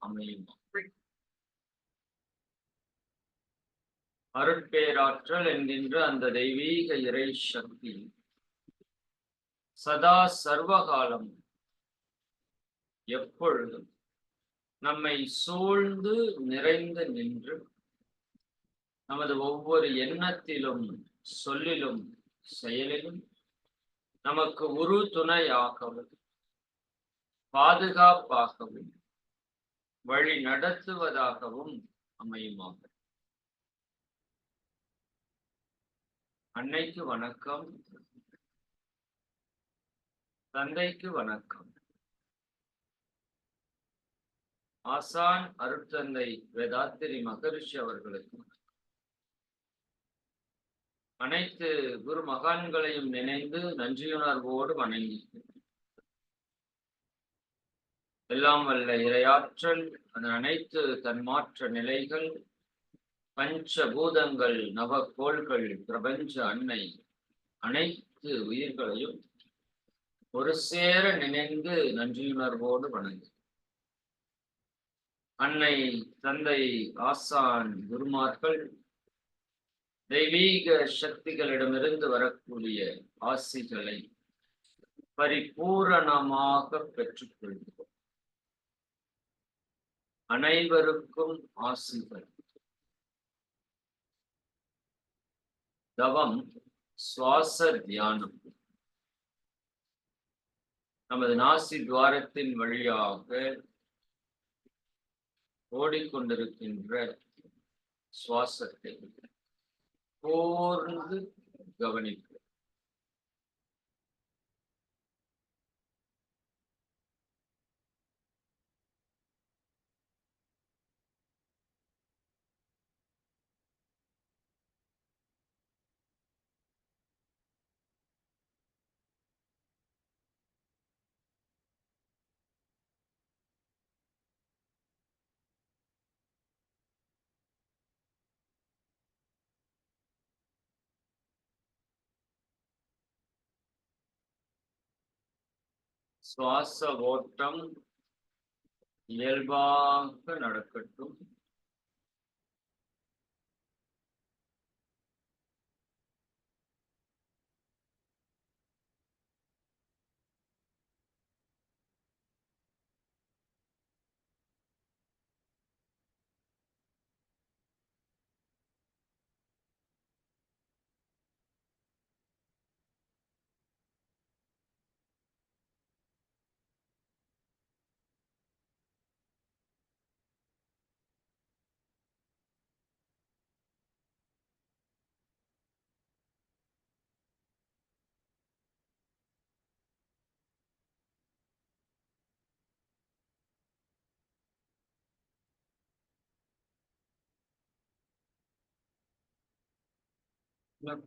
அமையும். அருட்பேராற்றல் என்கின்ற அந்த தெய்வீக இறை சக்தி சதா சர்வகாலம் எப்பொழுதும் நம்மை சூழ்ந்து நிறைந்து நின்று நமது ஒவ்வொரு எண்ணத்திலும் சொல்லிலும் செயலிலும் நமக்கு உரு துணையாகவும் பாதுகாப்பாகவும் வழி நடத்துவதாகவும் அமையுமாக. அன்னைக்கு வணக்கம், தந்தைக்கு வணக்கம், ஆசான் அருட்தந்தை வேதாத்திரி மகரிஷி அவர்களுக்கு, அனைத்து குரு மகான்களையும் நினைந்து நன்றியுணர்வோடு வணங்கி, எல்லாம் வல்ல இறையாற்றல் அதன் அனைத்து தன்மாற்ற நிலைகள், பஞ்சபூதங்கள், நவகோள்கள், பிரபஞ்ச அன்னை அனைத்து உயிர்களையும் ஒரு சேர நினைந்து நன்றியுணர்வோடு வணங்கி, அன்னை, தந்தை, ஆசான், குருமார்கள் தெய்வீக சக்திகளிடமிருந்து வரக்கூடிய ஆசிகளை பரிபூரணமாக பெற்றுக்கொள்கிறோம். அனைவருக்கும் ஆசிகள். தவம், சுவாச தியானம் நமது நாசி துவாரத்தின் வழியாக ஓடிக்கொண்டிருக்கின்ற சுவாசத்தை கூர்ந்து கவனிக்க. சுவாச ஓட்டம் இயல்பாக நடக்கட்டும்.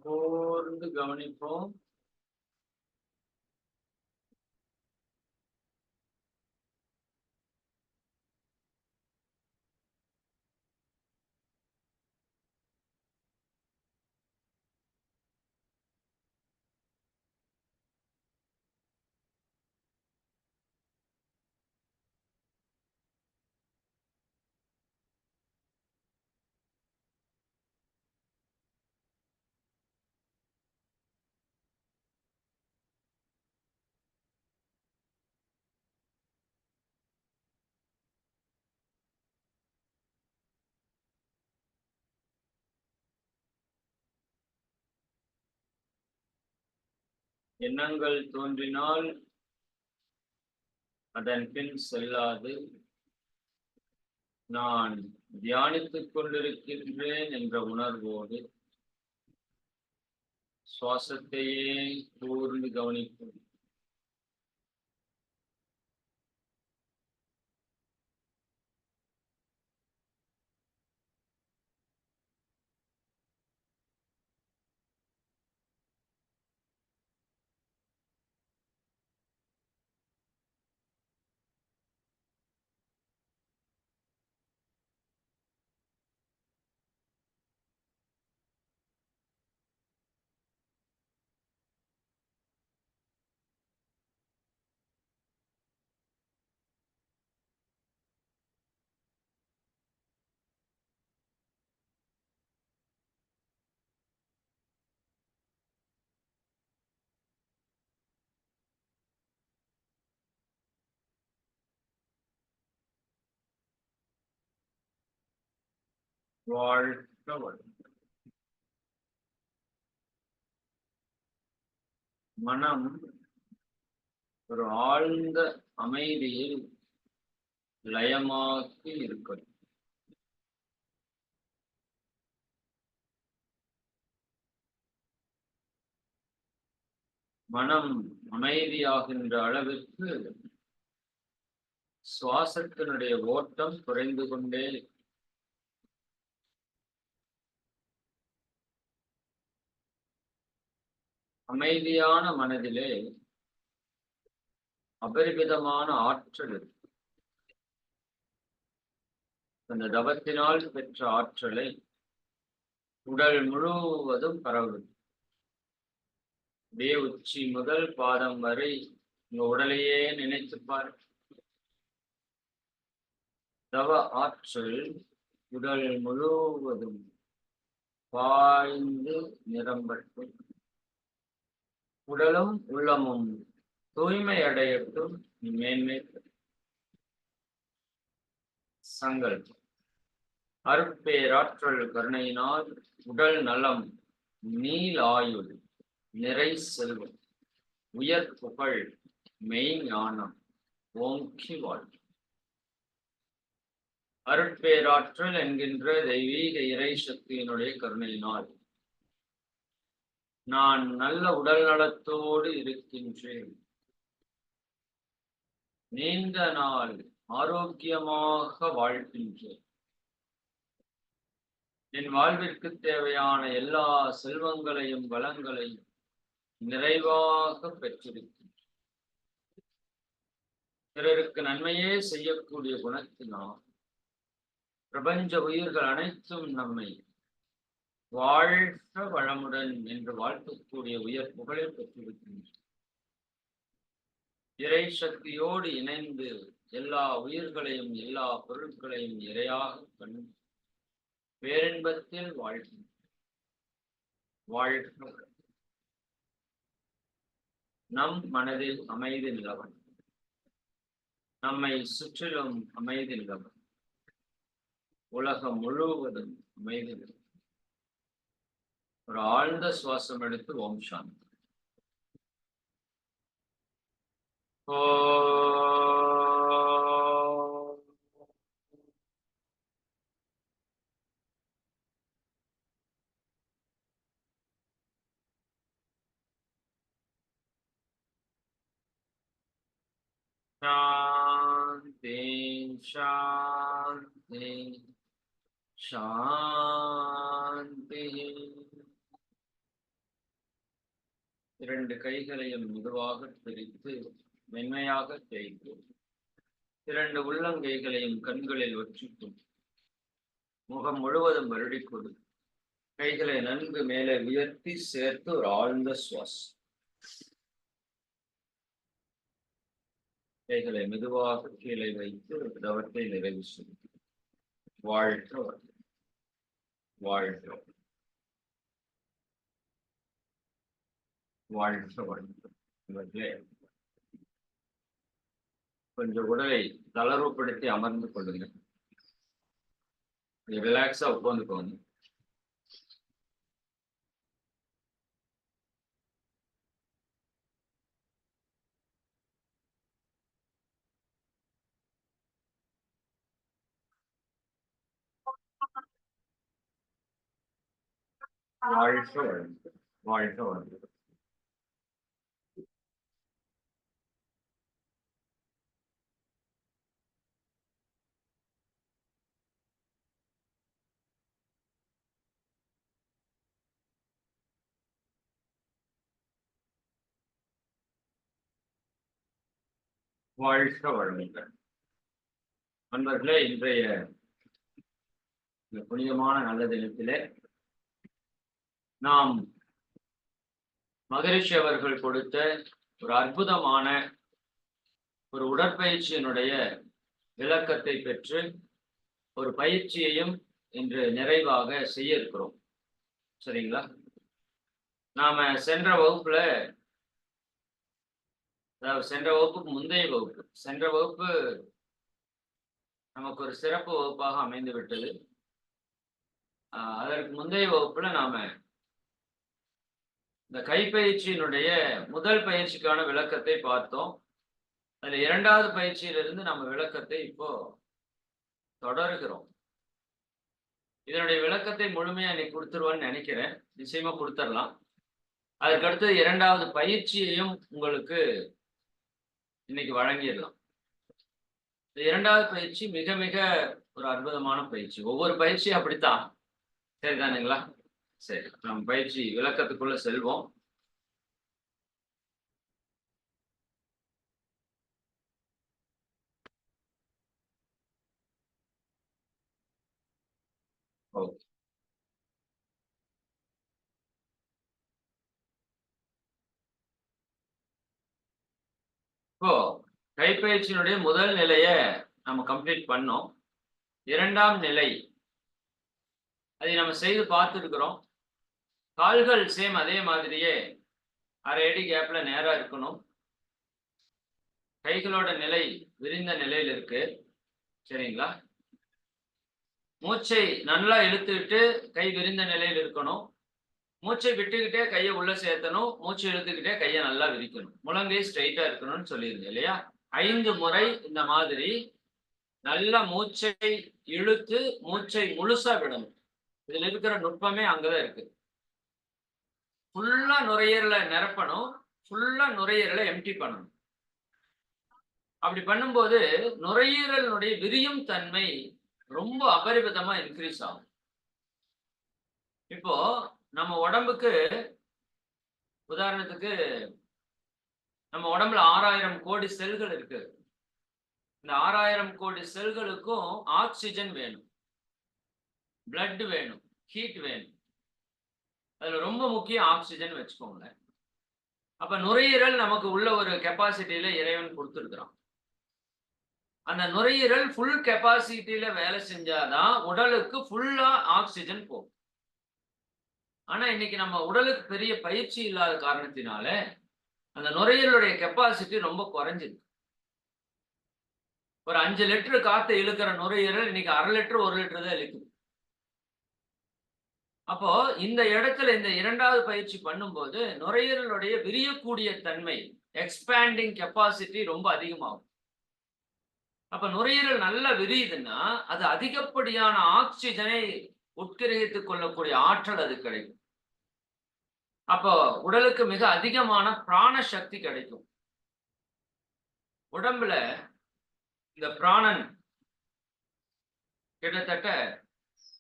கூர்ந்து கவனிப்போம். எண்ணங்கள் தோன்றினால் அதன் பின் செல்லாது, நான் தியானித்துக் கொண்டிருக்கின்றேன் என்ற உணர்வோடு சுவாசத்தையே கூர்ந்து கவனிப்போம். வாழ்க வளமுடன். மனம் ஒரு ஆழ்ந்த அமைதியில் லயமாக்கி இருக்கிறது. மனம் அமைதியாகின்ற அளவிற்கு சுவாசத்தினுடைய ஓட்டம் குறைந்து கொண்டே அமைதியான மனதிலே அபரிமிதமான ஆற்றல் இருக்கு. அந்த தவத்தினால் பெற்ற ஆற்றலை உடல் முழுவதும் பரவுது. அப்படியே உச்சி முதல் பாதம் வரை உங்க உடலையே நினைத்துப்பார். தவ ஆற்றல் உடல் முழுவதும் பாய்ந்து நிரம்பட்டும். உடலும் உள்ளமும் தூய்மை அடையட்டும். மேன்மை சங்கல்பம். அருட்பேராற்றல் கருணையினால் உடல் நலம், நீல் ஆயுள், நிறை செல்வம், உயர் புகழ், மெய் ஞானம் ஓங்கி வாழ்வு. அருட்பேராற்றல் என்கின்ற தெய்வீக இறை சக்தியினுடைய கருணையினால் நான் நல்ல உடல் நலத்தோடு இருக்கின்றேன். நீண்ட நாள் ஆரோக்கியமாக வாழ்கின்றேன். என் வாழ்விற்கு தேவையான எல்லா செல்வங்களையும் வளங்களையும் நிறைவாக பெற்றிருக்கின்றேன். பிறருக்கு நன்மையே செய்யக்கூடிய குணத்தினால் பிரபஞ்ச உயிர்கள் அனைத்தும் நம்மை வாழ்க வளமுடன் என்று வாழ்த்தக்கூடிய உயர் புகழை பெற்றிருக்கின்றன. இறை சக்தியோடு இணைந்து எல்லா உயிர்களையும் எல்லா பொருட்களையும் இறையாக கண்டு பேரின்பத்தில் வாழ்கின்றன. வாழ்க. நம் மனதில் அமைதி நிலவன், நம்மை சுற்றிலும் அமைதி நிலவன், உலகம் முழுவதும் அமைதி நிலவன். ஒரு ஆழ்ந்த சுவாசம் எடுத்து ஓம் சாந்தி. சாந்தி சாந்தி சாந்தி. இரண்டு கைகளையும் மெதுவாக பிரித்து மென்மையாக தேய்த்து இரண்டு உள்ளங்கைகளையும் கண்களில் ஒற்றிக்கும் முகம் முழுவதும் வருடிக்கொடு. கைகளை நன்கு மேலே உயர்த்தி சேர்த்து ஒரு ஆழ்ந்த சுவாசம். கைகளை மெதுவாக கீழே வைத்து தவத்தை நிறைவு செய்யும். வாழ்க வாழ்க வாழ்க வாழ்க. கொஞ்சம் உடலை தளர்வுபடுத்தி அமர்ந்து கொள்ளுங்க. ரிலாக்ஸா உட்காந்துக்கோங்க. வாழ்க வாழ்க வாழ்க வாழ்க. வாழ்க வளமுடன். நண்பர்களே, இன்றைய இந்த புனிதமான நல்ல தினத்திலே நாம் மகரிஷி அவர்கள் கொடுத்த ஒரு அற்புதமான ஒரு உடற்பயிற்சியினுடைய விளக்கத்தை பெற்று ஒரு பயிற்சியையும் இன்று நிறைவாக செய்ய இருக்கிறோம். சரிங்களா? நாம சென்ற வகுப்புல, அதாவது சென்ற வகுப்புக்கு முந்தைய வகுப்பு, சென்ற வகுப்பு நமக்கு ஒரு சிறப்பு வகுப்பாக அமைந்து விட்டது. அதற்கு முந்தைய வகுப்புல நாம இந்த கைப்பயிற்சியினுடைய முதல் பயிற்சிக்கான விளக்கத்தை பார்த்தோம். அதுல 2வது பயிற்சியிலிருந்து நம்ம விளக்கத்தை இப்போ தொடர்கிறோம். இதனுடைய விளக்கத்தை முழுமையா இன்னைக்கு கொடுத்துருவோன்னு நினைக்கிறேன். நிச்சயமா கொடுத்துடலாம். அதுக்கடுத்து 2வது பயிற்சியையும் உங்களுக்கு இன்னைக்கு வழங்கிடலாம். இந்த 2வது பயிற்சி மிக மிக ஒரு அற்புதமான பயிற்சி. ஒவ்வொரு பயிற்சியும் அப்படித்தான். சரிதானுங்களா? சரி, நம்ம பயிற்சி விளக்கத்துக்குள்ள செல்வோம். ஓகே. இப்போ கைப்பயிற்சியினுடைய முதல் நிலைய நம்ம கம்ப்ளீட் பண்ணோம். 2ஆம் நிலை அதை நம்ம செய்து பார்த்துருக்கிறோம். கால்கள் சேம் அதே மாதிரியே 1/2 அடி கேப்ல நேரா இருக்கணும். கைகளோட நிலை விரிந்த நிலையில் இருக்கு. சரிங்களா? மூச்சை நல்லா இழுத்துக்கிட்டு கை விரிந்த நிலையில் இருக்கணும். மூச்சை விட்டுக்கிட்டே கையை உள்ள சேர்த்தணும். மூச்சை இழுத்துக்கிட்டே கையை நல்லா விரிக்கணும். முழங்கை ஸ்ட்ரைட்டா இருக்கணும்னு சொல்லியிருந்தேன் இல்லையா? 5 முறை இந்த மாதிரி நல்லா மூச்சை இழுத்து மூச்சை முழுசா விடணும். இதுல இருக்கிற நுட்பமே அங்கதான் இருக்கு. ஃபுல்லா நுரையீரலை நிரப்பணும். ஃபுல்லா நுரையீரலை எம்டி பண்ணணும். அப்படி பண்ணும்போது நுரையீரலினுடைய விரியும் தன்மை ரொம்ப அபரிமிதமா இன்க்ரீஸ் ஆகும். இப்போ நம்ம உடம்புக்கு உதாரணத்துக்கு நம்ம உடம்புல 6000 கோடி செல்கள் இருக்கு. இந்த 6000 கோடி செல்களுக்கும் ஆக்சிஜன் வேணும், பிளட் வேணும், ஹீட் வேணும். அதுல ரொம்ப முக்கியம் ஆக்சிஜன் வச்சுக்கோங்க. அப்ப நுரையீரல் நமக்கு உள்ள ஒரு கெப்பாசிட்டியில இறைவன் கொடுத்துருக்கிறான். அந்த நுரையீரல் ஃபுல் கெப்பாசிட்டியில வேலை செஞ்சாதான் உடலுக்கு ஃபுல்லா ஆக்சிஜன் போகும். ஆனா இன்னைக்கு நம்ம உடலுக்கு பெரிய பயிற்சி இல்லாத காரணத்தினால அந்த நுரையீரலுடைய கெப்பாசிட்டி ரொம்ப குறைஞ்சிருக்கு. ஒரு 5 லிட்டர் காத்து இழுக்கிற நுரையீரல் இன்னைக்கு 1/2 லிட்டர் 1 லிட்டர் தான் இழுக்குது. அப்போ இந்த இடத்துல இந்த 2வது பயிற்சி பண்ணும்போது நுரையீரலுடைய விரியக்கூடிய தன்மை, எக்ஸ்பேண்டிங் கெப்பாசிட்டி ரொம்ப அதிகமாகும். அப்ப நுரையீரல் நல்லா விரியுதுன்னா அது அதிகப்படியான ஆக்சிஜனை உட்கிரகித்துக் கொள்ளக்கூடிய ஆற்றல் அது கிடைக்கும். அப்போ உடலுக்கு மிக அதிகமான பிராண சக்தி கிடைக்கும். உடம்புல இந்த பிராணன் கிட்டத்தட்ட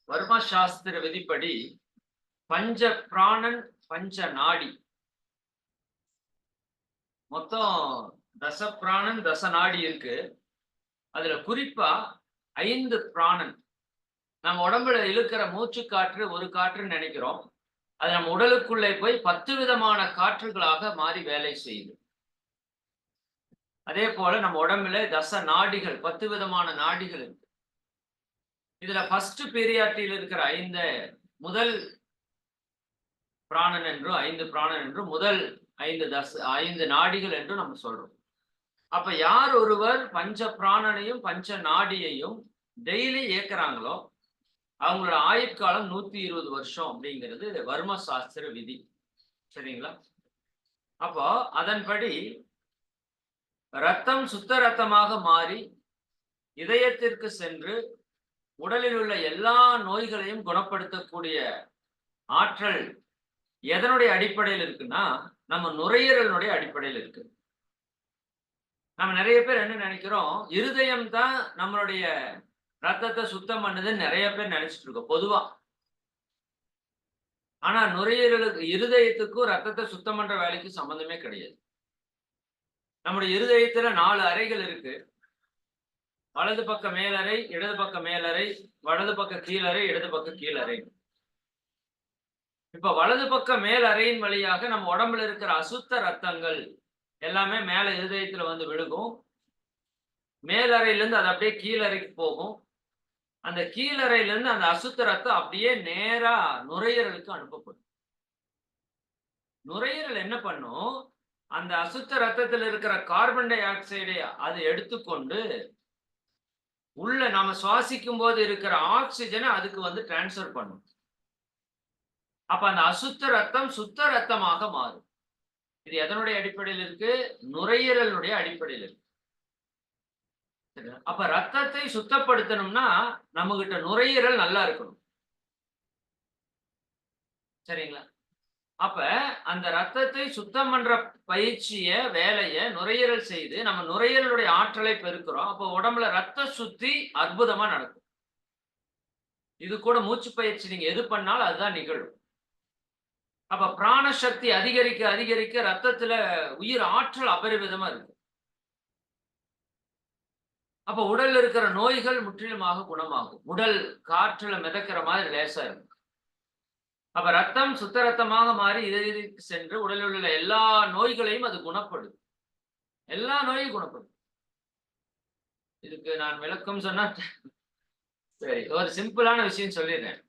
வர்ம சாஸ்திர விதிப்படி பஞ்ச பிராணன் பஞ்ச நாடி, மொத்தம் தச பிராணன் தச நாடி இருக்கு. அதுல குறிப்பா 5 பிராணன். நம்ம உடம்புல இழுக்கிற மூச்சு காற்று ஒரு காற்றுன்னு நினைக்கிறோம். அது நம்ம உடலுக்குள்ளே போய் 10 விதமான காற்றுகளாக மாறி வேலை செய்யுது. அதே போல நம்ம உடம்புல தச நாடிகள், 10 விதமான நாடிகள் இருக்கு. இதுல ஃபர்ஸ்ட் பீரியாட்டில் இருக்கிற 5 முதல் பிராணன் என்றும் 5 பிராணன் என்றும் முதல் 5 நாடிகள் என்று நம்ம சொல்றோம். அப்ப யார் ஒருவர் பஞ்ச பிராணனையும் பஞ்ச நாடியையும் டெய்லி இயக்குறாங்களோ அவங்களோட ஆயுட்காலம் 120 வருஷம் அப்படிங்கிறது வர்ம சாஸ்திர விதி. சரிங்களா? அப்போ அதன்படி ரத்தம் சுத்த ரத்தமாக மாறி இதயத்திற்கு சென்று உடலில் உள்ள எல்லா நோய்களையும் குணப்படுத்தக்கூடிய ஆற்றல் எதனுடைய அடிப்படையில் இருக்குன்னா நம்ம நுரையீரலுடைய அடிப்படையில் இருக்கு. நம்ம நிறைய பேர் என்ன நினைக்கிறோம், இருதயம் தான் நம்மளுடைய ரத்தத்தை சுத்தம் பண்ணுதுன்னு நிறைய பேர் நினைச்சிட்டு இருக்கோம் பொதுவா. ஆனா நுரையீரலுக்கு இருதயத்துக்கும் ரத்தத்தை சுத்தம் பண்ற வேலைக்கு சம்பந்தமே கிடையாது. நம்முடைய இருதயத்துல 4 அறைகள் இருக்கு. வலது பக்க மேலறை, இடது பக்க மேலறை, வலது பக்க கீழறை, இடது பக்க கீழறை. இப்ப வலது பக்க மேல் அறையின் வழியாக நம்ம உடம்புல இருக்கிற அசுத்த ரத்தங்கள் எல்லாமே மேல இருதயத்துல வந்து விழுகும். மேலறையிலிருந்து அது அப்படியே கீழறைக்கு போகும். அந்த கீழறையிலிருந்து அந்த அசுத்த ரத்தம் அப்படியே நேரா நுரையீரலுக்கு அனுப்பப்படும். நுரையீரல் என்ன பண்ணும், அந்த அசுத்த ரத்தத்தில் இருக்கிற கார்பன் டை ஆக்சைடை அது எடுத்துக்கொண்டு உள்ள நாம சுவாசிக்கும் போது இருக்கிற ஆக்சிஜனை அதுக்கு வந்து டிரான்ஸ்ஃபர் பண்ணும். அப்ப அந்த அசுத்த ரத்தம் சுத்த ரத்தமாக மாறும். இது எதனுடைய அடிப்படையில் இருக்கு? நுரையீரலுடைய அடிப்படையில் இருக்கு. அப்ப ரத்தத்தை சுத்தப்படுத்தணும்னா நம்மகிட்ட நுரையீரல் நல்லா இருக்கணும். சரிங்களா? அப்ப அந்த ரத்தத்தை சுத்தம் பண்ற பயிற்சிய, வேலைய நுரையீரல் செய்து நம்ம நுரையீரலுடைய ஆற்றலை பெருக்குறோம். அப்ப உடம்புல ரத்த சுத்தி அற்புதமா நடக்கும். இது கூட மூச்சு பயிற்சி நீங்க எது பண்ணாலும் அதுதான் நிகழும். அப்ப பிராண சக்தி அதிகரிக்க அதிகரிக்க ரத்தத்துல உயிர் ஆற்றல் அபரிவிதமா இருக்கு. அப்ப உடல்ல இருக்கிற நோய்கள் முற்றிலுமாக குணமாகும். உடல் காற்றுல மிதக்கிற மாதிரி லேசா இருக்கும். அப்ப ரத்தம் சுத்த ரத்தமாக மாறி இதயத்திற்கு சென்று உடலில் உள்ள எல்லா நோய்களையும் அது குணப்படுது. எல்லா நோயும் குணப்படும். இதுக்கு நான் விளக்கம் சொன்னா சரி, ஒரு சிம்பிளான விஷயம் சொல்லிடுறேன்.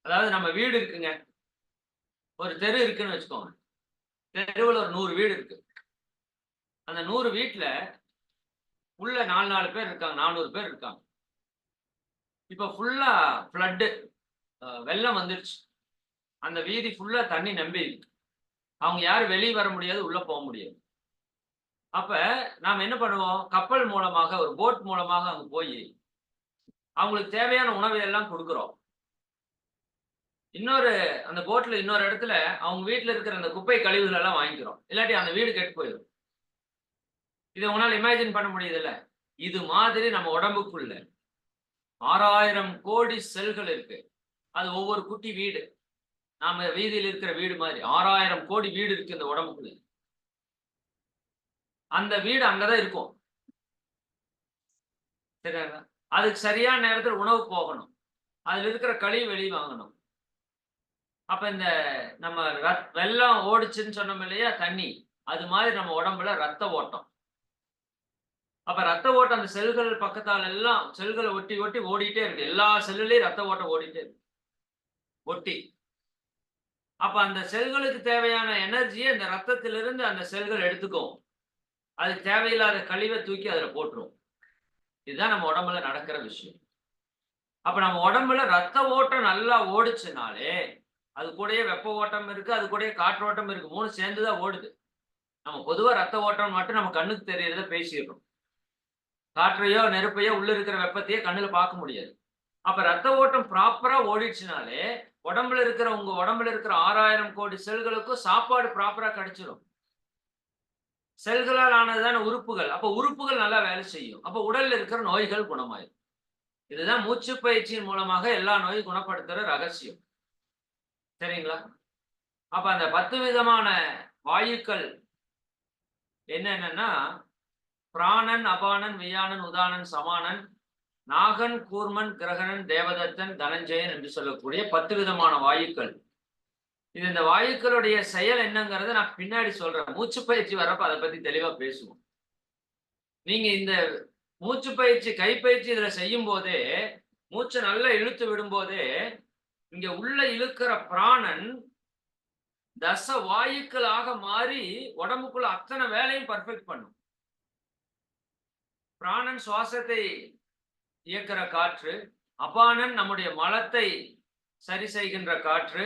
அதாவது நம்ம வீடு இருக்குங்க. ஒரு தெரு இருக்குன்னு வச்சுக்கோங்க. தெருவுல ஒரு 100 வீடு இருக்கு. அந்த 100 வீட்ல உள்ள 4 பேர் இருக்காங்க. 400 பேர் இருக்காங்க. இப்ப ஃபுல்லா ஃப்ளட் வெள்ளம் வந்துருச்சு. அந்த வீதி ஃபுல்லா தண்ணி நம்பி இருக்கு. அவங்க யாரும் வெளிய வர முடியாது, உள்ள போ முடியாது. அப்ப நாம என்ன பண்ணுவோம்? கப்பல் மூலமாக, ஒரு போட் மூலமாக அங்க போயி, அவங்களுக்கு தேவையான உணவை எல்லாம் குடுக்குறோம். அந்த போட்ல இன்னொரு இடத்துல அவங்க வீட்ல இருக்கிற அந்த குப்பை கழிவுகள் எல்லாம் வாங்கிக்கிறோம். இல்லாட்டி அந்த வீடு கெட்டு போயிரும். இத உங்களால இமேஜின் பண்ண முடியுதுல்ல? இது மாதிரி நம்ம உடம்புக்குள்ள 6000 கோடி செல்கள் இருக்கு. அது ஒவ்வொரு குட்டி வீடு. நாம வீதியில இருக்கிற வீடு மாதிரி 6000 கோடி வீடு இருக்கு இந்த உடம்புக்குள்ள. அந்த வீடு அங்கதான் இருக்கும். சரியாங்களா? அதுக்கு சரியான நேரத்துல உணவு போகணும். அதுல இருக்கிற கழிவு வெளிய வாங்கணும். அப்ப இந்த நம்ம வெள்ளம் ஓடுச்சுன்னு சொன்னோம் இல்லையா? தண்ணி. அது மாதிரி நம்ம உடம்புல ரத்த ஓட்டம். அப்ப ரத்த ஓட்டம் அந்த செல்கள் பக்கத்தால எல்லாம் செல்கள ஒட்டி, ஒட்டி ஓடிட்டே இருக்கு. எல்லா செல்லுலயும் ரத்த ஓட்டம் ஓடிட்டே இருக்கு. ஒட்டி. அப்ப அந்த செல்களுக்கு தேவையான எனர்ஜிய இந்த ரத்தத்திலிருந்து அந்த செல்கள் எடுத்துக்கும். அதுக்கு தேவையில்லாத கழிவ தூக்கி அதுல போட்டுரும். இதுதான் நம்ம உடம்புல நடக்கிற விஷயம். அப்ப நம்ம உடம்புல ரத்த ஓட்டம் நல்லா ஓடுச்சுனாலே, அது கூடயே வெப்ப ஓட்டம் இருக்கு, அது கூடயே காற்றோட்டம் இருக்கு. 3 சேர்ந்து தான் ஓடுது. நம்ம பொதுவா ரத்த ஓட்டம் மட்டும் நம்ம கண்ணுக்கு தெரியறத பேசிடுறோம். காற்றையோ, நெருப்பையோ, உள்ள இருக்கிற வெப்பத்தையோ கண்ணுல பார்க்க முடியாது. அப்ப ரத்த ஓட்டம் ப்ராப்பரா ஓடிடுச்சுனாலே, உங்க உடம்புல இருக்கிற 6000 கோடி செல்களுக்கும் சாப்பாடு ப்ராப்பரா கிடைச்சிரும். செல்களால் ஆனதுதான உறுப்புகள். அப்ப உறுப்புகள் நல்லா வேலை செய்யும். அப்ப உடல்ல இருக்கிற நோய்கள் குணமாயிரும். இதுதான் மூச்சு பயிற்சியின் மூலமாக எல்லா நோயும் குணப்படுத்துற ரகசியம். சரிங்களா? அப்ப அந்த 10 விதமான வாயுக்கள் என்னென்னன்னா, பிராணன், அபானன், வியானன், உதானன், சமானன், நாகன், கூர்மன், கிரகணன், தேவதத்தன், தனஞ்சயன் என்று சொல்லக்கூடிய 10 விதமான வாயுக்கள். இந்த வாயுக்களுடைய செயல் என்னங்கிறத நான் பின்னாடி சொல்றேன். மூச்சு பயிற்சி வர்றப்ப அதை பத்தி தெளிவா பேசுவோம். நீங்க இந்த மூச்சு பயிற்சி, கைப்பயிற்சி இதுல செய்யும் போதே, மூச்சை நல்லா இழுத்து விடும்போதே, இங்க உள்ள இழுக்கிற பிராணன் தச வாயுக்களாக மாறி உடம்புக்குள்ள அத்தனை வேலையும் பர்ஃபெக்ட் பண்ணும். பிராணன் சுவாசத்தை இயக்கிற காற்று, அபானன் நம்முடைய மலத்தை சரி செய்கின்ற காற்று,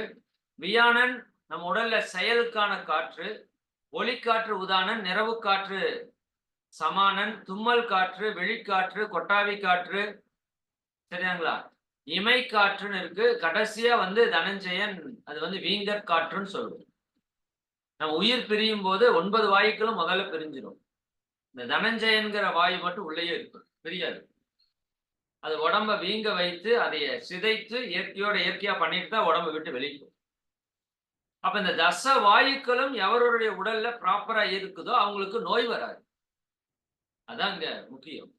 வியானன் நம்ம உடல்ல செயலுக்கான காற்று, ஒளிக்காற்று உதானன், நிறவு காற்று சமானன், தும்மல் காற்று, வெளிக்காற்று, கொட்டாவி காற்று, சரியாங்களா? இமை காற்றுன்னு இருக்கு. கடைசியா தனஞ்சயன், அது வீங்கற் காற்றுன்னு சொல்லுவோம். நம்ம உயிர் பிரியும் போது 9 வாயுக்களும் முதல்ல பிரிஞ்சிடும். இந்த தனஞ்சயன்கிற வாயு மட்டும் உள்ளேயே இருக்கும், பிரியாது. அது உடம்ப வீங்க வைத்து அதைய சிதைத்து இயற்கையோட இயற்கையா பண்ணிட்டு தான் உடம்பை விட்டு வெளிக்கும். அப்ப இந்த தச வாயுக்களும் எவருடைய உடல்ல ப்ராப்பரா இருக்குதோ அவங்களுக்கு நோய் வராது. அதான் இங்க முக்கியம்.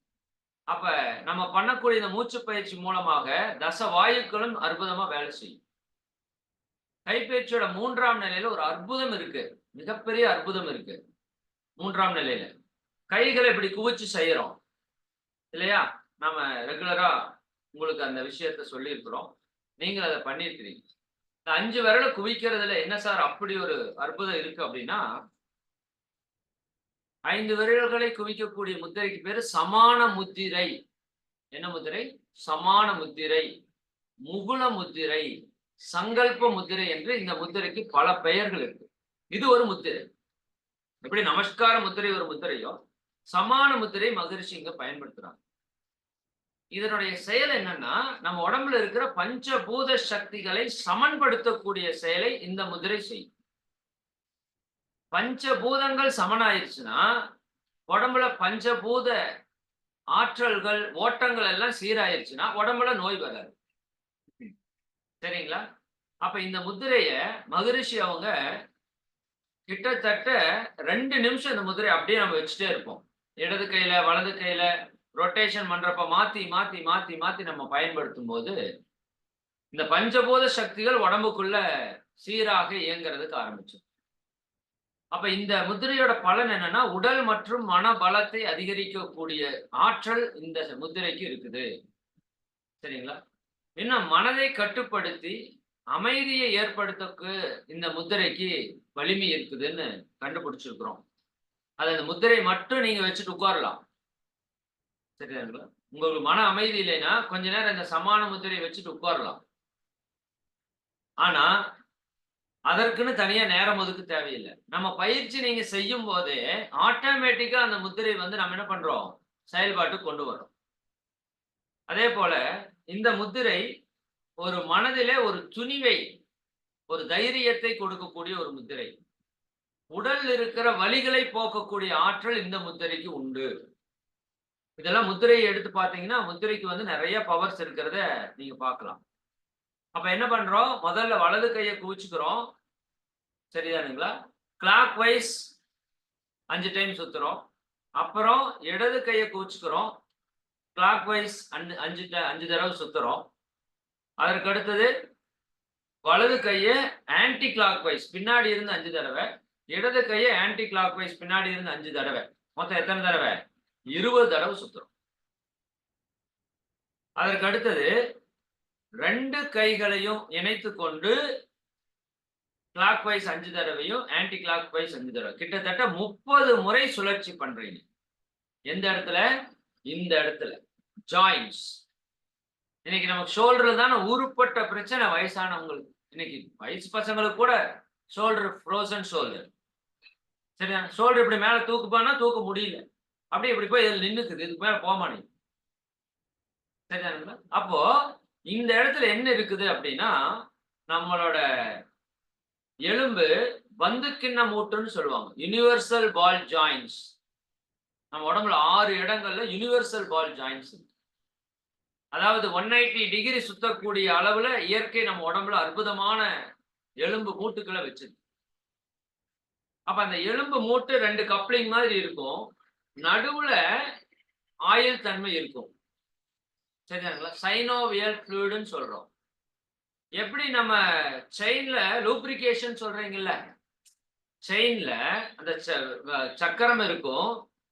அப்ப நம்ம பண்ணக்கூடிய இந்த மூச்சு பயிற்சி மூலமாக தச வாயுக்களும் அற்புதமா வேலை செய்யும். கைப்பயிற்சியோட 3ஆம் நிலையில ஒரு அற்புதம் இருக்கு. மிகப்பெரிய அற்புதம் இருக்கு 3ஆம் நிலையில. கைகளை இப்படி குவிச்சு செய்யறோம் இல்லையா? நாம ரெகுலரா உங்களுக்கு அந்த விஷயத்த சொல்லி இருக்கிறோம். நீங்க அதை பண்ணிருக்கிறீங்க. 5 விரல குவிக்கிறதுல என்ன சார் அப்படி ஒரு அற்புதம் இருக்கு அப்படின்னா, 5 விரல்களை குவிக்கக்கூடிய முத்திரைக்கு பேரு சமான முத்திரை. என்ன முத்திரை? சமான முத்திரை, முகுள முத்திரை, சங்கல்ப முத்திரை என்று இந்த முத்திரைக்கு பல பெயர்கள் இருக்கு. இது ஒரு முத்திரை. எப்படி நமஸ்கார முத்திரை ஒரு முத்திரையோ, சமான முத்திரை மகரிஷி இங்க பயன்படுத்துறாங்க. இதனுடைய செயல் என்னன்னா, நம்ம உடம்புல இருக்கிற பஞ்சபூத சக்திகளை சமன்படுத்தக்கூடிய செயலை இந்த முதிரை செய்யும். பஞ்சபூதங்கள் சமனாயிருச்சுன்னா உடம்புல பஞ்சபூத ஆற்றல்கள் ஓட்டங்கள் எல்லாம் சீராயிருச்சுன்னா உடம்புல நோய் வராது. சரிங்களா? அப்ப இந்த முதிரைய மகரிஷி அவங்க கிட்டத்தட்ட 2 நிமிஷம் இந்த முதிரை அப்படியே நம்ம வச்சுட்டே இருப்போம். இடது கையில வலது கையில ரொட்டேஷன் பண்றப்ப மாத்தி மாத்தி மாத்தி மாத்தி நம்ம பயன்படுத்தும் போது இந்த பஞ்சபூத சக்திகள் உடம்புக்குள்ள சீராக இயங்குறதுக்கு ஆரம்பிச்சு. அப்ப இந்த முத்திரையோட பலன் என்னன்னா, உடல் மற்றும் மன பலத்தை அதிகரிக்கக்கூடிய ஆற்றல் இந்த முத்திரைக்கு இருக்குது. சரிங்களா? இன்னும் மனதை கட்டுப்படுத்தி அமைதியை ஏற்படுத்தக்கு இந்த முத்திரைக்கு வலிமை இருக்குதுன்னு கண்டுபிடிச்சிருக்கிறோம். அது அந்த முத்திரை மட்டும் நீங்க வச்சுட்டு உட்காரலாம். சரிங்களா? உங்களுக்கு மன அமைதி இல்லைன்னா கொஞ்ச நேரம் இந்த சமான முத்திரையை வச்சுட்டு உட்காரலாம். ஆனா அதற்குன்னு தனியா நேரம் ஒதுக்க தேவையில்லை. நம்ம பயிற்சி நீங்க செய்யும் போதே ஆட்டோமேட்டிக்கா அந்த முத்திரை வந்து நம்ம என்ன பண்றோம், செயல்பாட்டுக்கு கொண்டு வரோம். அதே போல இந்த முத்திரை ஒரு மனதிலே ஒரு துணிவை, ஒரு தைரியத்தை கொடுக்கக்கூடிய ஒரு முத்திரை. உடல் இருக்கிற வலிகளை போக்கக்கூடிய ஆற்றல் இந்த முத்திரைக்கு உண்டு. இதெல்லாம் முத்திரையை எடுத்து பார்த்தீங்கன்னா முத்திரைக்கு வந்து நிறைய பவர்ஸ் இருக்கிறத நீங்க பார்க்கலாம். அப்ப என்ன பண்றோம், முதல்ல வலது கையை குவிச்சுக்கிறோம். சரிதானுங்களா? கிளாக் வைஸ் 5 டைம் சுத்துறோம். அப்புறம் இடது கையை குவிச்சுக்கிறோம். கிளாக் வைஸ் 5 தடவை சுத்துறோம். அதற்கு அடுத்தது வலது கையை ஆன்டி கிளாக் வைஸ் பின்னாடி இருந்து 5 தடவை, இடது கையை ஆன்டி கிளாக் வைஸ் பின்னாடி இருந்து 5 தடவை. மொத்தம் எத்தனை தடவை? 20 தடவை சுத்துறோம். அதற்கு அடுத்தது 2 கைகளையும் இணைத்து கொண்டு கிளாக் வைஸ் 5 தடவையும் ஆன்டி கிளாக் வைஸ் 5 தடவை, கிட்டத்தட்ட 30 முறை சுழற்சி பண்றீங்க. எந்த இடத்துல? இந்த இடத்துல ஜாயின்ஸ். இன்னைக்கு நமக்கு ஷோல்டர்ல தானே ஊருப்பட்ட பிரச்சனை வயசானவங்களுக்கு. இன்னைக்கு வயசு பசங்களுக்கு கூட ஷோல்டர் ஃப்ரோசன் ஷோல்டர். சரியா? ஷோல்டர் இப்படி மேல தூக்குப்பானா தூக்க முடியல, அப்படியே இப்படி போய் இதுல நின்னுக்குது, இதுக்கு மேல போக மாட்டேங்குது. சரிதானுங்களா? அப்போ இந்த இடத்துல என்ன இருக்குது அப்படின்னா, நம்மளோட எலும்பு பந்து கிண்ண மூட்டுன்னு சொல்லுவாங்க. யுனிவர்சல் பால் ஜாயின்ஸ். நம்ம உடம்புல 6 இடங்கள்ல யுனிவர்சல் பால் ஜாயின்ஸ். அதாவது 180 டிகிரி சுத்தக்கூடிய அளவுல இயற்கை நம்ம உடம்புல அற்புதமான எலும்பு மூட்டுக்களை வச்சிருக்கு. அப்ப அந்த எலும்பு மூட்டு 2 கப்ளிங் மாதிரி இருக்கும். நடுவுல ஆயில் தன்மை இருக்கும். சரிதானுங்களா? சைனோவியல் ஃப்ளூயிடுன்னு சொல்றோம். எப்படி நம்ம செயின்ல லூப்ரிகேஷன் சொல்றீங்கல்ல, செயின்ல அந்த சக்கரம் இருக்கும்,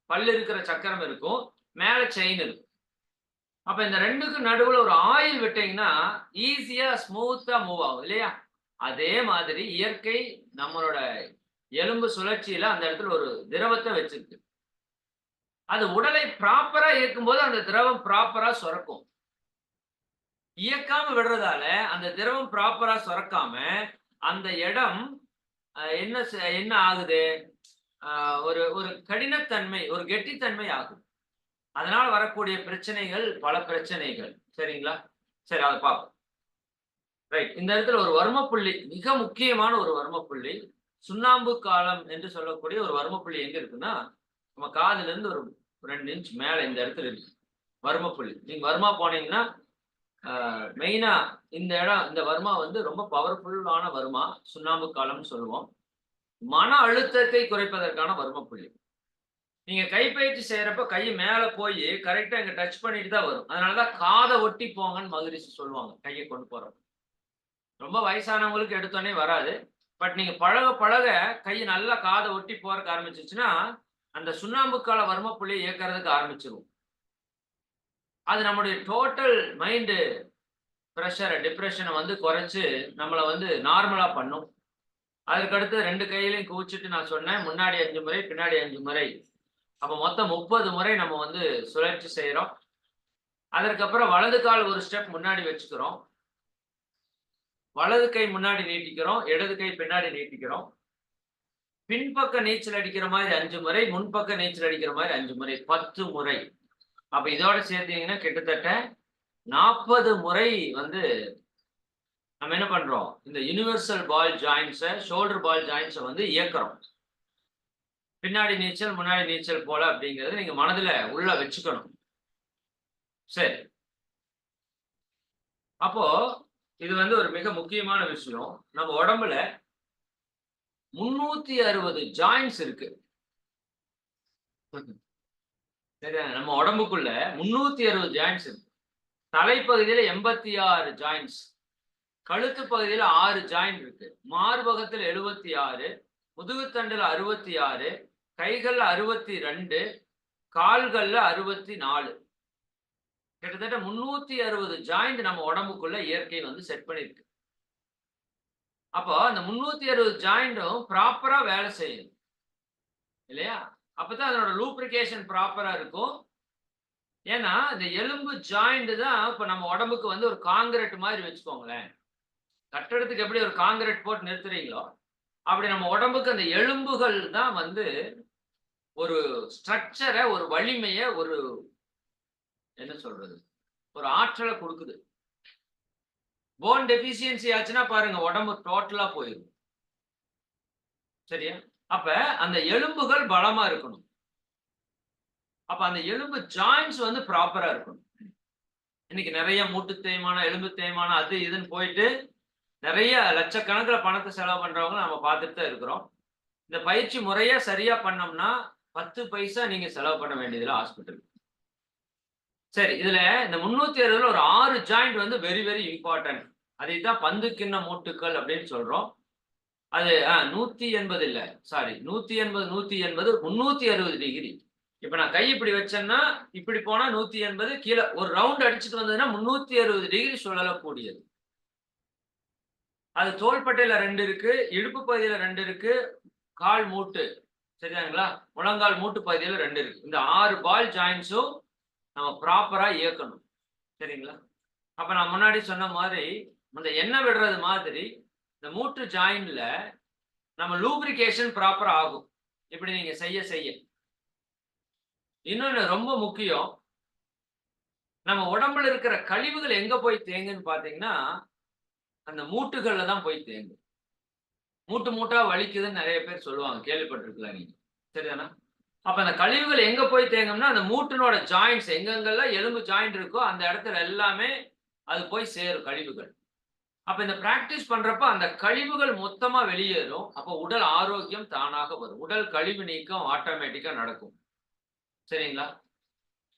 பல்லு இருக்கிற சக்கரம் இருக்கும், மேல செயின் இருக்கும். அப்ப இந்த 2க்கு நடுவுல ஒரு ஆயில் விட்டீங்கன்னா ஈஸியா ஸ்மூத்தா மூவ் ஆகும் இல்லையா? அதே மாதிரி இயற்கை நம்மளோட எலும்பு சுழற்சியில அந்த இடத்துல ஒரு திரவத்தை வச்சிருக்கு. அது உடலை ப்ராப்பரா இயக்கும் போது அந்த திரவம் ப்ராப்பரா சுரக்கும். இயக்காம விடுறதால அந்த திரவம் ப்ராப்பரா சுரக்காம அந்த இடம் என்ன ஆகுது, ஒரு ஒரு கடினத்தன்மை, ஒரு கெட்டித்தன்மை ஆகும். அதனால வரக்கூடிய பிரச்சனைகள் பல பிரச்சனைகள். சரிங்களா? சரி, அதை பார்ப்போம். ரைட். இந்த இடத்துல ஒரு வர்ம புள்ளி, மிக முக்கியமான ஒரு வர்ம புள்ளி, சுண்ணாம்பு காலம் என்று சொல்லக்கூடிய ஒரு வர்ம புள்ளி எங்க இருக்குன்னா, நம்ம காதுல இருந்து ஒரு 2 இன்ச் மேல இந்த இடத்துல இருக்கு வர்ம புள்ளி. நீங்க வர்மா போனீங்கன்னா மெயினா இந்த இடம், இந்த வர்மா வந்து ரொம்ப பவர்ஃபுல்லான வர்மா, சுண்ணாம்பு காலம்னு சொல்லுவோம். மன அழுத்தத்தை குறைப்பதற்கான வர்ம புள்ளி. நீங்க கைப்பயிற்சி செய்யறப்ப கை மேல போய் கரெக்டா இங்க டச் பண்ணிட்டு தான் வரும். அதனாலதான் காதை ஒட்டி போங்கன்னு மகரிஷி சொல்லுவாங்க கையை கொண்டு போறோம். ரொம்ப வயசானவங்களுக்கு எடுத்தோடனே வராது. பட் நீங்க பழக பழக கை நல்லா காதை ஒட்டி போறதுக்கு ஆரம்பிச்சிச்சுன்னா அந்த சுண்ணாம்பு கால வர்ம புள்ளியை இயக்கிறதுக்கு ஆரம்பிச்சிடும். அது நம்முடைய டோட்டல் மைண்டு ப்ரெஷர், டிப்ரெஷனை வந்து குறைச்சு நம்மளை வந்து நார்மலா பண்ணும். அதுக்கடுத்து 2 கையிலையும் குவிச்சிட்டு நான் சொன்னேன், முன்னாடி 5 முறை பின்னாடி 5 முறை. அப்ப மொத்தம் 30 முறை நம்ம வந்து சுழற்சி செய்யறோம். அதற்கப்புறம் வலது கால் ஒரு ஸ்டெப் முன்னாடி வச்சுக்கிறோம். வலது கை முன்னாடி நீட்டிக்கிறோம், இடது கை பின்னாடி நீட்டிக்கிறோம். பின்பக்க நீச்சல் அடிக்கிற மாதிரி 5 முறை, முன்பக்க நீச்சல் அடிக்கிற மாதிரி 5 முறை, 10 முறை. அப்ப இதோட சேர்த்தீங்கன்னா கிட்டத்தட்ட 40 முறை வந்து நம்ம என்ன பண்றோம், இந்த யுனிவர்சல் பால் ஜாயிண்ட்ஸ, ஷோல்டர் பால் ஜாயிண்ட்ஸ வந்து இயக்குறோம். பின்னாடி நீச்சல், முன்னாடி நீச்சல் போல அப்படிங்கிறத நீங்க மனதுல உள்ள வச்சுக்கணும். சரி. அப்போ இது வந்து ஒரு மிக முக்கியமான விஷயம். நம்ம உடம்புல 360 ஜாயிண்ட்ஸ் இருக்கு. சரியா? நம்ம உடம்புக்குள்ள 360 ஜாயிண்ட்ஸ் இருக்கு. தலைப்பகுதியில 86 ஜாயிண்ட்ஸ். கழுத்து பகுதியில 6 ஜாயிண்ட் இருக்கு. மார்பகத்துல 76, முதுகுத்தண்டுல 66, கைகள்ல 62, கால்கள்ல 64. கிட்டத்தட்ட 360 ஜாயிண்ட் நம்ம உடம்புக்குள்ள இயற்கை வந்து செட் பண்ணிருக்கு. அப்போ அந்த 360 ஜாயிண்டும் ப்ராப்பரா வேலை செய்யும் இல்லையா? அப்பதான் அதனோட லூப்ரிகேஷன் ப்ராப்பரா இருக்கும். ஏன்னா இந்த எலும்பு ஜாயிண்ட் தான் இப்ப நம்ம உடம்புக்கு வந்து ஒரு காங்கிரீட் மாதிரி வச்சுக்கோங்களேன். கட்டடத்துக்கு எப்படி ஒரு காங்கிரீட் போட்டு நிறுத்துறீங்களோ அப்படி நம்ம உடம்புக்கு அந்த எலும்புகள் தான் வந்து ஒரு ஸ்ட்ரக்சரை, ஒரு வலிமையை, ஒரு என்ன சொல்றது, ஒரு ஆற்றலை கொடுக்குது. போன் டெபிசியன்சி ஆச்சுன்னா பாருங்க உடம்பு டோட்டலா போயிடும். சரியா? அப்ப அந்த எலும்புகள் பலமா இருக்கணும். அப்ப அந்த எலும்பு ஜாயிண்ட்ஸ் வந்து ப்ராப்பரா இருக்கணும். இன்னைக்கு நிறைய மூட்டு தேய்மானம், எலும்பு தேய்மானம், அது இதுன்னு போயிட்டு நிறைய லட்சக்கணக்கில் பணத்தை செலவு பண்றவங்க நம்ம பார்த்துட்டு தான் இருக்கிறோம். இந்த பயிற்சி முறையா சரியா பண்ணோம்னா 10 பைசா நீங்க செலவு பண்ண வேண்டியதுல ஹாஸ்பிட்டல். சரி, இதுல இந்த 360ல ஒரு 6 ஜாயிண்ட் வந்து வெரி வெரி இம்பார்ட்டன்ட். அதைத்தான் பந்து கிண்ண மூட்டுக்கள் அப்படின்னு சொல்றோம். அது 180 இல்ல, சாரி, 180 180 360 டிகிரி. இப்ப நான் கை இப்படி வச்சேன்னா இப்படி போனா 180, கீழே ஒரு ரவுண்ட் அடிச்சுட்டு வந்ததுன்னா 360 டிகிரி சுழலக்கூடியது. அது தோள்பட்டையில 2 இருக்கு, இடுப்பு பகுதியில 2 இருக்கு, கால் மூட்டு, சரியாங்களா, முழங்கால் மூட்டு பகுதியில 2 இருக்கு. இந்த 6 பால் ஜாயிண்ட்ஸும் நம்ம ப்ராப்பரா இயக்கணும். சரிங்களா? அப்ப நான் முன்னாடி சொன்ன மாதிரி அந்த எண்ணெய் விடுறது மாதிரி இந்த மூட்டு ஜாயிண்ட்ல நம்ம லூப்ரிகேஷன் ப்ராப்பரா ஆகும். இப்படி நீங்க செய்ய செய்ய. இன்னொன்னு ரொம்ப முக்கியம், நம்ம உடம்புல இருக்கிற கழிவுகள் எங்க போய் தேங்குன்னு பாத்தீங்கன்னா அந்த மூட்டுகள்ல தான் போய் தேங்கும். மூட்டு மூட்டா வலிக்குதுன்னு நிறைய பேர் சொல்லுவாங்க, கேள்விப்பட்டிருக்கலாம் நீங்க. சரிதானா? அப்ப அந்த கழிவுகள் எங்க போய் தேங்கும்னா அந்த மூட்டினோட ஜாயிண்ட்ஸ், எங்கெங்கெல்லாம் எலும்பு ஜாயிண்ட் இருக்கோ அந்த இடத்துல எல்லாமே அது போய் சேரும் கழிவுகள். அப்ப இந்த பிராக்டிஸ் பண்றப்ப அந்த கழிவுகள் மொத்தமா வெளியேறும். அப்ப உடல் ஆரோக்கியம் தானாக வரும். உடல் கழிவு நீக்கம் ஆட்டோமேட்டிக்கா நடக்கும். சரிங்களா?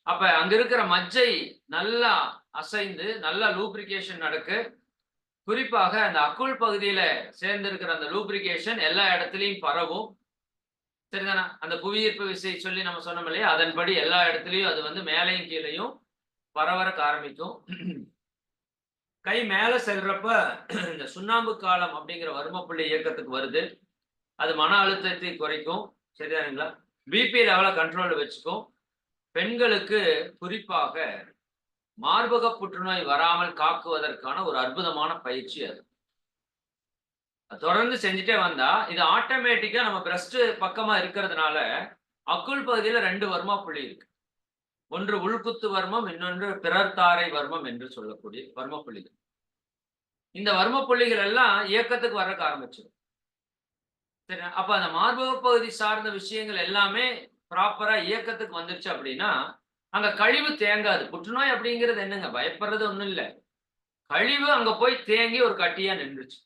அப்ப அங்க இருக்கிற மஜ்ஜை நல்லா அசைந்து நல்லா லூப்ரிகேஷன் நடக்கு. குறிப்பாக அந்த அக்குள் பகுதியில சேர்ந்திருக்கிற அந்த லூப்ரிகேஷன் எல்லா இடத்துலயும் பரவும். சரிதானா? அந்த புவியீர்ப்பு விசை சொல்லி நம்ம சொன்னோம் இல்லையா, அதன்படி எல்லா இடத்துலயும் அது வந்து மேலையும் கீழையும் பரவறக்க ஆரம்பிக்கும். கை மேல செல்றப்ப இந்த சுண்ணாம்பு காலம் அப்படிங்கிற வர்மப்புள்ளி இயக்கத்துக்கு வருது. அது மன அழுத்தத்தை குறைக்கும். சரிதானுங்களா? பிபி லெவலை கண்ட்ரோல்ல வச்சுக்கும். பெண்களுக்கு குறிப்பாக மார்பக புற்றுநோய் வராமல் காக்குவதற்கான ஒரு அற்புதமான பயிற்சி அது. தொடர்ந்து செஞ்சுட்டே வந்தா இது ஆட்டோமேட்டிக்கா நம்ம பிரஸ்ட் பக்கமா இருக்கிறதுனால அக்குள் பகுதியில 2 வர்மா புள்ளி இருக்கு. ஒன்று உள்குத்து வர்மம், இன்னொன்று பிறர்த்தாரை வர்மம் என்று சொல்லக்கூடிய வர்ம புள்ளிகள். இந்த வர்ம புள்ளிகள் எல்லாம் இயக்கத்துக்கு வரக்க ஆரம்பிச்சிடும். சரி, அப்ப அந்த மார்பக பகுதி சார்ந்த விஷயங்கள் எல்லாமே ப்ராப்பரா இயக்கத்துக்கு வந்துருச்சு அப்படின்னா அங்க கழிவு தேங்காது. புற்றுநோய் அப்படிங்கிறது என்னங்க, பயப்படுறது ஒண்ணும் இல்ல. கழிவு அங்க போய் தேங்கி ஒரு கட்டியா நின்றுச்சு.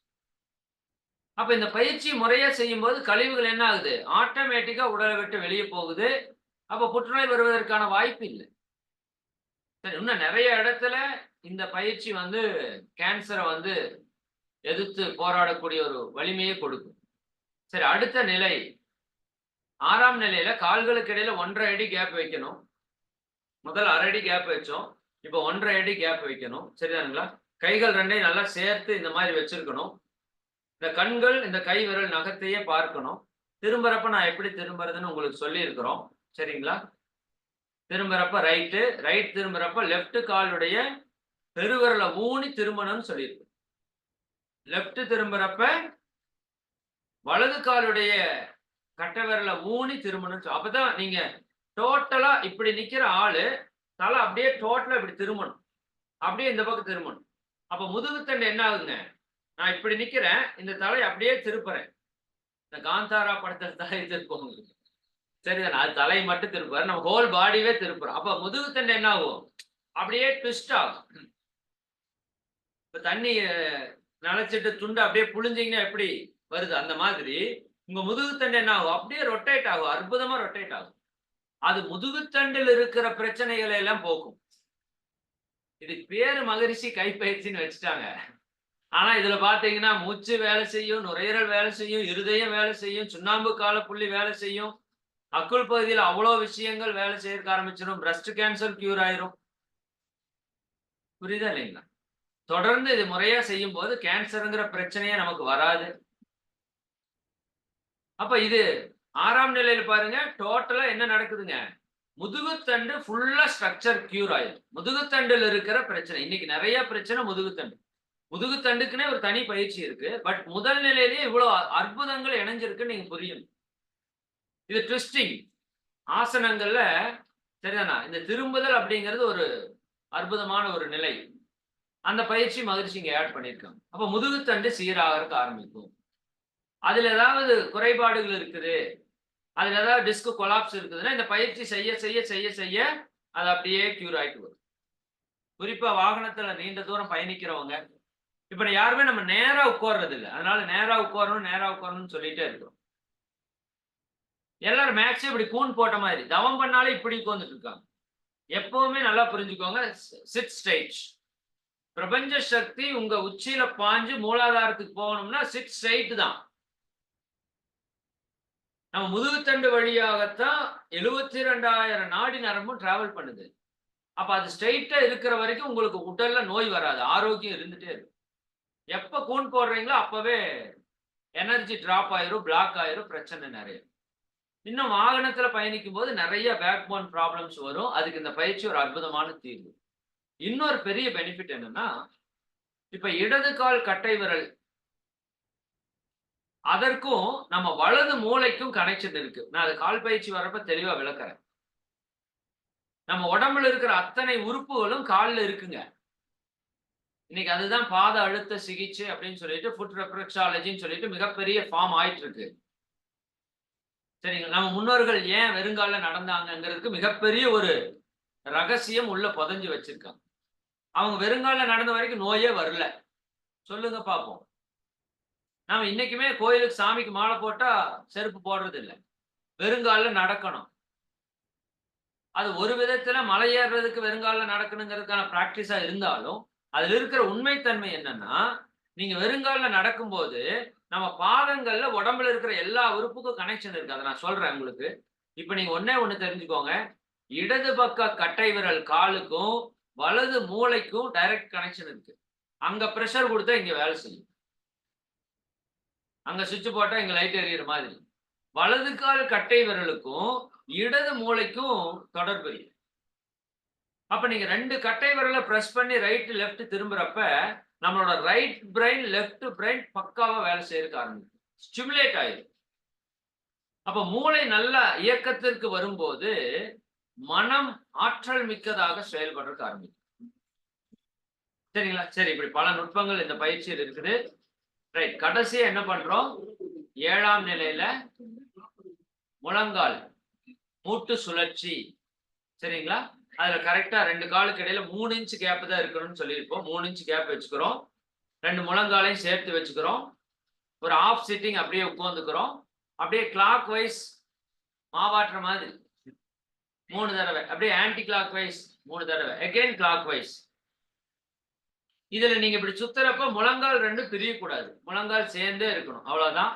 அப்ப இந்த பயிற்சி முறையா செய்யும் போது கழிவுகள் என்ன ஆகுது, ஆட்டோமேட்டிக்கா உடலை விட்டு வெளியே போகுது. அப்ப புற்றுநோய் வருவதற்கான வாய்ப்பு இல்லை. சரி, இன்னும் நிறைய இடத்துல இந்த பயிற்சி வந்து கேன்சரை வந்து எதிர்த்து போராடக்கூடிய ஒரு வலிமையை கொடுக்கும். சரி, அடுத்த நிலை 6ஆம் நிலையில கால்களுக்கு இடையில 1.5 அடி கேப் வைக்கணும். முதல் 1/2 அடி கேப் வச்சோம், இப்ப 1.5 அடி கேப் வைக்கணும். சரிதானுங்களா? கைகள் 2ஐயும் நல்லா சேர்த்து இந்த மாதிரி வச்சிருக்கணும். இந்த கண்கள் இந்த கை விரல் நகத்தையே பார்க்கணும். திரும்புறப்ப நான் எப்படி திரும்புறதுன்னு உங்களுக்கு சொல்லி இருக்கிறோம். சரிங்களா? திரும்புறப்ப ரைட் திரும்புறப்ப லெப்ட் காலுடைய பெருவிரலை ஊனி திரும்பணும்னு சொல்லியிருக்கு. லெஃப்ட் திரும்புறப்ப வலது காலுடைய கட்டை விரல ஊனி திரும்பணும். அப்பதான் நீங்க டோட்டலா இப்படி நிக்கிற ஆளு தலை அப்படியே டோட்டலா இப்படி திரும்பணும். அப்படியே இந்த பக்கம் திரும்பணும். அப்ப முதுகுத்தண்டு என்ன ஆகுங்க? நான் இப்படி நிக்கிறேன். இந்த தலையை அப்படியே திருப்புறேன். இந்த காந்தாரா படத்துல தலையை திருப்பவங்க. சரிதானே? அது தலையை மட்டும் திருப்புறாரு. நம்ம ஹோல் பாடியவே திருப்புறோம். அப்ப முதுகுத்தண்டு என்ன ஆகும்? அப்படியே ட்விஸ்ட் ஆகும். இப்ப தண்ணி நனைச்சிட்டு துண்டு அப்படியே புழிஞ்சீங்கன்னா எப்படி வருது? அந்த மாதிரி உங்க முதுகுத்தண்டு என்ன ஆகும்? அப்படியே ரொட்டேட் ஆகும். அற்புதமா ரொட்டேட் ஆகும். அது முதுகுத்தண்டில் இருக்கிற பிரச்சனைகளை எல்லாம் போக்கும். இதுக்கு பேரு மகரிஷி கைப்பயிற்சின்னு வச்சுட்டாங்க. ஆனா இதுல பாத்தீங்கன்னா மூச்சு வேலை செய்யும், நுரையீரல் வேலை செய்யும், இருதயம் வேலை செய்யும், சுண்ணாம்பு கால புள்ளி வேலை செய்யும். அக்குள் பகுதியில் அவ்வளவு விஷயங்கள் வேலை செய்ய ஆரம்பிச்சிடும். பிரஸ்ட் கேன்சர் கியூர் ஆயிரும். புரியுதா இல்லைங்களா? தொடர்ந்து இது முறையா செய்யும் போது கேன்சருங்கிற பிரச்சனையே நமக்கு வராது. அப்ப இது 6ஆம் நிலையில பாருங்க, டோட்டலா என்ன நடக்குதுங்க? முதுகுத்தண்டு ஃபுல்லா ஸ்ட்ரக்சர் கியூர் ஆயிரும். முதுகுத்தண்டுல இருக்கிற பிரச்சனை. இன்னைக்கு நிறைய பிரச்சனை முதுகுத்தண்டு. முதுகுத்தண்டுக்குன்னே ஒரு தனி பயிற்சி இருக்கு. பட் முதல் நிலையிலேயே இவ்வளவு அற்புதங்கள் இணைஞ்சிருக்குன்னு நீங்க புரியணும். இது ட்விஸ்டிங் ஆசனங்கள்ல சரிதானா? இந்த திரும்புதல் அப்படிங்கிறது ஒரு அற்புதமான ஒரு நிலை. அந்த பயிற்சி மகிழ்ச்சி இங்க ஆட் பண்ணியிருக்காங்க. அப்ப முதுகுத்தண்டு சீராக ஆரம்பிக்கும். அதுல ஏதாவது குறைபாடுகள் இருக்குது, அதுல ஏதாவது டிஸ்க் கொலாப்ஸ் இருக்குதுன்னா இந்த பயிற்சி செய்ய செய்ய செய்ய செய்ய அது அப்படியே கியூர் ஆயிட்டு வரும். குறிப்பா வாகனத்துல நீண்ட தூரம் பயணிக்கிறவங்க, இப்ப யாருமே நம்ம நேரா உட்கார்றது இல்லை. அதனால நேரா உட்காரணும்னு சொல்லிட்டே இருக்கிறோம். எல்லாரும் மேக்ஸிமம் இப்படி கூன் போட்ட மாதிரி தவம் பண்ணாலே இப்படி உட்கார்ந்துட்டு இருக்காங்க. எப்பவுமே நல்லா புரிஞ்சுக்கோங்க, சிட் ஸ்ட்ரைட். பிரபஞ்ச சக்தி உங்க உச்சியில பாஞ்சு மூலாதாரத்துக்கு போகணும்னா சிட் ஸ்ட்ரைட் தான். நம்ம முதுகுத்தண்டு வழியாகத்தான் 72,000 நாடி நரம்பும் டிராவல் பண்ணுது. அப்ப அது ஸ்ட்ரைட்டா இருக்கிற வரைக்கும் உங்களுக்கு உடல்ல நோய் வராது, ஆரோக்கியம் இருந்துட்டே இருக்கும். எப்ப கூன் போடுறீங்களோ அப்பவே எனர்ஜி டிராப் ஆயிரும், பிளாக் ஆயிரும், பிரச்சனை நிறைய. இன்னும் வாகனத்துல பயணிக்கும் போது நிறைய பேக் போன் ப்ராப்ளம்ஸ் வரும். அதுக்கு இந்த பயிற்சி ஒரு அற்புதமான தீர்வு. இன்னொரு பெரிய பெனிஃபிட் என்னன்னா, இப்ப இடது கால் கட்டை விரல் அதற்கும் நம்ம வலது மூளைக்கும் கனெக்ஷன் இருக்கு. நான் அது கால் பயிற்சி வரப்ப தெளிவா விளக்குறேன். நம்ம உடம்புல இருக்கிற அத்தனை உறுப்புகளும் கால்ல இருக்குங்க. இன்னைக்கு அதுதான் பாத அழுத்த சிகிச்சை அப்படின்னு சொல்லிட்டு ஃபுட் ரெஃப்ளெக்ஸாலஜின்னு சொல்லிட்டு மிகப்பெரிய ஃபார்ம் ஆயிட்டு இருக்கு. சரிங்களா? நம்ம முன்னோர்கள் ஏன் வெறுங்கால நடந்தாங்கிறதுக்கு மிகப்பெரிய ஒரு ரகசியம் உள்ள புதைஞ்சு வச்சிருக்காங்க. அவங்க வெறுங்கால நடந்த வரைக்கும் நோயே வரல. சொல்லுங்க பாப்போம். நாம இன்னைக்குமே கோயிலுக்கு சாமிக்கு மாலை போட்டா செருப்பு போடுறது இல்லை. வெறுங்கால நடக்கணும். அது ஒரு விதத்துல மலை ஏறுறதுக்கு வெறுங்கால நடக்கணுங்கிறதுக்கான பிராக்டிஸா இருந்தாலும், அதுல இருக்கிற உண்மைத்தன்மை என்னன்னா, நீங்க வெறுங்கால நடக்கும்போது நம்ம பாதங்கள்ல உடம்புல இருக்கிற எல்லா உறுப்புக்கும் கனெக்ஷன் இருக்கு. அதை நான் சொல்றேன் உங்களுக்கு. இப்ப நீங்க ஒண்ணே ஒண்ணு தெரிஞ்சுக்கோங்க. இடது பக்க கட்டை விரல் காலுக்கும் வலது மூளைக்கும் டைரக்ட் கனெக்ஷன் இருக்கு. அங்க பிரஷர் கொடுத்தா இங்க வேலை செய்யும். அங்க சுவிட்ச் போட்டா இங்க லைட் எரியுற மாதிரி. வலது கால் கட்டை விரலுக்கும் இடது மூளைக்கும் தொடர்பு இருக்கு. அப்ப நீங்க 2 கட்டை விரல பிரஸ் பண்ணி ரைட் லெஃப்ட் திரும்புறப்ப நம்மளோட ரைட் பிரெயின் லெஃப்ட் பிரெயின் பக்காவா வேலை செய்யறதுக்கு ஆரம்பிக்கும். ஸ்டிமுலேட் ஆயிடும். அப்ப மூளை நல்ல இயக்கத்திற்கு வரும்போது மனம் ஆற்றல் மிக்கதாக செயல்படுறதுக்கு ஆரம்பிக்கும். சரிங்களா? சரி, இப்படி பல நுட்பங்கள் இந்த பயிற்சியில் இருக்குது. ரைட், கடைசியா என்ன பண்றோம்? 7ஆம் நிலையில முழங்கால் மூட்டு சுழற்சி. சரிங்களா? அதுல கரெக்டா 2 காலுக்கு இடையில 3 இன்ச் கேப் தான் இருக்கணும்னு சொல்லியிருப்போம். 3 இன்ச் கேப் வச்சுக்கிறோம். 2 முழங்காலையும் சேர்த்து வச்சுக்கிறோம். ஒரு ஆஃப் சிட்டிங் அப்படியே உட்கார்ந்துக்கிறோம். அப்படியே கிளாக் வைஸ் மாவாட்டுற மாதிரி 3 தடவை, அப்படியே ஆன்டி கிளாக் வைஸ் 3 தடவை, அகைன் கிளாக் வைஸ். இதுல நீங்க இப்படி சுத்துறப்ப முழங்கால் 2 பிரியக்கூடாது. முழங்கால் சேர்ந்தே இருக்கணும். அவ்வளவுதான்.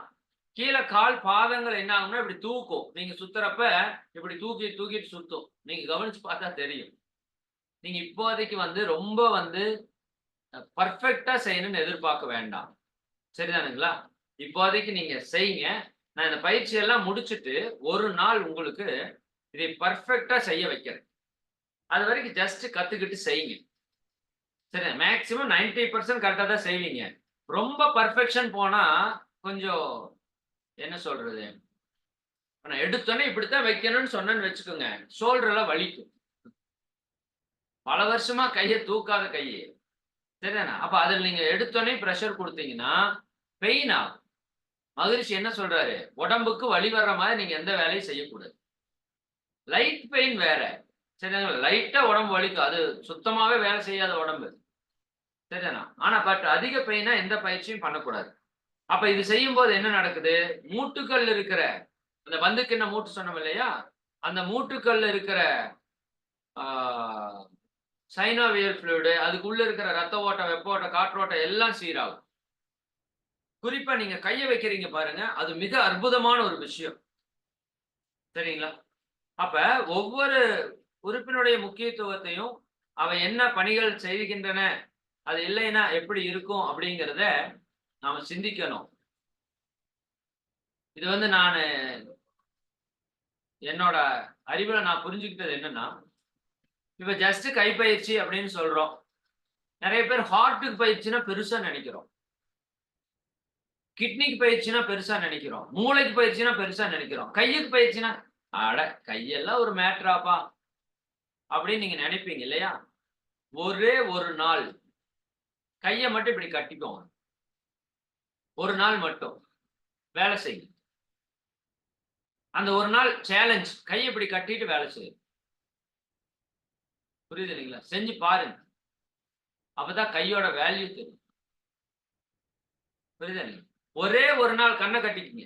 கீழே கால் பாதங்கள் என்ன ஆகும்னா இப்படி தூக்கும். நீங்க சுத்துறப்ப இப்படி தூக்கிட்டு சுத்தும். நீங்க கவனிச்சு பார்த்தா தெரியும். நீங்க இப்போதைக்கு ரொம்ப பர்ஃபெக்டா செய்யணும்னு எதிர்பார்க்க வேண்டாம். சரிதானுங்களா? இப்போதைக்கு நீங்க செய்யுங்க. நான் இந்த பயிற்சி எல்லாம் முடிச்சுட்டு ஒரு நாள் உங்களுக்கு இதை பர்ஃபெக்டா செய்ய வைக்கிறேன். அது வரைக்கும் ஜஸ்ட் கத்துக்கிட்டு செய்யுங்க. சரி, மேக்சிமம் 90% கரெக்டா தான் செய்வீங்க. ரொம்ப பர்ஃபெக்ஷன் போனா கொஞ்சம் என்ன சொல்றது, நான் எடுத்தோன்னே இப்படித்தான் வைக்கணும்னு சொன்னேன்னு வச்சுக்கோங்க, ஷோல்டர் எல்லாம் வலிக்கும். பல வருஷமா கைய தூக்காத கையு. சரிதானே? அப்ப அதுல நீங்க எடுத்தோன்னே பிரஷர் குடுத்தீங்கன்னா, பெயின் ஆகும். மகரிஷி என்ன சொல்றாரு? உடம்புக்கு வலி வர்ற மாதிரி நீங்க எந்த வேலையும் செய்யக்கூடாது. லைட் பெயின் வேற. சரிங்களா? லைட்டா உடம்பு வலிக்கும். அது சுத்தமாவே வேலை செய்யாத உடம்பு. சரிதானா? ஆனா அதிக பெயினா எந்த பயிற்சியும் பண்ணக்கூடாது. அப்ப இது செய்யும்போது என்ன நடக்குது? மூட்டுக்கள் இருக்கிற அந்த பந்துக்கிண்ண மூட்டு சொன்னோம் இல்லையா? அந்த மூட்டுக்கள்ல இருக்கிற ஆ சைனோவியல் ஃப்ளூயிடு அதுக்குள்ள இருக்கிற ரத்த ஓட்டம், வெப்ப ஓட்டம், காற்றோட்டம் எல்லாம் சீராகும். குறிப்பா நீங்க கைய வைக்கிறீங்க பாருங்க, அது மிக அற்புதமான ஒரு விஷயம். சரிங்களா? அப்ப ஒவ்வொரு உறுப்பினுடைய முக்கியத்துவத்தையும், அவை என்ன பணிகள் செய்கின்றன, அது இல்லைன்னா எப்படி இருக்கும் அப்படிங்கிறத நாம சிந்திக்கணும். இது வந்து நானு என்னோட அறிவுல நான் புரிஞ்சுக்கிட்டது என்னன்னா, இப்ப ஜஸ்ட் கைப்பயிற்சி அப்படின்னு சொல்றோம். நெறைய பேர் ஹார்ட்க்கு பயிற்சின்னா பெருசா நெனைக்கிறோம். கிட்னிக்கு பயிற்சினா பெருசா நெனைக்கிறோம். மூளைக்கு பயிற்சினா பெருசா நெனைக்கிறோம். கையுக்கு பயிற்சினா, அட கையெல்லாம் ஒரு மேட்டராப்பா அப்படின்னு நீங்க நெனைப்பீங்க இல்லையா? ஒரே ஒரு நாள் கைய மட்டும் இப்படி கட்டிக்கோங்க. ஒரு நாள் மட்டும் வேலை செய்யுங்க. அந்த ஒரு நாள் சேலஞ்ச் கைய இப்படி கட்டிட்டு வேலை செய்யுங்க. புரியுது இல்லைங்களா? செஞ்சு பாருங்க. அப்பதான் கையோட வேல்யூ தெரியும். புரியுதா இல்லையா? ஒரே ஒரு நாள் கண்ண கட்டிக்கங்க.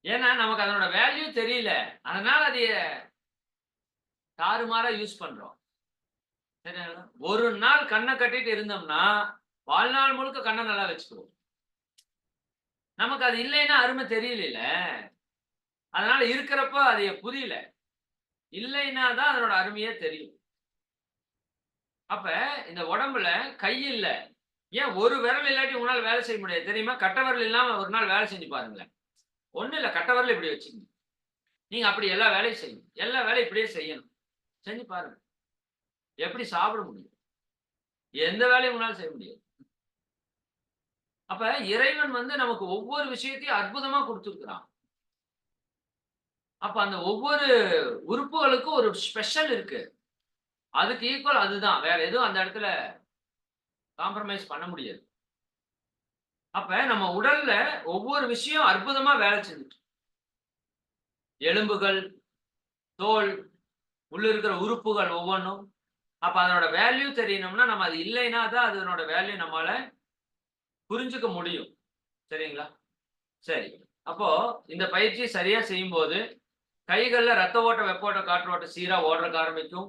ஏன்னா நமக்கு அதனோட வேல்யூ தெரியல. அதனால அதைய தாறுமாறா யூஸ் பண்றோம். சரிங்களா? ஒரு நாள் கண்ண கட்டிட்டு இருந்தோம்னா, வாழ்நாள் முழுக்க கண்ண நல்லா வச்சுக்குவோம். நமக்கு அது இல்லைன்னா அருமை தெரியலைல. அதனால இருக்கிறப்ப அது புரியல. இல்லைன்னா தான் அதனோட அருமையே தெரியும். அப்ப இந்த உடம்புல கை இல்ல. ஏன் ஒரு விரல் இல்லாட்டி உங்களால வேலை செய்ய முடியாது தெரியுமா? கட்டை விரல் இல்லாம ஒரு நாள் வேலை செஞ்சு பாருங்களேன். ஒண்ணும் இல்ல கட்டை விரல இப்படி வச்சுக்கங்க. நீங்க அப்படி எல்லா வேலையும் செய்யணும். எல்லா வேலையும் இப்படியே செய்யணும். செஞ்சு பாருங்க. எப்படி சாப்பிட முடியும்? எந்த வேலையும் உங்களால செய்ய முடியாது. அப்ப இறைவன் வந்து நமக்கு ஒவ்வொரு விஷயத்தையும் அற்புதமா குடுத்திருக்கிறான். அப்ப அந்த ஒவ்வொரு உறுப்புகளுக்கும் ஒரு ஸ்பெஷல் இருக்கு. அதுக்கு ஈக்குவல் அதுதான். வேற எதுவும் அந்த இடத்துல காம்ப்ரமைஸ் பண்ண முடியாது. அப்ப நம்ம உடல்ல ஒவ்வொரு விஷயம் அற்புதமா வேலை செஞ்சுட்டு எலும்புகள், தோல், உள்ள இருக்கிற உறுப்புகள் ஒவ்வொன்னும். அப்ப அதனோட வேல்யூ தெரியணும்னா, நம்ம அது இல்லைன்னா தான் அதனோட வேல்யூ நம்மால புரிஞ்சுக்க முடியும். சரிங்களா? சரி. அப்போ இந்த பயிற்சி சரியா செய்யும்போது, கைகள்ல ரத்த ஓட்டம், வெப்ப ஓட்டம், காற்று ஓட்டம் சீரா ஓடுறதுக்கு ஆரம்பிக்கும்.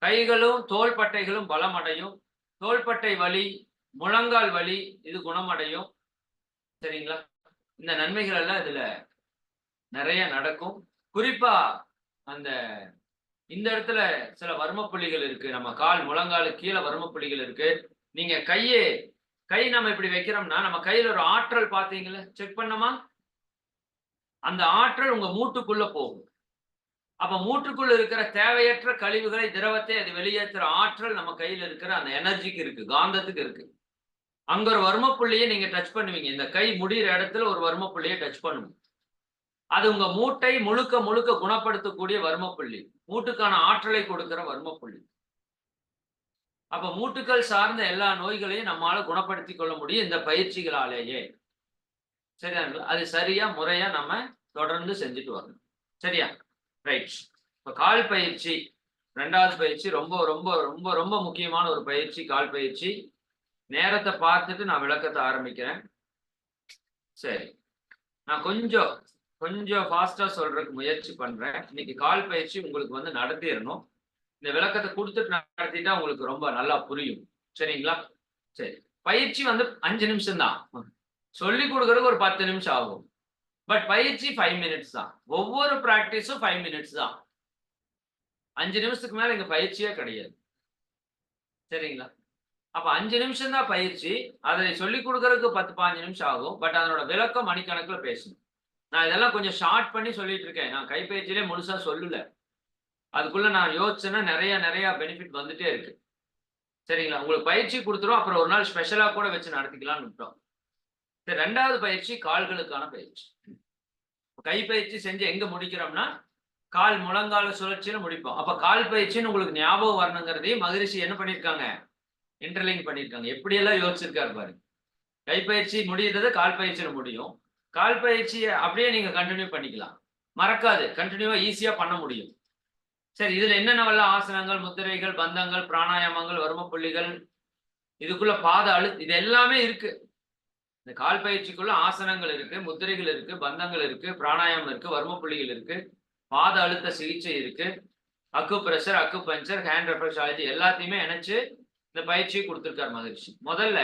கைகளும், தோள்பட்டைகளும் பலமடையும். தோள்பட்டை வலி, முழங்கால் வலி இது குணமடையும். சரிங்களா? இந்த நன்மைகள் எல்லாம் இதுல நெறைய நடக்கும். குறிப்பா அந்த இந்த இடத்துல சில வர்ம புள்ளிகள் இருக்கு. நம்ம கால் முழங்காலுக்கு கீழ வர்ம புள்ளிகள் இருக்கு. நீங்க கை நம்ம இப்படி வைக்கிறோம்னா, நம்ம கையில ஒரு ஆற்றல் பார்த்தீங்கல்ல, செக் பண்ணோமா? அந்த ஆற்றல் உங்க மூட்டுக்குள்ள போகும். அப்ப மூட்டுக்குள்ள இருக்கிற தேவையற்ற கழிவுகளை, திரவத்தை அது வெளியேத்துற ஆற்றல் நம்ம கையில இருக்கிற அந்த எனர்ஜிக்கு இருக்கு. காந்தத்துக்கு இருக்கு. அங்க ஒரு வர்ம புள்ளிய நீங்க டச் பண்ணுவீங்க. இந்த கை முடியிற இடத்துல ஒரு வர்ம புள்ளிய டச் பண்ணும். அது உங்க மூட்டை முழுக்க முழுக்க குணப்படுத்தக்கூடிய வர்ம புள்ளி. மூட்டுக்கான ஆற்றலை கொடுக்கிற வர்ம புள்ளி. அப்ப மூட்டுக்கள் சார்ந்த எல்லா நோய்களையும் நம்மால குணப்படுத்திக் கொள்ள முடியும் இந்த பயிற்சிகளாலேயே. சரியாங்களா? அது சரியா, முறையா நம்ம தொடர்ந்து செஞ்சுட்டு வரணும். சரியா? ரைட். இப்ப கால் பயிற்சி 2வது பயிற்சி ரொம்ப ரொம்ப ரொம்ப ரொம்ப முக்கியமான ஒரு பயிற்சி கால் பயிற்சி. நேரத்த பார்த்துட்டு நான் விளக்கத்த ஆரம்பிக்கிறேன். சரி. நான் கொஞ்சம் கொஞ்சம் ஃபாஸ்ட்டா சொல்றதுக்கு முயற்சி பண்றேன். இன்னைக்கு கால் பயிற்சி உங்களுக்கு வந்து நடத்திறணும். இந்த விளக்கத்த குடுத்துட்டு நடத்திட்டா உங்களுக்கு ரொம்ப நல்லா புரியும். சரிங்களா? சரி. பயிற்சி வந்து 5 நிமிஷம் தான். சொல்லிக் குடுக்குறதுக்கு ஒரு 10 நிமிஷம் ஆகும். பட் பயிற்சி 5 மினிட்ஸ் தான். ஒவ்வொரு பிராக்டிஸும் 5 மினிட்ஸ் தான். 5 நிமிஷத்துக்கு மேல இங்க பயிற்சியே கிடையாது. சரிங்களா? அப்ப 5 நிமிஷம் தான் பயிற்சி. அதை சொல்லிக் குடுக்குறதுக்கு 10, 15 நிமிஷம் ஆகும். பட் அதனோட விளக்கம் மணிக்கணக்குல பேசணும். நான் இதெல்லாம் கொஞ்சம் ஷார்ட் பண்ணி சொல்லிட்டு இருக்கேன். நான் கைப்பயிற்சியிலே முழுசா சொல்லல. அதுக்குள்ள நான் யோசிச்சேன்னா நெறைய பெனிஃபிட் வந்துட்டே இருக்கு. சரிங்களா? உங்களுக்கு பயிற்சி கொடுத்துரும். அப்புறம் ஒரு நாள் ஸ்பெஷலா கூட வச்சு நடத்திக்கலாம்னு விட்டோம். சரி, 2வது பயிற்சி கால்களுக்கான பயிற்சி. கை பயிற்சி செஞ்சு எங்க முடிக்கிறோம்னா, கால் முழங்கால சுழற்சியில முடிப்போம். அப்ப கால் பயிற்சின்னு உங்களுக்கு ஞாபகம் வரணுங்கிறதையும் மகரிஷி என்ன பண்ணியிருக்காங்க? இன்டர்லிங்க் பண்ணியிருக்காங்க. எப்படியெல்லாம் யோசிச்சிருக்காரு பாருங்க. கை பயிற்சி முடியுறது கால் பயிற்சியில முடியும். கால் பயிற்சிய அப்படியே நீங்க கன்டின்யூ பண்ணிக்கலாம். மறக்காது. கன்டின்யூவா ஈஸியா பண்ண முடியும். சரி, இதுல என்னென்னவெல்லாம் ஆசனங்கள், முத்திரைகள், பந்தங்கள், பிராணாயாமங்கள், வரும புள்ளிகள், இதுக்குள்ள பாத இது எல்லாமே இருக்கு. இந்த கால் பயிற்சிக்குள்ள ஆசனங்கள் இருக்கு, முத்திரைகள் இருக்கு, பந்தங்கள் இருக்கு, பிராணாயாமம் இருக்கு, வரும புள்ளிகள் இருக்கு, பாத அழுத்த சிகிச்சை இருக்கு, அக்கு பிரஷர், அக்கு பஞ்சர், ஹேண்ட் ரெஃப்ரெஷாலஜி எல்லாத்தையுமே இணைச்சு இந்த பயிற்சியை கொடுத்திருக்காரு மகிழ்ச்சி. முதல்ல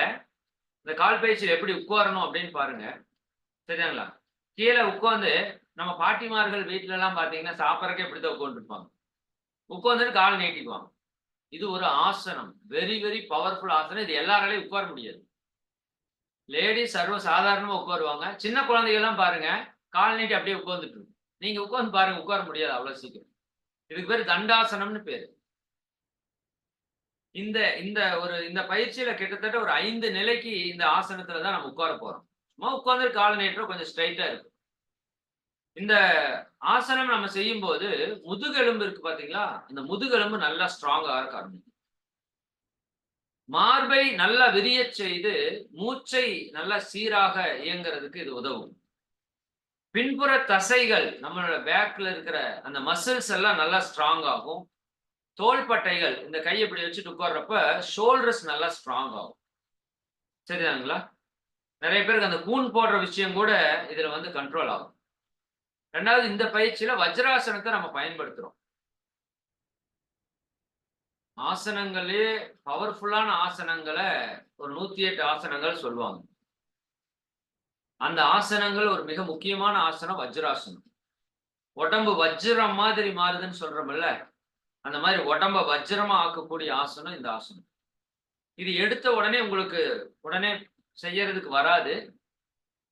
இந்த கால் பயிற்சியில் எப்படி உட்காரணும் அப்படின்னு பாருங்க. சரிங்களா? கீழே உட்காந்து நம்ம பாட்டிமார்கள் வீட்டுல எல்லாம் பாத்தீங்கன்னா சாப்பிட்றதுக்கு இப்படிதான் உட்காந்துருப்பாங்க. உட்காந்துட்டு கால் நீட்டிக்குவாங்க. இது ஒரு ஆசனம். வெரி வெரி பவர்ஃபுல் ஆசனம். இது எல்லாராலையும் உட்கார முடியாது. லேடிஸ் சர்வ சாதாரணமா உட்காருவாங்க. சின்ன குழந்தைகள் எல்லாம் பாருங்க கால் நீட்டி அப்படியே உட்கார்ந்துட்டு இருக்கும். நீங்க உட்கார்ந்து பாருங்க, உட்கார முடியாது அவ்வளவு சீக்கிரம். இதுக்கு பேர் தண்டாசனம்னு பேரு. இந்த இந்த பயிற்சியில கிட்டத்தட்ட ஒரு 5 நிலைக்கு இந்த ஆசனத்துல தான் நம்ம உட்கார போறோம். சும்மா உட்கார்ந்து கால் நீட்டுறோம், கொஞ்சம் ஸ்ட்ரைட்டா இருக்கும். இந்த ஆசனம் நம்ம செய்யும் போது முதுகெலும்பு இருக்கு பாத்தீங்களா? இந்த முதுகெலும்பு நல்லா ஸ்ட்ராங்கா இருக்க ஆரம்பிக்கும். மார்பை நல்லா விரிய செய்து மூச்சை நல்லா சீராக இயங்குறதுக்கு இது உதவும். பின்புற தசைகள் நம்மளோட பேக்ல இருக்கிற அந்த மசில்ஸ் எல்லாம் நல்லா ஸ்ட்ராங் ஆகும். தோள்பட்டைகள் இந்த கையை இப்படி வச்சுட்டு உட்கார்றப்ப ஷோல்டர்ஸ் நல்லா ஸ்ட்ராங் ஆகும். சரிதானுங்களா? நிறைய பேருக்கு அந்த கூன் போடுற விஷயம் கூட இதுல வந்து கண்ட்ரோல் ஆகும். 2வது இந்த பயிற்சியில வஜ்ராசனத்தை நம்ம பயன்படுத்துறோம். ஆசனங்களே பவர்ஃபுல்லான ஆசனங்களை ஒரு 108 ஆசனங்கள் சொல்லுவாங்க. அந்த ஆசனங்கள் ஒரு மிக முக்கியமான ஆசனம் வஜ்ராசனம். உடம்பு வஜ்ரம் மாதிரி மாறுதுன்னு சொல்றோம்ல, அந்த மாதிரி உடம்ப வஜ்ரமா ஆக்கக்கூடிய ஆசனம் இந்த ஆசனம். இது எடுத்த உடனே உங்களுக்கு உடனே செய்யறதுக்கு வராது.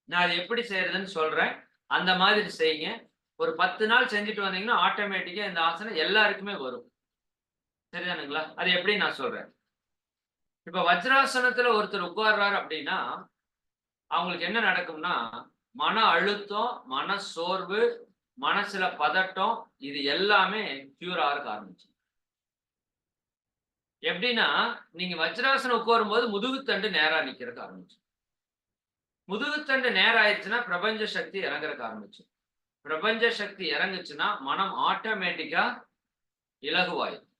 நான் அது எப்படி செய்யறதுன்னு சொல்றேன். அந்த மாதிரி செய்யுங்க. ஒரு 10 நாள் செஞ்சுட்டு வந்தீங்கன்னா ஆட்டோமேட்டிக்கா இந்த ஆசனம் எல்லாருக்குமே வரும். சரிதானுங்களா? அது எப்படி நான் சொல்றேன். இப்ப வஜ்ராசனத்துல ஒருத்தர் உட்கார்றாரு அப்படின்னா அவங்களுக்கு என்ன நடக்கும்னா, மன அழுத்தம், மன சோர்வு, மனசுல பதட்டம் இது எல்லாமே கியூர் ஆக ஆரம்பிச்சு. எப்படின்னா, நீங்க வஜ்ராசனம் உட்காரும்போது முதுகுத்தண்டு நேரா நிக்கிறதுக்கு ஆரம்பிச்சு. முதுகுத்தண்டு நேரம் ஆயிடுச்சுன்னா பிரபஞ்ச சக்தி இறங்குறதுக்கு ஆரம்பிச்சு. பிரபஞ்ச சக்தி இறங்குச்சுன்னா மனம் ஆட்டோமேட்டிக்கா இலகுவாயிடும்.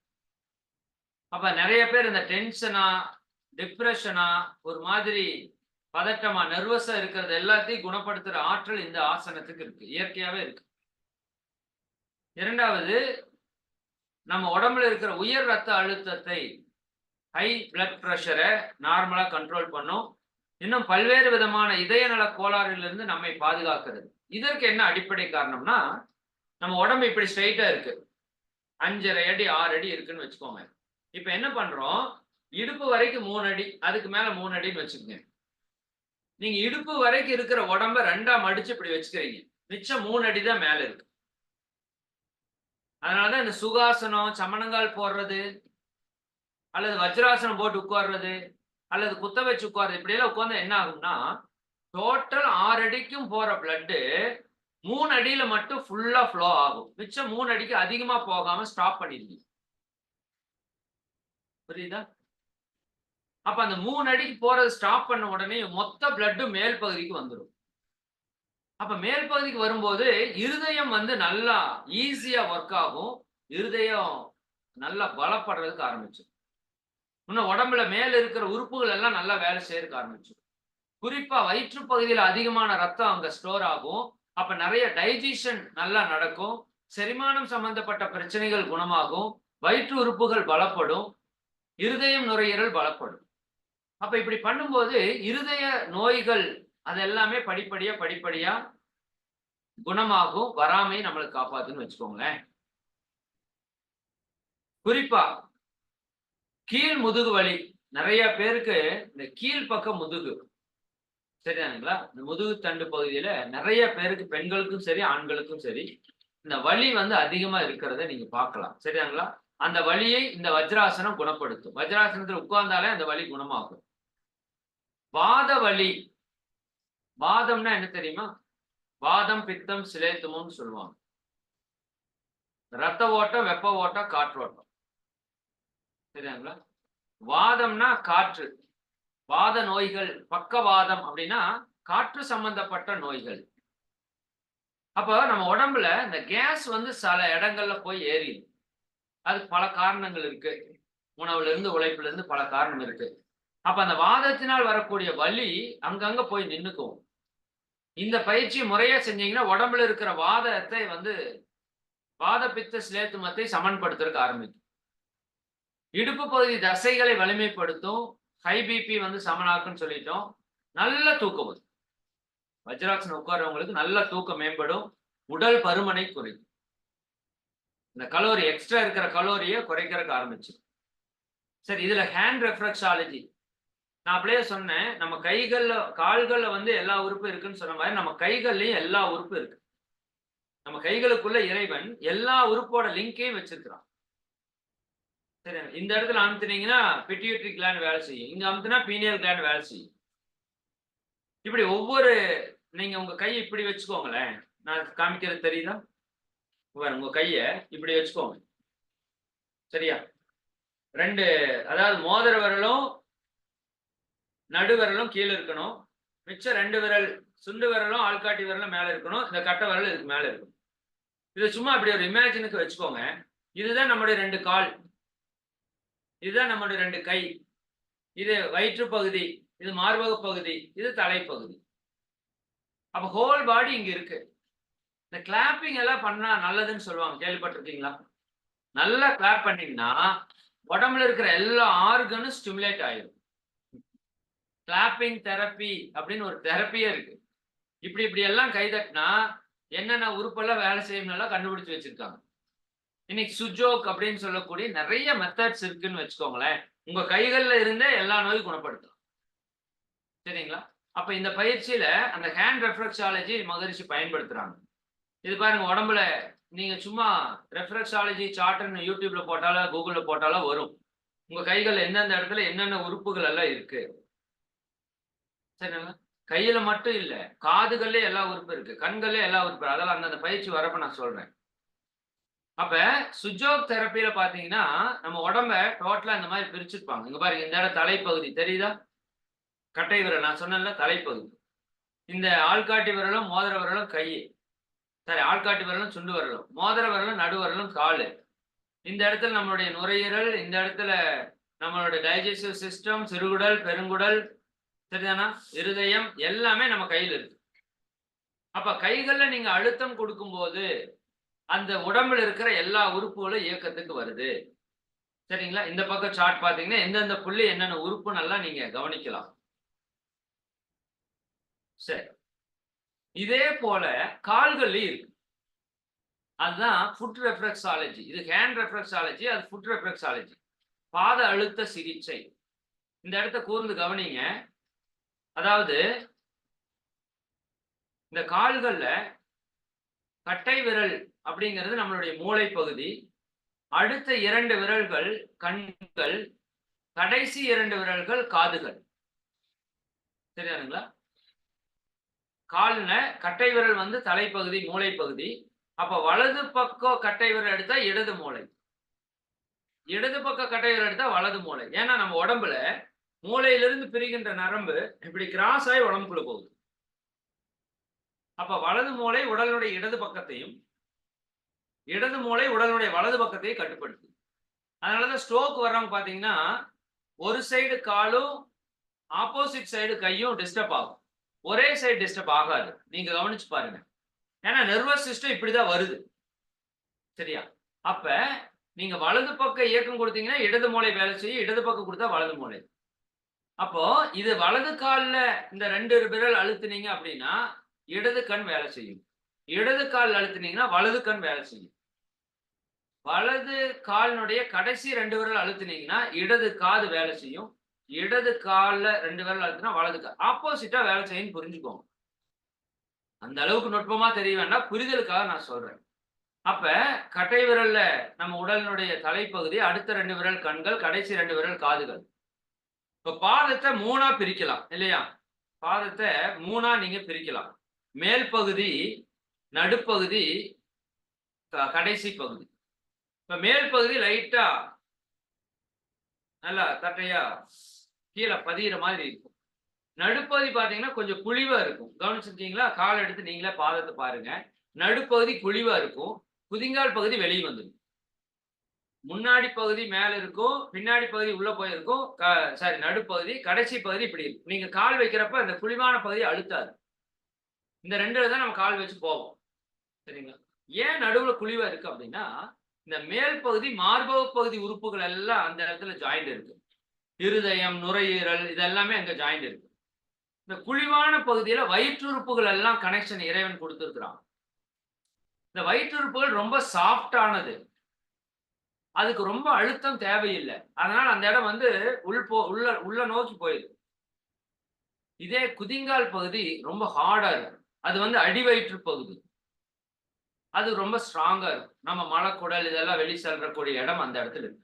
அப்ப நிறைய பேர் இந்த டென்ஷனா, டிப்ரெஷனா, ஒரு மாதிரி பதட்டமா, நர்வஸா இருக்கிறது எல்லாத்தையும் குணப்படுத்துற ஆற்றல் இந்த ஆசனத்துக்கு இருக்கு. இயற்கையாவே இருக்கு. 2வது, நம்ம உடம்புல இருக்கிற உயர் ரத்த அழுத்தத்தை, ஹை பிளட் பிரஷரை நார்மலா கண்ட்ரோல் பண்ணும். இன்னும் பல்வேறு விதமான இதய நல கோளாறுகளிலிருந்து நம்மை பாதுகாக்கிறது. இதற்கு என்ன அடிப்படை காரணம்னா, நம்ம உடம்பு இப்படி ஸ்ட்ரைட்டா இருக்கு. 5.5 அடி 6 அடி இருக்குன்னு வச்சுக்கோங்க. இப்ப என்ன பண்றோம், இடுப்பு வரைக்கும் 3 அடி, அதுக்கு மேல 3 அடின்னு வச்சுக்கோங்க. நீங்க இடுப்பு வரைக்கும் இருக்கிற உடம்ப 2ஆ மடிச்சு இப்படி வச்சுக்கிறீங்க. மிச்சம் 3 அடி தான் மேல இருக்கு. அதனாலதான் இந்த சுகாசனம், சமணங்கால் போடுறது, அல்லது வஜ்ராசனம் போட்டு உட்கார்றது, அல்லது குத்த வச்சு உட்கார்றது, இப்படி எல்லாம் உட்கார்ந்தா என்ன ஆகும்னா, டோட்டல் 6 அடிக்கும் போற பிளட் 3 அடியில மட்டும் ஃபுல்லா ஃப்ளோ ஆகும். மிச்சம் 3 அடிக்கு அதிகமா போகாம ஸ்டாப் பண்ணிடுவீங்க. புரியுதா? அப்ப அந்த 3 அடிக்கு போறது ஸ்டாப் பண்ண உடனே மொத்த பிளட்டும் மேல் பகுதிக்கு வந்துடும். அப்ப மேல் பகுதிக்கு வரும்போது இருதயம் வந்து நல்லா ஈஸியா ஒர்க் ஆகும். இருதயம் நல்லா பலப்படுறதுக்கு ஆரம்பிச்சு. இன்னும் உடம்புல மேல இருக்கிற உறுப்புகள் எல்லாம் நல்லா வேலை செய்யறதுக்கு ஆரம்பிச்சு. குறிப்பா வயிற்று பகுதியில அதிகமான ரத்தம் அங்க ஸ்டோர் ஆகும். அப்ப நிறைய டைஜஷன் நல்லா நடக்கும். செரிமானம் சம்பந்தப்பட்ட பிரச்சனைகள் குணமாகும். வயிற்று உறுப்புகள் பலப்படும். இருதயம், நுரையீரல் பலப்படும். அப்ப இப்படி பண்ணும்போது இருதய நோய்கள் அது எல்லாமே படிப்படியா குணமாகும். வராமை நம்மளுக்கு காப்பாத்துன்னு வச்சுக்கோங்களேன். குறிப்பா கீழ் முதுகு வலி நிறைய பேருக்கு, இந்த கீழ் பக்கம் முதுகு, சரிதானுங்களா? இந்த முதுகு தண்டு பகுதியில நிறைய பேருக்கு, பெண்களுக்கும் சரி ஆண்களுக்கும் சரி, இந்த வலி வந்து அதிகமா இருக்கிறத நீங்க பார்க்கலாம். சரியாங்களா? அந்த வலியை இந்த வஜ்ராசனம் குணப்படுத்தும். வஜ்ராசனத்தில் உட்கார்ந்தாலே அந்த வலி குணமாகும். வாத வலி, வாதம்னா என்ன தெரியுமா? வாதம், பித்தம், சிலேத்துமம்னு சொல்லுவாங்க. ரத்த ஓட்டம், வெப்ப ஓட்டம், காற்றோட்டம். சரிங்களா? வாதம்னா காற்று. வாத நோய்கள், பக்கவாதம் அப்படின்னா காற்று சம்பந்தப்பட்ட நோய்கள். அப்ப நம்ம உடம்புல இந்த கேஸ் வந்து சில இடங்கள்ல போய் ஏறிது. அதுக்கு பல காரணங்கள் இருக்கு. உணவுல இருந்து, உழைப்புல இருந்து பல காரணம் இருக்கு. அப்ப அந்த வாதத்தினால் வரக்கூடிய வலி அங்கங்க போய் நின்னுக்கும். இந்த பயிற்சி முறையா செஞ்சீங்கன்னா உடம்புல இருக்கிற வாதத்தை வந்து வாத பித்த சிலேத்துமத்தை சமன்படுத்துறதுக்கு ஆரம்பிக்கும். இடுப்பு பகுதி தசைகளை வலிமைப்படுத்தும். ஹை பிபி வந்து சமனாக்குன்னு சொல்லிட்டோம். நல்ல தூக்கம் வரும். வஜ்ராசனம் உட்கார்றவங்களுக்கு நல்ல தூக்கம் மேம்படும். உடல் பருமனை குறைக்கும். இந்த கலோரி எக்ஸ்ட்ரா இருக்கிற கலோரியை குறைக்கிறதுக்கு ஆரம்பிச்சிடும். சரி, இதுல ஹேண்ட் ரெஃப்ளெக்ஸாலஜி நான் அப்படியே சொன்னேன். நம்ம கைகள்ல கால்கள்ல வந்து எல்லா உறுப்பும் இருக்குன்னு சொன்ன மாதிரி நம்ம கைகள்லயும் எல்லா உறுப்பும் இருக்கு. நம்ம கைகளுக்குள்ள இறைவன் எல்லா உறுப்போட லிங்கையும் வச்சிருக்கிறான். சரி, இந்த இடத்துல அமுத்துனீங்கன்னா பிட்யூட்டரி கிளாண்ட் வேலை செய்யும். இங்க அமுத்துனா பீனியல் கிளாண்ட் வேலை செய்யும். இப்படி ஒவ்வொரு நீங்க உங்க கையை இப்படி வச்சுக்கோங்களேன். நான் காமிக்கிறது தெரியுதா? உங்க கைய இப்படி வச்சுக்கோங்க. சரியா? 2 அதாவது மோதிர விரலும் நடு விரலும் கீழ இருக்கணும். மிச்சம் 2 விரல் சுண்டு விரலும் ஆள்காட்டி விரலும் மேல இருக்கணும். இந்த கட்டை விரல் இதுக்கு மேல இருக்கணும். இதை சும்மா அப்படி ஒரு இமேஜினுக்கு வச்சுக்கோங்க. இதுதான் நம்முடைய 2 கால். இதுதான் நம்முடைய 2 கை. இது வயிற்று பகுதி, இது மார்பக பகுதி, இது தலைப்பகுதி. அப்ப ஹோல் பாடி இங்க இருக்கு. இந்த கிளாப்பிங் எல்லாம் பண்ணா நல்லதுன்னு சொல்லுவாங்க. கேள்விப்பட்டிருக்கீங்களா? நல்லா கிளாப் பண்ணீங்கன்னா உடம்புல இருக்கிற எல்லா ஆர்கனும் ஸ்டிமுலேட் ஆயிடும். கிளாப்பிங் தெரப்பி அப்படின்னு ஒரு தெரப்பியே இருக்கு. இப்படி எல்லாம் கைதட்டினா என்னென்ன உறுப்பெல்லாம் வேலை செய்யணும்னு கண்டுபிடிச்சு வச்சிருக்காங்க. இன்னைக்கு சுஜோக் அப்படின்னு சொல்லக்கூடிய நிறைய மெத்தட்ஸ் இருக்குன்னு வச்சுக்கோங்களேன். உங்க கைகள்ல இருந்தே எல்லா நோயும் குணப்படுத்தலாம். சரிங்களா? அப்ப இந்த பயிற்சியில அந்த ஹேண்ட் ரெஃப்ளெக்ஸாலஜி மகரிஷி பயன்படுத்துறாங்க. இது பாருங்க, உடம்புல நீங்க சும்மா ரெஃப்ளெக்ஸாலஜி சார்ட்னு யூடியூப்ல போட்டாலோ கூகுள்ல போட்டாலோ வரும். உங்க கைகள் எந்தெந்த இடத்துல என்னென்ன உறுப்புகள் எல்லாம் இருக்கு. சரிங்களா? கையில மட்டும் இல்ல, காதுகள்ல எல்லா உறுப்பு இருக்கு, கண்கள்ல எல்லா உறுப்பு. அதெல்லாம் அந்த பயிற்சி வரப்ப நான் சொல்றேன். அப்ப சுஜோக் தெரப்பியில பாத்தீங்கன்னா நம்ம உடம்ப டோட்டலா இந்த மாதிரி பிரிச்சிருப்பாங்க. இங்க பாருங்க, இந்த இடம் தலைப்பகுதி தெரியுதா? கட்டை விரல் நான் சொன்னேன்ல, தலைப்பகுதி. இந்த ஆள்காட்டி விரலும் மோதிர விரலும் கை. சரி, ஆள்காட்டி விரலும் சுண்டு விரலும், மோதிர விரலும் நடு விரலும் காலு. இந்த இடத்துல நம்மளுடைய நுரையீரல், இந்த இடத்துல நம்மளுடைய டைஜஸ்டிவ் சிஸ்டம், சிறுகுடல், பெருங்குடல், சரிதானா? இருதயம் எல்லாமே நம்ம கையில இருக்கு. அப்ப கைகள்ல நீங்க அழுத்தம் கொடுக்கும்போது அந்த உடம்புல இருக்கிற எல்லா உறுப்புகளும் இயக்கத்துக்கு வருது. சரிங்களா? இந்த பக்கம் சார்ட் பாத்தீங்கன்னா எந்தெந்த புள்ளி என்னென்ன உறுப்பு நல்லா நீங்க கவனிக்கலாம். சரி, இதே போல கால்கள்லயும் இருக்கு. அதுதான் ஃபுட் ரெஃப்ளெக்ஸாலஜி. இது ஹேண்ட் ரெஃப்ளெக்ஸாலஜி, அது ஃபுட் ரெஃப்ளெக்ஸாலஜி. பாத அழுத்த சிகிச்சை. இந்த இடத்த கூர்ந்து கவனிங்க. அதாவது இந்த கால்கள்ல கட்டை விரல் அப்படிங்கிறது நம்மளுடைய மூளை பகுதி. அடுத்த 2 விரல்கள் கண்கள், கடைசி 2 விரல்கள் காதுகள். சரியானுங்களா? கால்ல கட்டை விரல் வந்து தலைப்பகுதி, மூளை பகுதி. அப்ப வலது பக்கம் கட்டை விரல் எடுத்தா இடது மூளை, இடது பக்கம் கட்டை விரல் எடுத்தா வலது மூளை. ஏன்னா நம்ம உடம்புல மூளையிலிருந்து பிரிகின்ற நரம்பு இப்படி கிராஸ் ஆகி உடம்புக்குள்ள போகுது. அப்ப வலது மூளை உடலுடைய இடது பக்கத்தையும், இடது மூளை உடலுடைய வலது பக்கத்தையும் கட்டுப்படுத்துது. அதனாலதான் ஸ்ட்ரோக் வர்றவங்க பாத்தீங்கன்னா ஒரு சைடு காலும் ஆப்போசிட் சைடு கையும் டிஸ்டர்ப் ஆகும். ஒரே சைடு டிஸ்டர்ப் ஆகாது. நீங்க கவனிச்சு பாருங்க. ஏன்னா நர்வஸ் சிஸ்டம் இப்படிதான் வருது. சரியா? அப்ப நீங்க வலது பக்கம் இயக்கம் கொடுத்தீங்கன்னா இடது மூளை வேலை செய்யும், இடது பக்கம் கொடுத்தா வலது மூளை. அப்போ இது வலது கால்ல இந்த 2 விரல் அழுத்துனீங்க அப்படின்னா இடது கண் வேலை செய்யும். இடது கால் அழுத்துனீங்கன்னா வலது கண் வேலை செய்யும். வலது காலினுடைய கடைசி 2 விரல் அழுத்துனீங்கன்னா இடது காது வேலை செய்யும். இடது கால்ல 2 விரல் அழுத்தினா வலது கால் ஆப்போசிட்டா வேலை செய்யும். புரிஞ்சுக்கோங்க. அந்த அளவுக்கு நுட்பமா தெரிய வேண்டாம், புரிதலுக்காக நான் சொல்றேன். அப்ப கட்டை விரல்ல நம்ம உடலினுடைய தலைப்பகுதி, அடுத்த 2 விரல் கண்கள், கடைசி 2 விரல் காதுகள். இப்ப பாதத்தை 3ஆ பிரிக்கலாம் இல்லையா? பாதத்தை 3ஆ நீங்க பிரிக்கலாம். மேல் பகுதி, நடுப்பகுதி, கடைசி பகுதி. இப்ப மேல் பகுதி லைட்டா நல்லா தட்டையா கீழ பதியிற மாதிரி இருக்கும். நடுப்பகுதி பார்த்தீங்கன்னா, கொஞ்சம் குழிவா இருக்கும். கவனிச்சிருக்கீங்களா? கால் எடுத்து நீங்களே பாதத்த பாருங்க. நடுப்பகுதி குழிவா இருக்கும். குதிங்கால் பகுதி வெளிய வந்துரும். முன்னாடி பகுதி மேல இருக்கும். பின்னாடி பகுதி உள்ள போயிருக்கும். சாரி நடுப்பகுதி, கடைசி பகுதி இப்படி இருக்கும். நீங்க கால் வைக்கிறப்ப அந்த குழிவான பகுதி அழுத்தாது. இந்த 2ல தான் நம்ம கால் வச்சு போவோம். சரிங்களா? ஏன் நடுவுல குழிவா இருக்கு அப்படின்னா, இந்த மேல் பகுதி மார்பக பகுதி உறுப்புகள் எல்லாம் அந்த இடத்துல ஜாயிண்ட் இருக்கு. இருதயம், நுரையீரல் இது எல்லாமே அங்க ஜாயிண்ட் இருக்கு. இந்த குழிவான பகுதியில வயிற்றுறுப்புகள் எல்லாம் கனெக்ஷன் இறைவன் கொடுத்திருக்கிறான். இந்த வயிற்றுறுப்புகள் ரொம்ப சாஃப்டானது. அதுக்கு ரொம்ப அழுத்தம் தேவையில்லை. அதனால அந்த இடம் வந்து உள்ள நோக்கி போயிடுது. இதே குதிங்கால் பகுதி ரொம்ப ஹார்டா இருக்கு. அது வந்து அடிவயிற்று பகுதி. அது ரொம்ப ஸ்ட்ராங்கா இருக்கும். நம்ம மலக்குடல் இதெல்லாம் வெளி செல்லக்கூடிய இடம் அந்த இடத்துல இருக்கு.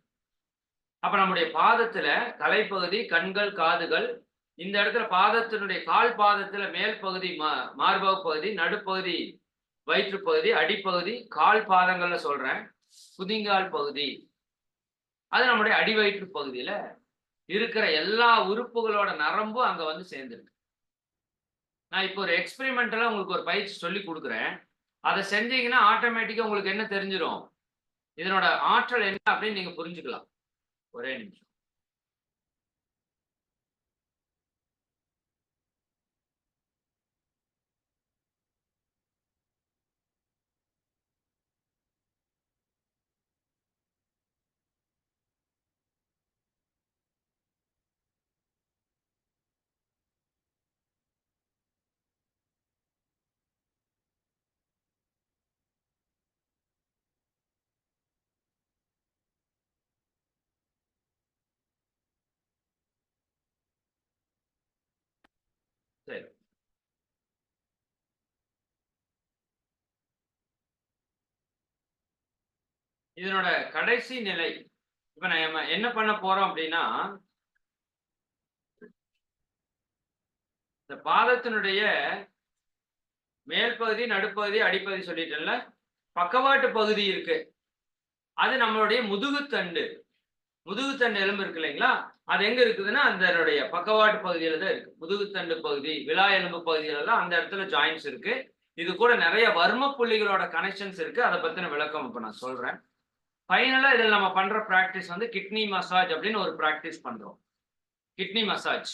அப்ப நம்முடைய பாதத்துல தலைப்பகுதி, கண்கள், காதுகள் இந்த இடத்துல பாதத்தினுடைய கால் பாதத்துல மேல் பகுதி மார்பக பகுதி, நடுப்பகுதி வயிற்று பகுதி, அடிப்பகுதி, கால் பாதங்கள்ல சொல்றேன். குதிங்கால் பகுதி அது நம்முடைய அடிவயிற்று பகுதியில இருக்கிற எல்லா உறுப்புகளோட நரம்பும் அங்க வந்து சேர்ந்துருக்கு. நான் இப்போ ஒரு எக்ஸ்பெரிமெண்டலா உங்களுக்கு ஒரு பயிற்சி சொல்லி கொடுக்குறேன். அதை செஞ்சீங்கன்னா ஆட்டோமேட்டிக்கா உங்களுக்கு என்ன தெரிஞ்சிடும், இதனோட ஆற்றல் என்ன அப்படின்னு நீங்க புரிஞ்சுக்கலாம். ஒரே நிமிஷம். சரி, இதனோட கடைசி நிலை இப்ப நம்ம என்ன பண்ண போறோம் அப்படின்னா, இந்த பாதத்தினுடைய மேல் பகுதி, நடுப்பகுதி, அடிப்பகுதி சொல்லிட்டேன்ல. பக்கவாட்டு பகுதி இருக்கு. அது நம்மளுடைய முதுகுத்தண்டு. முதுகுத்தண்டு எலும்பு இருக்கு இல்லைங்களா? அது எங்க இருக்குதுன்னா, அதனுடைய பக்கவாட்டு பகுதியில தான் இருக்கு. முதுகுத்தண்டு பகுதி, விலா எலும்பு பகுதியில எல்லாம் அந்த இடத்துல ஜாயிண்ட்ஸ் இருக்கு. இது கூட நிறைய வர்ம புள்ளிகளோட கனெக்ஷன்ஸ் இருக்கு. அதை பத்தின விளக்கம் இப்ப நான் சொல்றேன். ஃபைனலா இதில் நம்ம பண்ற பிராக்டிஸ் வந்து கிட்னி மசாஜ் அப்படின்னு ஒரு பிராக்டிஸ் பண்றோம். Kidney massage.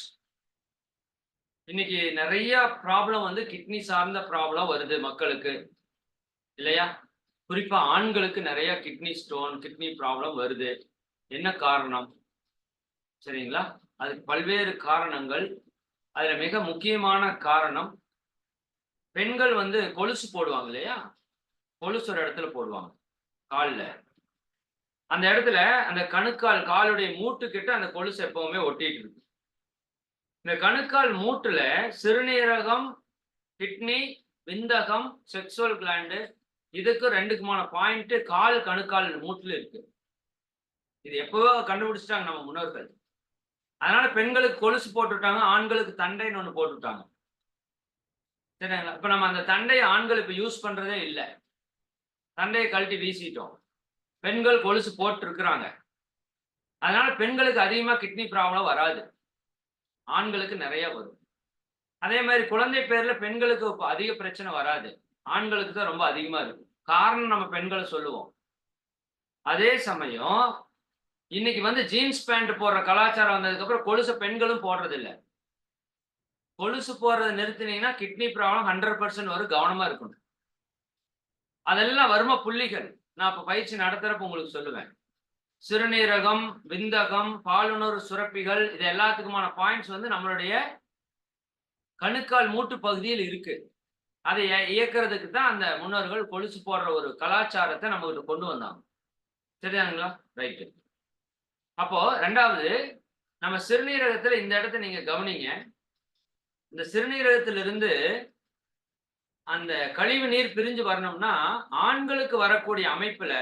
இன்னைக்கு நிறைய ப்ராப்ளம் வந்து கிட்னி சார்ந்த ப்ராப்ளம் வருது மக்களுக்கு இல்லையா? குறிப்பா ஆண்களுக்கு நிறைய கிட்னி ஸ்டோன், கிட்னி ப்ராப்ளம் வருது. என்ன காரணம்? சரிங்களா? அதுக்கு பல்வேறு காரணங்கள். அதுல மிக முக்கியமான காரணம், பெண்கள் வந்து கொலுசு போடுவாங்க இல்லையா? கொலுசு ஒரு இடத்துல போடுவாங்க கால்ல. அந்த இடத்துல அந்த கணுக்கால் காலுடைய மூட்டு கிட்ட அந்த கொலுசு எப்பவுமே ஒட்டிட்டு இருக்கு. இந்த கணுக்கால் மூட்டுல சிறுநீரகம், கிட்னி, விந்தகம், செக்சுவல் கிளாண்டு இதுக்கு 2க்குமான பாயிண்ட் கால் கணுக்கால் மூட்டுல இருக்கு. இது எப்பவோ கண்டுபிடிச்சிட்டாங்க நம்ம முன்னோர்கள். அதனால பெண்களுக்கு கொலுசு போட்டுட்டாங்க, ஆண்களுக்கு தண்டைன்னு ஒண்ணு போட்டுட்டாங்க. சரிங்களா? இப்ப நம்ம அந்த தண்டையை ஆண்கள் இப்ப யூஸ் பண்றதே இல்லை. தண்டையை கழட்டி வீசிட்டோம். பெண்கள் கொலுசு போட்டு இருக்கிறாங்க. அதனால பெண்களுக்கு அதிகமா கிட்னி ப்ராப்ளம் வராது. ஆண்களுக்கு நிறைய வரும். அதே மாதிரி குழந்தை பேர்ல பெண்களுக்கு அதிக பிரச்சனை வராது. ஆண்களுக்கு தான் ரொம்ப அதிகமா இருக்கும். காரணம் நம்ம பெண்களை சொல்லுவோம். அதே சமயம் இன்னைக்கு வந்து ஜீன்ஸ் பேண்ட் போடுற கலாச்சாரம் வந்ததுக்கு அப்புறம் கொலுசு பெண்களும் போடுறது இல்லை. கொலுசு போடுறதை நிறுத்தினீங்கன்னா கிட்னி ப்ராப்ளம் 100% வரும். கவனமா இருக்கணும். அதெல்லாம் வர்ம புள்ளிகள். நான் இப்ப பயிற்சி நடத்துறப்ப உங்களுக்கு சொல்லுவேன். சிறுநீரகம், விந்தகம், பாலுணர்வு சுரப்பிகள் இது எல்லாத்துக்குமான பாயிண்ட்ஸ் வந்து நம்மளுடைய கணுக்கால் மூட்டு பகுதியில் இருக்கு. அதை இயக்கிறதுக்கு தான் அந்த முன்னோர்கள் கொலுசு போடுற ஒரு கலாச்சாரத்தை நம்ம கிட்ட கொண்டு வந்தாங்க. சரிதானுங்களா? ரைட்டு. அப்போ 2வது நம்ம சிறுநீரகத்துல இந்த இடத்த நீங்க கவனிங்க. இந்த சிறுநீரகத்திலிருந்து அந்த கழிவு நீர் பிரிஞ்சு வரணும்னா, ஆண்களுக்கு வரக்கூடிய அமைப்புல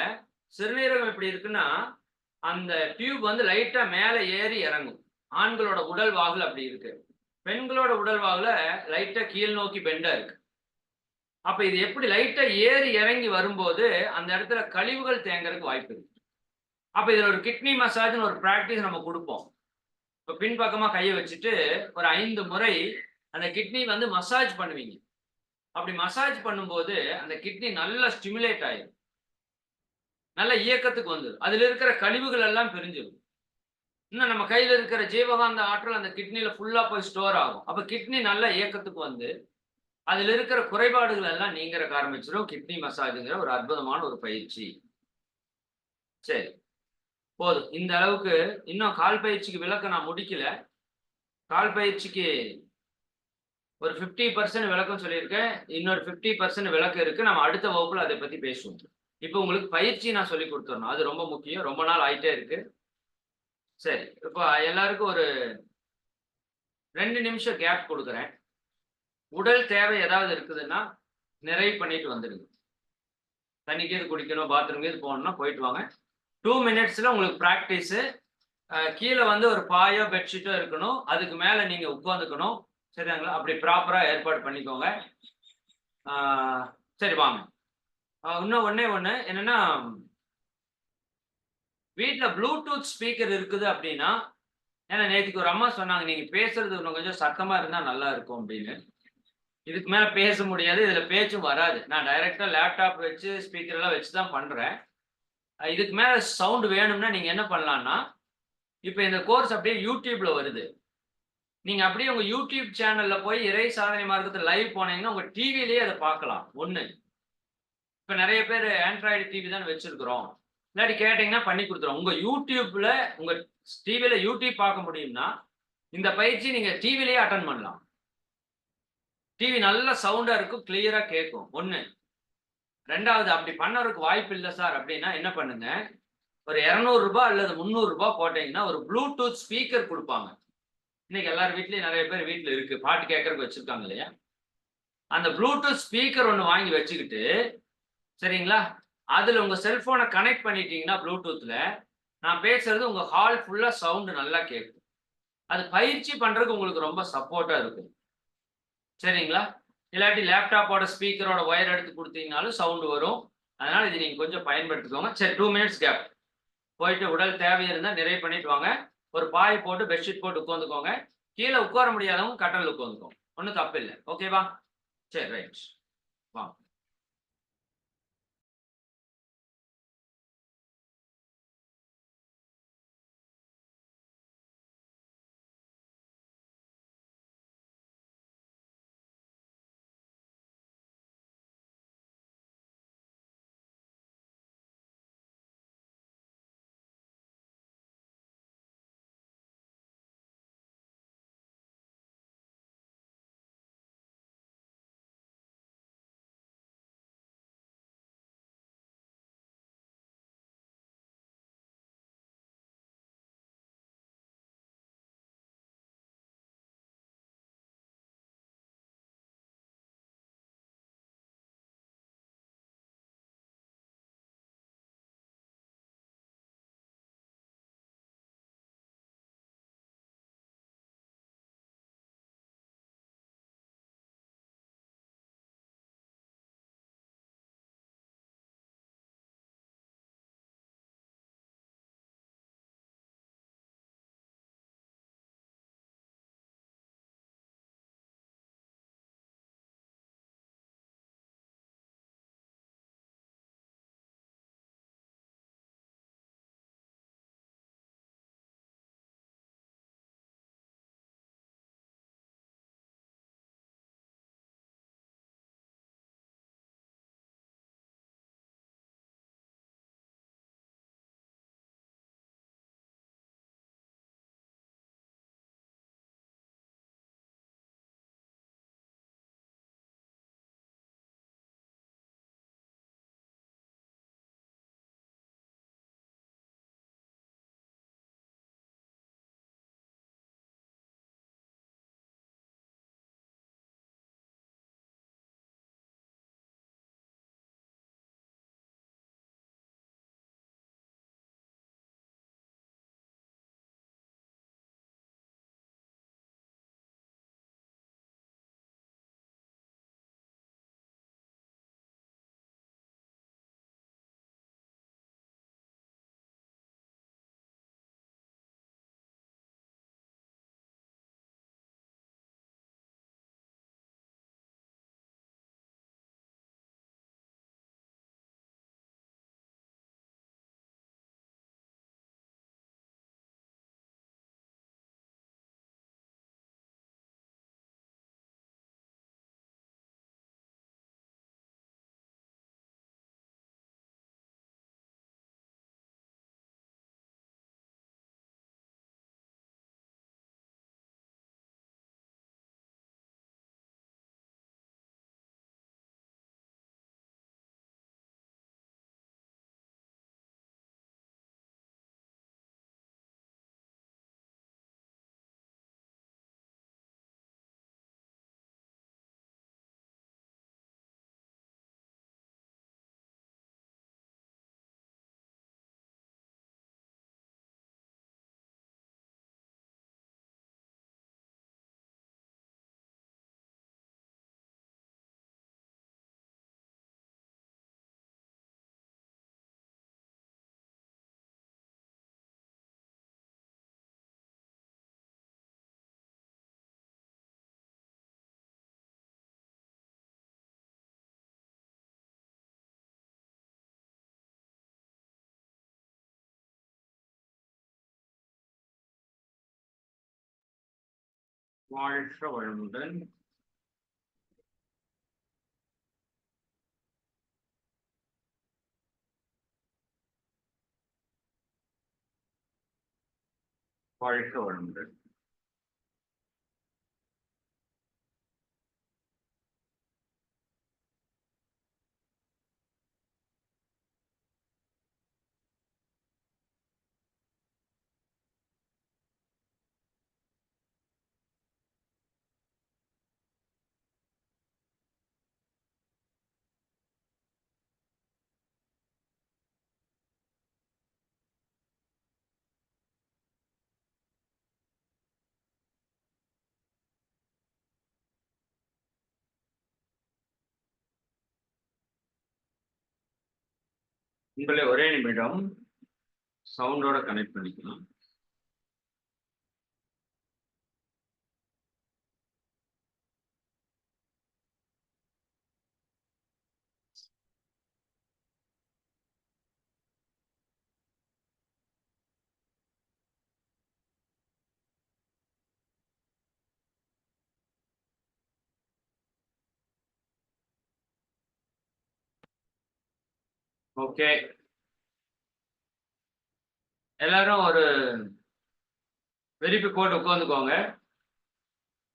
சிறுநீரகம் எப்படி இருக்குன்னா, அந்த டியூப் வந்து லைட்டா மேல ஏறி இறங்கும். ஆண்களோட உடல் வாகுல அப்படி இருக்கு. பெண்களோட உடல் வாகுல லைட்டா கீழ் நோக்கி பெண்டா இருக்கு. அப்ப இது எப்படி லைட்டா ஏறி இறங்கி வரும்போது, அந்த இடத்துல கழிவுகள் தேங்கறதுக்கு வாய்ப்பு இருக்கு. அப்ப இதுல ஒரு கிட்னி மசாஜ்ன்னு ஒரு பிராக்டிஸ் நம்ம குடுப்போம். இப்ப பின்பக்கமா கைய வச்சுட்டு, ஒரு 5 முறை அந்த கிட்னி வந்து மசாஜ் பண்ணுவீங்க. அப்படி மசாஜ் பண்ணும்போது, அந்த கிட்னி நல்லா ஸ்டிமுலேட் ஆயிரும். நல்ல இயக்கத்துக்கு வந்துரும். அதுல இருக்கிற கழிவுகள் எல்லாம் பிரிஞ்சிரும். இன்னும் நம்ம கையில இருக்கிற ஜீவகாந்த ஆற்றல் அந்த கிட்னில ஃபுல்லா போய் ஸ்டோர் ஆகும். அப்ப கிட்னி நல்ல இயக்கத்துக்கு வந்து, அதில இருக்கிற குறைபாடுகள் எல்லாம் நீங்கறக்கு ஆரம்பிச்சுரும். கிட்னி மசாஜ்ங்கிற ஒரு அற்புதமான ஒரு பயிற்சி. சரி, போதும். இந்த அளவுக்கு இன்னும் கால் பயிற்சிக்கு விளக்கம் நான் முடிக்கல. கால் பயிற்சிக்கு ஒரு 50% விளக்கம் சொல்லியிருக்கேன். இன்னொரு 50% விளக்கம் இருக்கு. நம்ம அடுத்த வகுப்புல அத பத்தி பேசுவோம். இப்ப உங்களுக்கு பயிற்சி நான் சொல்லிக் குடுத்துறணும். அது ரொம்ப முக்கியம். ரொம்ப நாள் ஆயிட்டே இருக்கு. சரி, இப்ப எல்லாருக்கும் ஒரு 2 நிமிஷம் கேப் குடுக்குறேன். உடல் தேவை ஏதாவது இருக்குதுன்னா, நிறைவு பண்ணிட்டு வந்துடுங்க. தண்ணி கீது குடிக்கணும், பாத்ரூம் கீது போகணும்னா போயிட்டு வாங்க. 2 மினிட்ஸ்ல உங்களுக்கு பிராக்டிஸு. கீழ வந்து ஒரு பாயோ, பெட்ஷீட்டோ இருக்கணும். அதுக்கு மேல நீங்க உட்காந்துக்கணும். சரிங்களா? அப்படி ப்ராப்பரா ஏற்பாடு பண்ணிக்கோங்க. ஆ சரி வாங்க. இன்னும் ஒண்ணே ஒண்ணு என்னன்னா, வீட்ல ப்ளூடூத் ஸ்பீக்கர் இருக்குது அப்படின்னா, ஏன்னா நேத்துக்கு ஒரு அம்மா சொன்னாங்க, "நீங்க பேசுறது இன்னும் கொஞ்சம் சத்தமா இருந்தா நல்லா இருக்கும்" அப்படின்னு. இதுக்கு மேல பேச முடியாது. இதுல பேச்சும் வராது. நான் டைரக்ட்டா லேப்டாப் வச்சு, ஸ்பீக்கர் எல்லாம் வச்சு தான் பண்றேன். இதுக்கு மேல சவுண்ட் வேணும்னா நீங்க என்ன பண்ணலாம்னா, இப்ப இந்த கோர்ஸ் அப்படியே YouTubeல வருது. நீங்க அப்படியே உங்க YouTube சேனல்ல போய் இறை சாதனை மார்க்கத்துல லைவ் போனீங்கன்னா, உங்க டிவிலயே அத பார்க்கலாம். 1. இப்ப நெறைய பேரு ஆண்ட்ராய்டு டிவி தானே வச்சிருக்கிறோம். இல்லாட்டி கேட்டீங்கன்னா பண்ணி குடுத்துருவோம். உங்க YouTubeல உங்க டிவில YouTube பார்க்க முடியும்னா, இந்த பயிற்சி நீங்க டிவிலயே அட்டெண்ட் பண்ணலாம். டிவி நல்ல சவுண்டா இருக்கும். கிளியரா கேட்கும். 1. 2வது அப்படி பண்ணறதுக்கு வாய்ப்பு இல்ல சார் அப்படின்னா என்ன பண்ணுங்க, ஒரு ரூ. 200 அல்லது ரூ. 300 போட்டீங்கன்னா, ஒரு ப்ளூடூத் ஸ்பீக்கர் குடுப்பாங்க. இன்னைக்கு எல்லார் வீட்லயும் நெறைய பேர் வீட்ல இருக்கு. பாட்டு கேட்கறதுக்கு வச்சிருக்காங்க இல்லையா? அந்த ப்ளூடூத் ஸ்பீக்கர் ஒண்ணு வாங்கி வச்சுக்கிட்டு, சரிங்களா? அதுல உங்க செல்போன கனெக்ட் பண்ணிட்டீங்கன்னா ப்ளூடூத்ல, நான் பேசுறது உங்க ஹால் ஃபுல்லா சவுண்ட் நல்லா கேட்கும். அது பயிற்சி பண்றதுக்கு உங்களுக்கு ரொம்ப சப்போர்ட்டா இருக்கும். சரிங்களா? இல்லாட்டி லேப்டாப்போட ஸ்பீக்கரோட ஒயர் எடுத்து குடுத்தீங்கனாலும் சவுண்ட் வரும். அதனால இத நீங்க கொஞ்சம் பயன்படுத்திக்கோங்க. சரி 2 மினிட்ஸ் கேப். போயிட்டு உடல் தேவை இருந்தா நிறைவு பண்ணிட்டு வாங்க. ஒரு பாய் போட்டு, பெட்ஷீட் போட்டு உட்கார்ந்துக்கோங்க. கீழ உட்கார முடியாதவங்க கட்டில்ல உட்கார்ந்துக்கோங்க. ஒண்ணும் தப்பில்ல. ஓகேவா? சரி ரைட். வாங்க. வாழ்க வளமுடன். வாழ்க வளமுடன். உங்களை ஒரே நிமிடம் சவுண்டோட கனெக்ட் பண்ணிக்கலாம். ஓகே, எல்லாரும் ஒரு விரிப்பு போட்டு உட்காந்துக்கோங்க.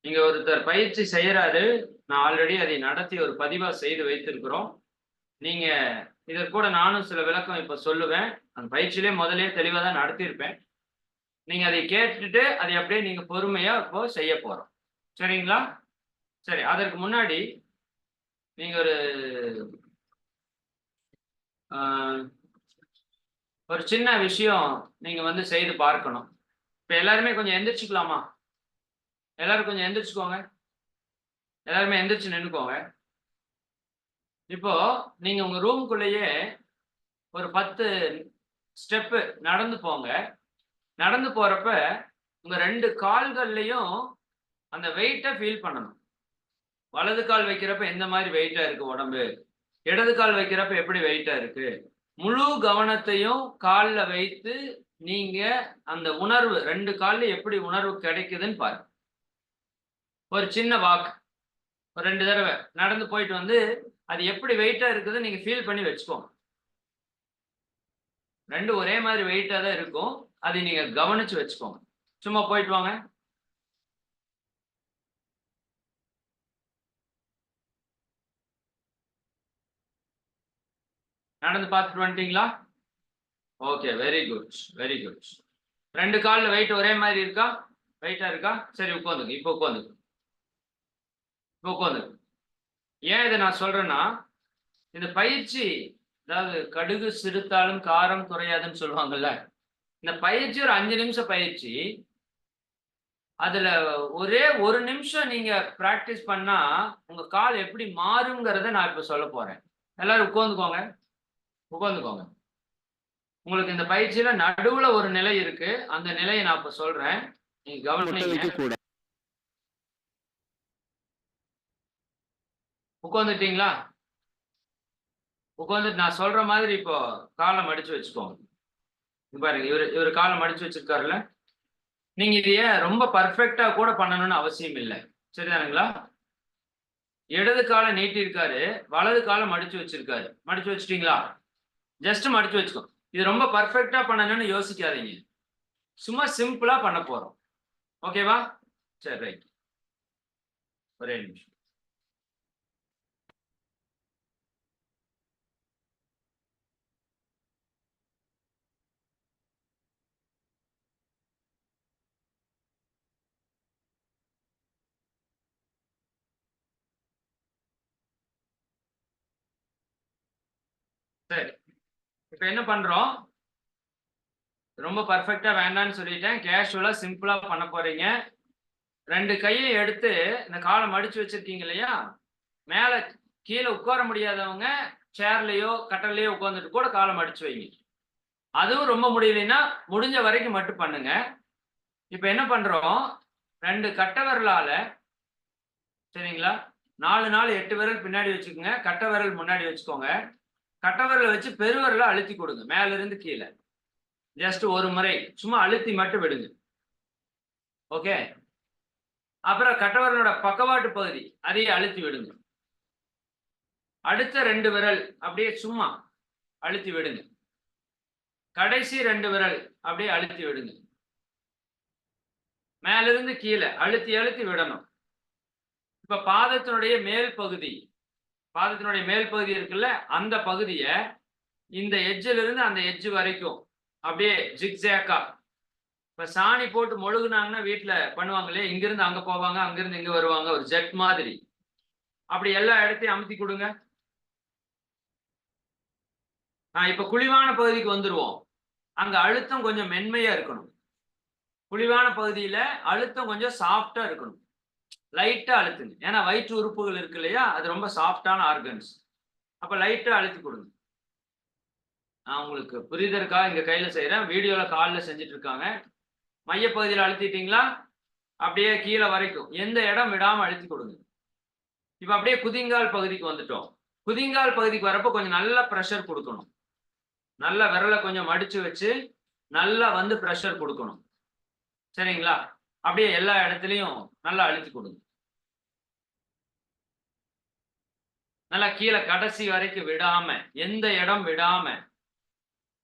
நீங்க ஒருத்தர் பயிற்சி செய்யறாரு, நான் ஆல்ரெடி அதை நடத்தி ஒரு பதிவா செய்து வைத்திருக்கிறோம். நீங்க இதற்கூட நானும் சில விளக்கம் இப்ப சொல்லுவேன். அந்த பயிற்சியிலே முதலே தெளிவா தான் நடத்தியிருப்பேன். நீங்க அதை கேட்டுட்டு அதை அப்படியே நீங்க பொறுமையா இப்போ செய்ய போறோம். சரிங்களா? சரி, அதற்கு முன்னாடி நீங்க ஒரு சின்ன விஷயம் நீங்க வந்து செய்து பார்க்கணும். இப்ப எல்லாருமே கொஞ்சம் எந்திரிச்சுக்கலாமா? எல்லாரும் கொஞ்சம் எந்திரிச்சுக்கோங்க. எல்லாருமே எந்திரிச்சு நின்னுக்கோங்க. இப்போ நீங்க உங்க ரூம்குள்ளேயே ஒரு 10 ஸ்டெப்பு நடந்து போங்க. நடந்து போறப்ப உங்க 2 கால்கள்லயும் அந்த வெயிட்டை ஃபீல் பண்ணணும். வலது கால் வைக்கிறப்ப எந்த மாதிரி வெயிட்டா இருக்கு உடம்பு, இடது கால் வைக்கிறப்ப எப்படி வெயிட்டா இருக்கு, முழு கவனத்தையும் கால்ல வைத்து நீங்க அந்த உணர்வு 2 கால்ல எப்படி உணர்வு கிடைக்குதுன்னு பாருங்க. ஒரு சின்ன வாக் ஒரு 2 தடவை நடந்து போயிட்டு வந்து அது எப்படி வெயிட்டா இருக்குதுன்னு நீங்க ஃபீல் பண்ணி வச்சுக்கோங்க. 2 ஒரே மாதிரி வெயிட்டா தான் இருக்கும். அதை நீங்க கவனிச்சு வச்சுக்கோங்க. சும்மா போயிட்டு வாங்க. நடந்து பார்த்துட்டு வந்துட்டீங்களா? Okay, very good, very good. 2 கால்ல வெயிட் ஒரே மாதிரி இருக்கா? வெயிட்டா இருக்கா? சரி, உட்காந்துங்க. இப்போ உட்காந்துங்க. இப்போ உட்காந்துங்க. ஏன் இதை நான் சொல்றேன்னா, இந்த பயிற்சி, அதாவது கடுகு சிறுத்தாலும் காரம் குறையாதுன்னு சொல்லுவாங்கல்ல, இந்த பயிற்சி ஒரு 5 நிமிஷம் பயிற்சி. அதுல ஒரே 1 நிமிஷம் நீங்க பிராக்டிஸ் பண்ணா உங்க கால் எப்படி மாறுங்கிறத நான் இப்ப சொல்ல போறேன். எல்லாரும் உட்கார்ந்துக்கோங்க. உட்கார்ந்துக்கோங்க. உங்களுக்கு இந்த பயிற்சியில நடுவுல ஒரு நிலை இருக்கு. அந்த நிலையை நான் இப்ப சொல்றேன். நீங்க கவனிங்க. உட்கார்ந்துட்டீங்களா? உட்கார்ந்துட்டு நான் சொல்ற மாதிரி இப்போ காலை மடிச்சு வச்சுக்கோங்க. பாருங்க, இவரு காலை மடிச்சு வச்சிருக்காருல்ல, நீங்க இதைய ரொம்ப பர்ஃபெக்டா கூட பண்ணணும்னு அவசியம் இல்லை. சரிதானுங்களா? இடது காலை நீட்டி இருக்காரு, வலது காலை மடிச்சு வச்சிருக்காரு. மடிச்சு வச்சிட்டீங்களா? ஜஸ்ட் மடிச்சு வச்சுக்கோ. இது ரொம்ப பர்ஃபெக்டா பண்ணணும்னு யோசிக்காதீங்க. சும்மா சிம்பிளா பண்ண போறோம். ஓகேவா? சரி, ரைட். ஒரே நிமிஷம். சரி, இப்ப என்ன பண்றோம்? ரொம்ப பர்ஃபெக்டா வேண்டாம்னு சொல்லிட்டேன். கேஷுவலா சிம்பிளா பண்ண போறீங்க. 2 கையை எடுத்து இந்த காலை மடிச்சு வச்சிருக்கீங்க இல்லையா? மேல கீழே உட்கார முடியாதவங்க சேர்லயோ கட்டலையோ உட்கார்ந்துட்டு கூட காலை மடிச்சு வைங்க. அதுவும் ரொம்ப முடியலைன்னா முடிஞ்ச வரைக்கும் மட்டும் பண்ணுங்க. இப்ப என்ன பண்றோம்? 2 கட்டை விரலால, சரிங்களா, 4 4 8 விரல் பின்னாடி வச்சுக்கோங்க. கட்டை விரல் முன்னாடி வச்சுக்கோங்க. கட்டை விரலை வச்சு பெருவிரலை அழுத்தி கொடுங்க. மேல இருந்து கீழே ஜஸ்ட் ஒரு முறை சும்மா அழுத்தி மட்டும் விடுங்க. ஓகே, அப்புறம் கட்டவரலோட பக்கவாட்டு பகுதி அதையே அழுத்தி விடுங்க. அடுத்த 2 விரல் அப்படியே சும்மா அழுத்தி விடுங்க. கடைசி 2 விரல் அப்படியே அழுத்தி விடுங்க. மேலிருந்து கீழே அழுத்தி அழுத்தி விடணும். இப்ப பாதத்தினுடைய மேல் பகுதி இருக்குல்ல, அந்த பகுதிய இந்த எட்ஜ்ல இருந்து அந்த எட்ஜ் வரைக்கும் அப்படியே ஜிக்ஸாக்கா, இப்ப சாணி போட்டு மொழுகுனாங்கன்னா வீட்டுல பண்ணுவாங்களே, இங்கிருந்து அங்க போவாங்க, அங்கிருந்து இங்க வருவாங்க, ஒரு ஜெட் மாதிரி. அப்படி எல்லா இடத்தையும் அமுத்தி கொடுங்க. இப்ப குழிவான பகுதிக்கு வந்துருவோம். அங்க அழுத்தம் கொஞ்சம் மென்மையா இருக்கணும். குழிவான பகுதியில அழுத்தம் கொஞ்சம் சாஃப்டா இருக்கணும். லைட்டா அழுத்துங்க. ஏன்னா வயிற்று உறுப்புகள் இருக்கு இல்லையா, அது ரொம்ப சாஃப்டான ஆர்கன்ஸ். அப்ப லைட்டா அழுத்தி கொடுங்க. நான் உங்களுக்கு புரிதற்காக இங்க கையில செய்யறேன். வீடியோல காலில் செஞ்சுட்டு இருக்காங்க. மையப்பகுதியில் அழுத்திட்டீங்களா? அப்படியே கீழே வரைக்கும் எந்த இடம் விடாம அழுத்தி கொடுங்க. இப்ப அப்படியே குதிங்கால் பகுதிக்கு வந்துட்டோம். குதிங்கால் பகுதிக்கு வரப்போ கொஞ்சம் நல்ல ப்ரெஷர் கொடுக்கணும். நல்ல விரலை கொஞ்சம் மடிச்சு வச்சு நல்லா வந்து ப்ரெஷர் கொடுக்கணும். சரிங்களா? அப்படியே எல்லா இடத்துலையும் நல்லா அழுத்தி கொடுங்க. நல்லா கீழே கடைசி வரைக்கும் விடாம, எந்த இடம் விடாம,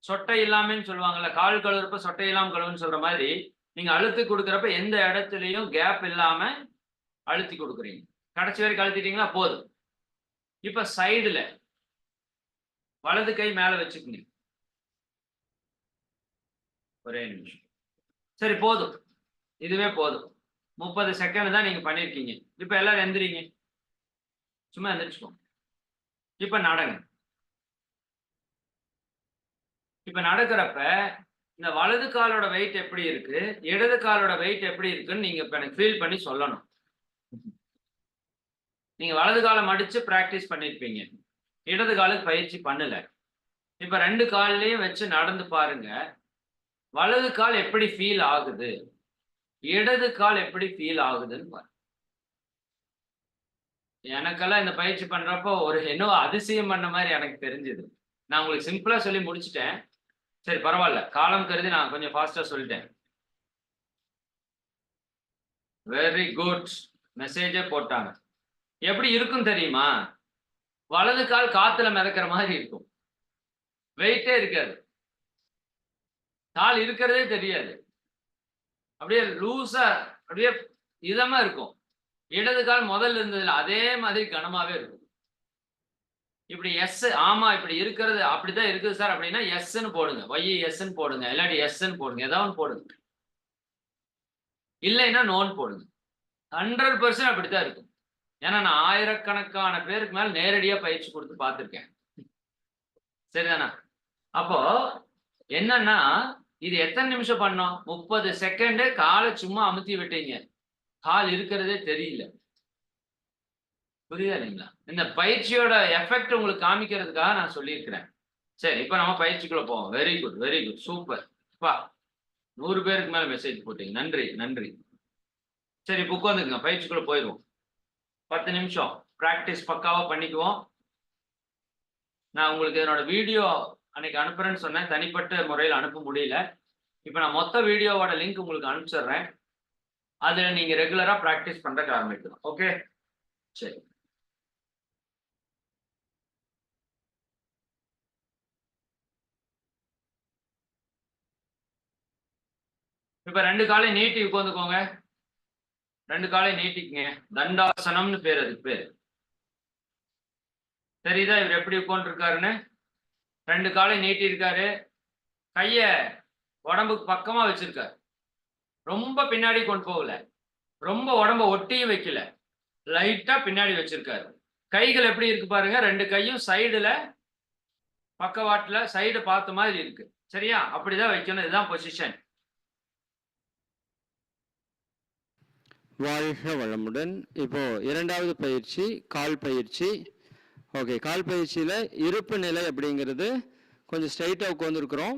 சொட்டை இல்லாமன்னு சொல்லுவாங்கல்ல, கால் கழுவுறப்ப சொட்டை இல்லாம கழுவுன்னு சொல்ற மாதிரி, நீங்க அழுத்தி கொடுக்குறப்ப எந்த இடத்துலையும் கேப் இல்லாம அழுத்தி கொடுக்குறீங்க. கடைசி வரைக்கும் அழுத்திட்டீங்களா? போதும். இப்ப சைடுல வலது கை மேல வச்சுக்கோங்க. ஒரே நிமிஷம். சரி, போதும். இதுவே போதும். 30 செகண்ட் தான் நீங்க பண்ணிருக்கீங்க. இப்ப எல்லாரும் எந்திரிங்க. சும்மா எந்திரிச்சுக்கோங்க. இப்ப நடங்க. இப்ப நடக்கிறப்ப இந்த வலது காலோட வெயிட் எப்படி இருக்கு, இடது காலோட வெயிட் எப்படி இருக்குன்னு நீங்க இப்ப எனக்கு ஃபீல் பண்ணி சொல்லணும். நீங்க வலது காலம் மடிச்சு பிராக்டிஸ் பண்ணிருப்பீங்க, இடது காலுக்கு பயிற்சி பண்ணல. இப்ப 2 கால்லயும் வச்சு நடந்து பாருங்க. வலது கால் எப்படி ஃபீல் ஆகுது, இடது கால் எப்படி ஃபீல் ஆகுதுன்னு பாருங்க. எனக்கெல்லாம் இந்த பயிற்சி பண்றப்போ ஒரு என்னவோ அதிசயம் பண்ண மாதிரி எனக்கு தெரிஞ்சது. நான் உங்களுக்கு சிம்பிளா சொல்லி முடிச்சுட்டேன். சரி, பரவாயில்ல, காலம் கருதி நான் கொஞ்சம் ஃபாஸ்டா சொல்லிட்டேன். Very good. மெசேஜே போட்டாங்க. எப்படி இருக்கும் தெரியுமா? வலது கால் காத்துல மிதக்கிற மாதிரி இருக்கும். வெயிட்டே இருக்காது. கால் இருக்கிறதே தெரியாது. அப்படியே லூசா, அப்படியே இதமா இருக்கும். இடது கால் முதல்ல இருந்ததுல அதே மாதிரி கனமாவே இருக்கும். இப்படி எஸ், ஆமா இப்படி இருக்கிறது அப்படிதான் இருக்குது சார் அப்படின்னா எஸ்ன்னு போடுங்க. YES போடுங்க, இல்லாட்டி எஸ்ன்னு போடுங்க, ஏதாவது போடுங்க. இல்லைன்னா நோன் போடுங்க. 100% அப்படித்தான் இருக்கும். ஏன்னா நான் ஆயிரக்கணக்கான பேருக்கு மேல நேரடியா பயிற்சி கொடுத்து பார்த்திருக்கேன். சரிதானா? அப்போ என்னன்னா, இது எத்தனை நிமிஷம் பண்ணோம்? 30 செகண்ட். காலை சும்மா அமுத்தி விட்டீங்க, கால் இருக்கிறதே தெரியல. புரியுதா இல்லைங்களா? இந்த பயிற்சியோட எஃபெக்ட் உங்களுக்கு காமிக்கிறதுக்காக நான் சொல்லியிருக்கிறேன். சரி, இப்ப நம்ம பயிற்சிக்குள்ள போவோம். Very good, very good, super. 100 பேருக்கு மேல மெசேஜ் போட்டீங்க. நன்றி, நன்றி. சரி, இப்ப உட்காந்துக்குங்க. பயிற்சிக்குள்ள போயிடுவோம். 10 நிமிஷம் பிராக்டிஸ் பக்காவா பண்ணிக்குவோம். நான் உங்களுக்கு என்னோட வீடியோ அன்னைக்கு அனுப்புறேன்னு சொன்னேன். தனிப்பட்ட முறையில் அனுப்ப முடியல. இப்ப நான் மொத்த வீடியோவோட லிங்க் உங்களுக்கு அனுப்பிச்சிடுறேன். அதுல நீங்க ரெகுலரா பிராக்டிஸ் பண்றதுக்கு ஆரம்பிக்கலாம். ஓகே, சரி. இப்ப 2 காலையும் நீட்டி உட்காந்துக்கோங்க. 2 காலையும் நீட்டிக்குங்க. தண்டாசனம்னு பேர், அதுக்கு பேர். தெரியுதா இவர் எப்படி உட்கார்ந்து இருக்காருன்னு? 2 காலையும் நீட்டி இருக்காரு. கைய உடம்புக்கு பக்கமா வச்சிருக்காரு. ரொம்ப பின்னாடி கொண்டு போகல, ரொம்ப உடம்ப ஒட்டியும் வைக்கல, லைட்டா பின்னாடி வச்சிருக்காரு. கைகள் எப்படி இருக்கு பாருங்க. 2 கையும் சைடுல, பக்கவாட்டுல சைடு பார்த்த மாதிரி இருக்கு. சரியா? அப்படிதான் வைக்கணும். இதுதான் பொசிஷன். வாழ்க வளமுடன். இப்போ 2வது பயிற்சி கால் பயிற்சி. ஓகே, கால் பயிற்சியில் இருப்பு நிலை அப்படிங்கிறது கொஞ்சம் ஸ்ட்ரைட்டாக உட்காந்துருக்குறோம்.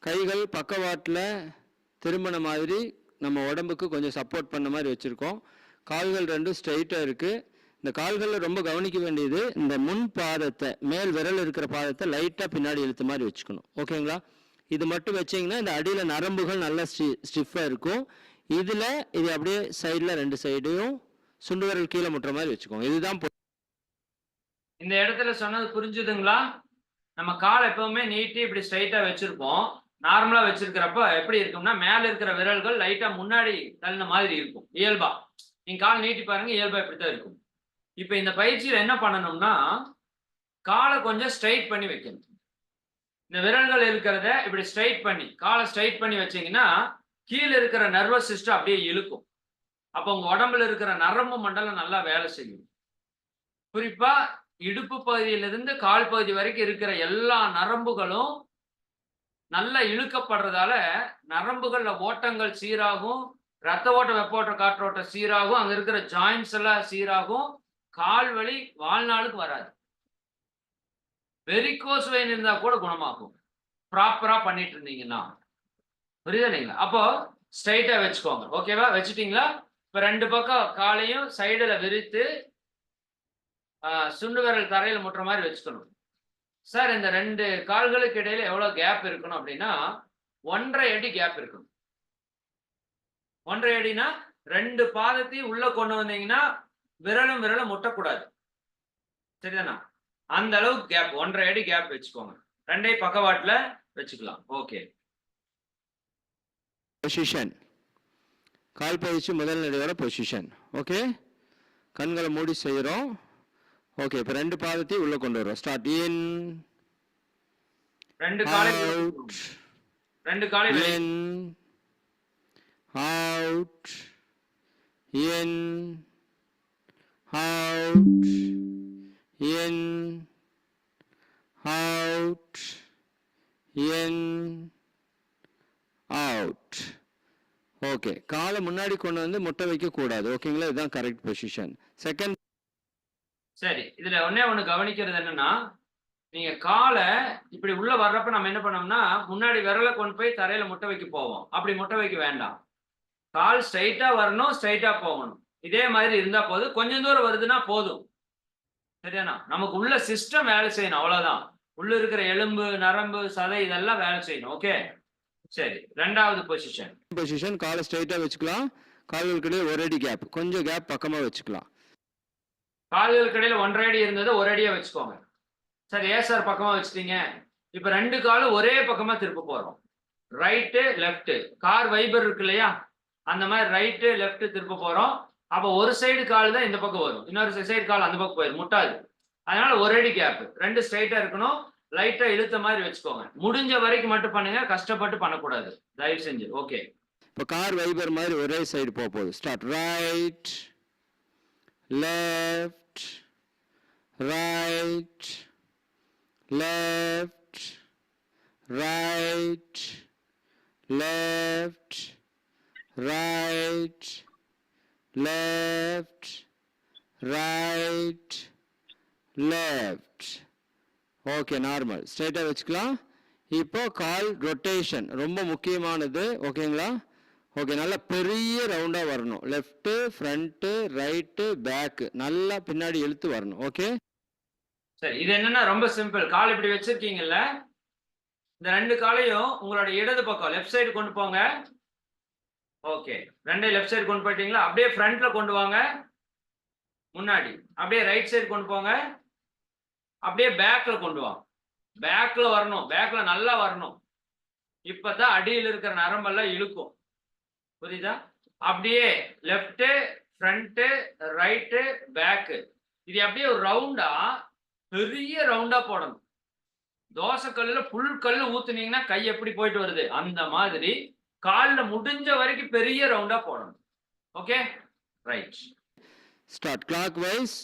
கைகள் பக்கவாட்டில் திரும்பின மாதிரி நம்ம உடம்புக்கு கொஞ்சம் சப்போர்ட் பண்ண மாதிரி வச்சுருக்கோம். கால்கள் 2 ஸ்ட்ரைட்டாக இருக்குது. இந்த கால்களில் ரொம்ப கவனிக்க வேண்டியது, இந்த முன் பாதத்தை, மேல் விரல் இருக்கிற பாதத்தை லைட்டாக பின்னாடி இழுத்த மாதிரி வச்சுக்கணும். ஓகேங்களா? இது மட்டும் வச்சிங்கன்னா இந்த அடியில் நரம்புகள் நல்லா ஸ்டிஃபாக இருக்கும். இதில் இது அப்படியே சைடில் 2 சைடையும் சுண்டு விரல் கீழே முட்டுற மாதிரி வச்சுக்கோங்க. இதுதான் இந்த இடத்துல சொன்னது புரிஞ்சுதுங்களா? நம்ம கால் எப்பவுமே நீட்டி இப்படி ஸ்ட்ரைட்டா வச்சிருப்போம். நார்மலா வச்சிருக்கிறப்ப எப்படி இருக்கும்னா, மேல இருக்கிற விரல்கள் லைட்டா முன்னாடி தள்ளின மாதிரி இருக்கும். இயல்பா. நீங்க கால் நீட்டி பாருங்க, இயல்பா இப்படித்தான் இருக்கும். இப்ப இந்த பயிற்சியில என்ன பண்ணணும்னா, கால கொஞ்சம் ஸ்ட்ரைட் பண்ணி வைக்கணும். இந்த விரல்கள் இருக்கிறத இப்படி ஸ்ட்ரைட் பண்ணி, கால ஸ்ட்ரைட் பண்ணி வச்சீங்கன்னா, கீழ இருக்கிற நர்வஸ் சிஸ்டம் அப்படியே இழுக்கும். அப்ப உங்க உடம்புல இருக்கிற நரம்பு மண்டலம் நல்லா வேலை செய்யும். குறிப்பா இடுப்பு பகுதியிலிருந்து கால் பகுதி வரைக்கும் இருக்கிற எல்லா நரம்புகளும் நல்லா இழுக்கப்படுறதால நரம்புகள்ல ஓட்டங்கள் சீராகும், ரத்த ஓட்டம், வெப்ப ஓட்டம், காற்றோட்டம் சீராகும், அங்க இருக்கிற ஜாயின்ட்ஸ் எல்லாம் சீராகும், கால் வலி வாழ்நாளுக்கு வராது. வெரிகோஸ் வெயின் இருந்தா கூட குணமாகும். ப்ராப்பரா பண்ணிட்டு இருந்தீங்கன்னா. புரியுதா இல்லைங்களா? அப்போ ஸ்ட்ரைட்டா வச்சுக்கோங்க. ஓகேவா? வச்சுட்டீங்களா? இப்ப 2 பக்கம் காலையும் சைடுல விரித்து சுண்டு விரல் தரையில முட்டுற மாதிரி வச்சுக்கணும். சார் இந்த 2 கால்களுக்கு இடையில எவ்வளவு கேப் இருக்கணும் அப்படின்னா 1.5 அடி கேப் இருக்கணும். 1.5 அடினா 2 பாதத்தையும் உள்ள கொண்டு வந்தீங்கன்னா விரலும் முட்டக்கூடாது. சரிதானா? அந்த அளவுக்கு கேப் 1.5 அடி கேப் வச்சுக்கோங்க. 2 பக்கவாட்டுல வச்சுக்கலாம். ஓகே. பொசிஷன். கால் பயிற்சி முதல் நடையோட பொசிஷன். ஓகே, கண்களை மூடி செய்கிறோம். ஓகே, இப்போ 2 பாதத்தையும் உள்ள கொண்டு வரோம். ஸ்டார்ட். இன், 2 காலை அவுட், 2 காலை இன், அவுட், இன், அவுட், இன், அவுட், இன், அவுட். ஓகே, காலை முன்னாடி கொண்டு வந்து முட்டை வைக்க கூடாது. ஓகேங்களா? இதுதான் கரெக்ட் பொசிஷன். செகண்ட். சரி, இதுல ஒண்ணு கவனிக்கிறது என்னன்னா, நீங்க காலை இப்படி உள்ள வர்றப்ப நம்ம என்ன பண்ணோம்னா முன்னாடி விரலை கொண்டு போய் தரையில முட்டை வைக்க போவோம். அப்படி முட்டை வைக்க வேண்டாம். கால் ஸ்ட்ரைட்டா வரணும், ஸ்ட்ரைட்டா போகணும். இதே மாதிரி இருந்தா போதும். கொஞ்சம் தூரம் வருதுன்னா போதும். சரியானா? நமக்கு உள்ள சிஸ்டம் வேலை செய்யணும், அவ்வளவுதான். உள்ள இருக்கிற எலும்பு, நரம்பு, சதை இதெல்லாம் வேலை செய்யணும். ஓகே, சரி. 2வது பொசிஷன். காலை ஸ்ட்ரைட்டா வச்சுக்கலாம். கால்களுக்கு இடையே 1 அடி கேப், கொஞ்சம் கேப் பக்கமா வச்சுக்கலாம். கால்களுக்கு இடையில 1.5 அடி இருந்தது 1 அடியா வச்சுக்கோங்க. சார் ஏன் சார் பக்கமா வச்சுட்டீங்க? இப்ப 2 காலும் ஒரே பக்கமா திருப்ப போறோம். Right, left. கார் வைபர் இருக்கு இல்லையா? அந்த மாதிரி ரைட்டு, லெஃப்ட் திருப்ப போறோம். அப்ப ஒரு சைடு கால் தான் இந்த பக்கம் வரும், இன்னொரு சைடு கால் அந்த பக்கம் போயிடும், முட்டாது. அதனால 1 அடி கேப். 2 ஸ்ட்ரைட்டா இருக்கணும். லைட்டா இழுத்த மாதிரி வச்சுக்கோங்க. முடிஞ்ச வரைக்கும் மட்டும் பண்ணுங்க, கஷ்டப்பட்டு பண்ணக்கூடாது தயவு செஞ்சு. ஓகே, இப்போ கார் வைபர் மாதிரி ஒரே சைடு போகுது. Start. Right, left, right, left, right, left, right, left, right, left. Okay, normal. ஸ்ட்ரைட்டாக வச்சுக்கலாம். இப்போ கால் ரொட்டேஷன் ரொம்ப முக்கியமானது. ஓகேங்களா? ஓகே, நல்லா பெரிய ரவுண்டாக வரணும். லெஃப்ட்டு, ஃப்ரண்ட்டு, ரைட்டு, பேக்கு நல்லா பின்னாடி இழுத்து வரணும். ஓகே, சரி. இது என்னன்னா ரொம்ப சிம்பிள். கால் இப்படி வச்சிருக்கீங்கல்ல, இந்த 2 காலையும் உங்களோட இடது பக்கம் லெஃப்ட் சைடு கொண்டு போங்க. ஓகே, 2 லெஃப்ட் சைடு கொண்டு போயிட்டீங்களா? அப்படியே ஃப்ரண்ட்ல கொண்டு வாங்க, முன்னாடி. அப்படியே ரைட் சைடு கொண்டு போங்க, அப்படியே பேக்ல கொண்டு வாங்க. பேக்ல வரணும், பேக்ல நல்லா வரணும். இப்பதான் அடியில் இருக்கிற நரம்பெல்லாம் இழுக்கும். புரியுதா? அப்படியே லெஃப்ட், ஃப்ரண்ட், ரைட், பேக். இது அப்படியே ஒரு ரவுண்டா, பெரிய ரவுண்டா போடணும். தோசை கல்லுல புல் கல்லு ஊத்துனீங்கன்னா கை எப்படி போயிட்டு வருது, அந்த மாதிரி கால்ல முடிஞ்ச வரைக்கும் பெரிய ரவுண்டா போடணும். Okay, right. Start. Clockwise.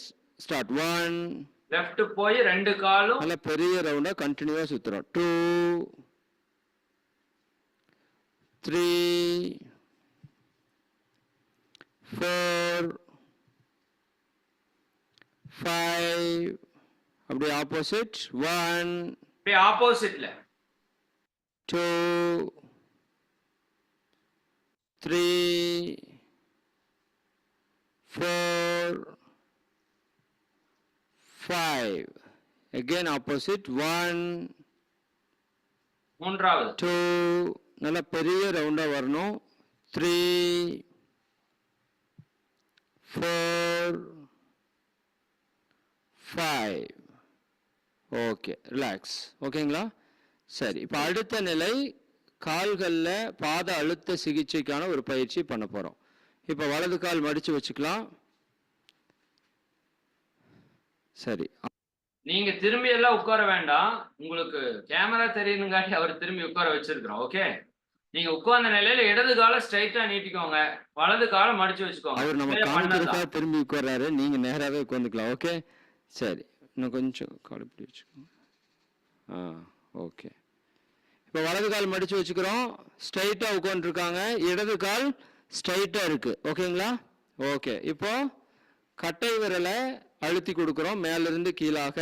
Start. 1, left போய் 2 காலும் நல்ல பெரிய ரவுண்டா கண்டினியூவா சுத்துறோம். 2, 3, 4, 5. அப்படியே ஆப்போசிட். 1, அப்படியே ஆப்போசிட்ல 2, 3, 4, 5. Again opposite. 1, மூன்றாவது 2. நல்லா பெரிய ரவுண்டா வரணும். 3, 4, 5. Okay, relax. ஓகேங்களா? சரி, இப்போ அடுத்த நிலை கால்களில் பாத அழுத்த சிகிச்சைக்கான ஒரு பயிற்சி பண்ண போகிறோம். இப்போ வலது கால் மடித்து வச்சுக்கலாம். சரி, நீங்க திரும்பி எல்லாம் உட்கார வேண்டாம். உங்களுக்கு கேமரா தெரியணுங்காட்டி அவர் திரும்பி உட்கார வச்சிருக்கிறோம். ஓகே, நீங்க உட்கார்ந்த நிலையில இடது காலை ஸ்ட்ரைட்டா நீட்டிக்கோங்க, வலது காலை மடிச்சு வச்சுக்கோங்க. அவர் நம்ம காமிக்கிறதுக்காக திரும்பி உட்கார்றாரு, நீங்க நேராவே உட்காந்துக்கலாம். ஓகே, சரி, இன்னும் கொஞ்சம் கால் இப்படி வச்சுக்கோங்க. ஓகே, இப்போ வலது கால் மடிச்சு வச்சுக்கிறோம், ஸ்ட்ரைட்டா உட்காந்துருக்காங்க, இடது கால் ஸ்ட்ரைட்டா இருக்கு. ஓகேங்களா? ஓகே, இப்போ கட்டை விரலை அழுத்தி கொடுக்குறோம் மேலிருந்து கீழாக.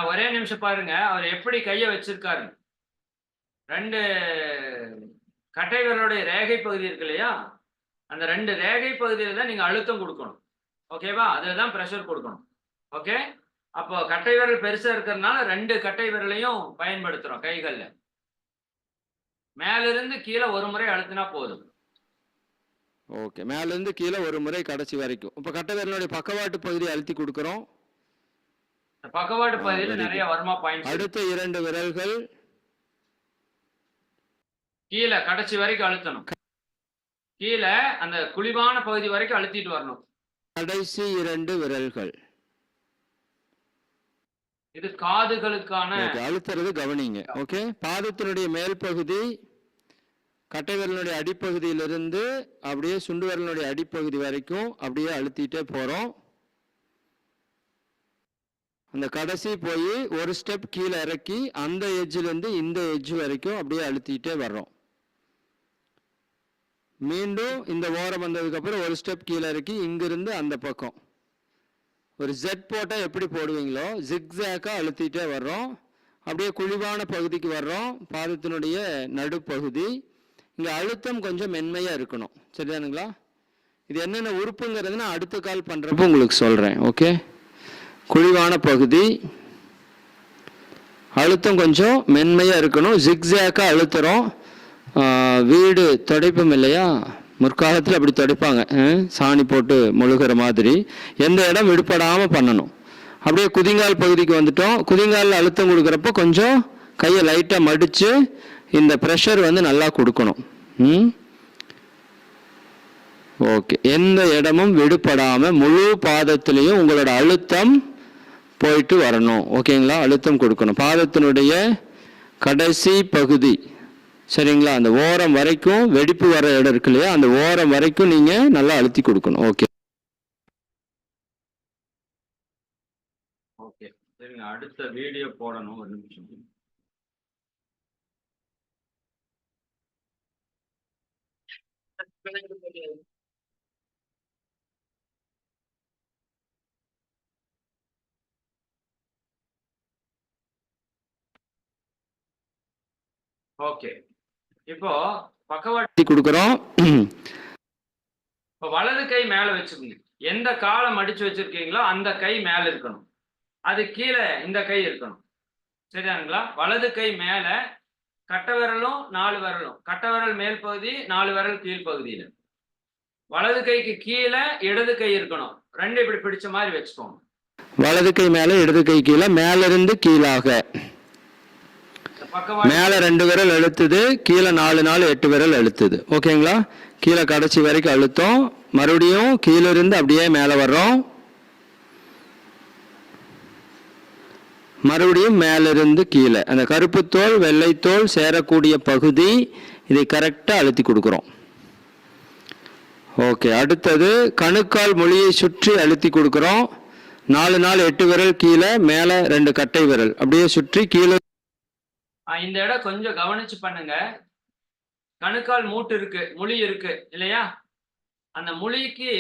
ஒரே நிமிஷம் பாருங்க, அவர் எப்படி கையை வச்சிருக்காரு. 2 கட்டை விரலுடைய ரேகை பகுதி இருக்கு இல்லையா, அந்த 2 ரேகை பகுதியில தான் நீங்க அழுத்தம் கொடுக்கணும். ஓகேவா? அதில் தான் ப்ரெஷர் கொடுக்கணும். ஓகே, அப்போ கட்டை விரல் பெருசா இருக்கிறதுனால 2 கட்டை விரலையும் பயன்படுத்துறோம் கைகள்ல. மேலிருந்து கீழே ஒரு முறை அழுத்தினா போதும். ஓகே, மேலிருந்து கீழே ஒரு முறை கடைசி வரைக்கும். இப்போ கட்டை விரலுடைய பக்கவாட்டு பகுதியை அழுத்தி கொடுக்குறோம். பக்கவாட்டு பகுதியில் நிறைய வர்மா பாயிண்ட்ஸ். அடுத்த 2 விரல்கள் கீழே கடைசி வரைக்கும் அழுத்தணும். கீழே அந்த குழிவான பகுதி வரைக்கும் அழுத்திட்டு வரணும். கடைசி 2 விரல்கள். இது காதுகளுக்கான அழுத்துறது கவனிங்க. ஓகே, பாதத்தினுடைய மேல் பகுதி கட்டை விரலுடைய அடிப்பகுதியிலிருந்து அப்படியே சுண்டு விரலுடைய அடிப்பகுதி வரைக்கும் அப்படியே அழுத்திட்டே போறோம். அந்த கடைசி போய் ஒரு ஸ்டெப் கீழே இறக்கி அந்த எட்ஜிலிருந்து இந்த எட்ஜ் வரைக்கும் அப்படியே அழுத்திட்டே வர்றோம். மீண்டும் இந்த ஓரம் வந்ததுக்கு அப்புறம் ஒரு ஸ்டெப் கீழே இறக்கி இங்கிருந்து அந்த பக்கம் ஒரு ஜெட் போட்டால் எப்படி போடுவீங்களோ ஜிக்ஸாக்கா அழுத்திட்டே வர்றோம். அப்படியே குழிவான பகுதிக்கு வர்றோம், பாதத்தினுடைய நடுப்பகுதி. இங்கே அழுத்தம் கொஞ்சம் மென்மையாக இருக்கணும். சரிதானுங்களா? இது என்னென்ன உறுப்புங்கிறதுனா அடுத்த கால் பண்ணுறப்போ உங்களுக்கு சொல்கிறேன். ஓகே, குழிவான பகுதி அழுத்தம் கொஞ்சம் மென்மையாக இருக்கணும். ஜிக்ஸாக்காக அழுத்துறோம். வீடு துடைப்போம் இல்லையா, முற்காலத்தில் அப்படி துடைப்பாங்க, சாணி போட்டு மொழுகிற மாதிரி. எந்த இடம் விடுபடாமல் பண்ணணும். அப்படியே குதிங்கால் பகுதிக்கு வந்துட்டோம். குதிங்காலில் அழுத்தம் கொடுக்குறப்போ கொஞ்சம் கையை லைட்டாக மடித்து இந்த ப்ரெஷர் வந்து நல்லா கொடுக்கணும். ஓகே, எந்த இடமும் விடுபடாமல் முழு பாதத்திலையும் உங்களோட அழுத்தம் போயிட்டு வரணும். ஓகேங்களா? அழுத்தம் கொடுக்கணும் பாதத்தினுடைய கடைசி பகுதி. சரிங்களா? அந்த ஓரம் வரைக்கும் வெடிப்பு வர இடம் இருக்கு இல்லையா, அந்த ஓரம் வரைக்கும் நீங்க நல்லா அழுத்தி கொடுக்கணும். ஓகே, ஓகே, சரிங்க. அடுத்த வீடியோ போடணும், ஒரு நிமிஷம். ஓகே, இப்போ பக்கவாட்டு கொடுக்குறோம். இப்போ வலது கை மேல வச்சுக்கோங்க. எந்த காலை மடிச்சு வச்சிருக்கீங்களோ அந்த கை மேல இருக்கணும், அது கீழே இந்த கை இருக்கணும். சரியானுங்களா? வலது கை மேல, கட்டை விரலும் 4 விரலும், கட்டை விரல் மேல் பகுதி, 4 விரல் கீழ் பகுதியில. வலது கைக்கு கீழே இடது கை இருக்கணும். 2 இப்படி பிடிச்ச மாதிரி வச்சுக்கோங்க. வலது கை மேல, இடது கை கீழே, மேல இருந்து கீழாக. மேல 2 விரல் அழுத்துது, கீழே 4 8 விரல் அழுத்துது. ஓகேங்களா? கீழே கடைசி வரைக்கும் அழுத்தம். மறுபடியும் கீழே இருந்து அப்படியே மேல வர்றோம். மறுபடியும் மேலிருந்து கீழே அந்த கருப்பு தோல் வெள்ளை தோல் சேரக்கூடிய பகுதி, இதை கரெக்டா அழுத்தி கொடுக்கிறோம். ஓகே, அடுத்தது கணுக்கால் மொழியை சுற்றி அழுத்தி கொடுக்கிறோம். 4 8 விரல் கீழே, மேல 2 கட்டை விரல் அப்படியே சுற்றி கீழே. இந்த இடம் கொஞ்சம் கவனிச்சு பண்ணுங்க. கணுக்கால் மூட்டு இருக்கு, முழி இருக்கு இல்லையா, அந்த முழிக்கு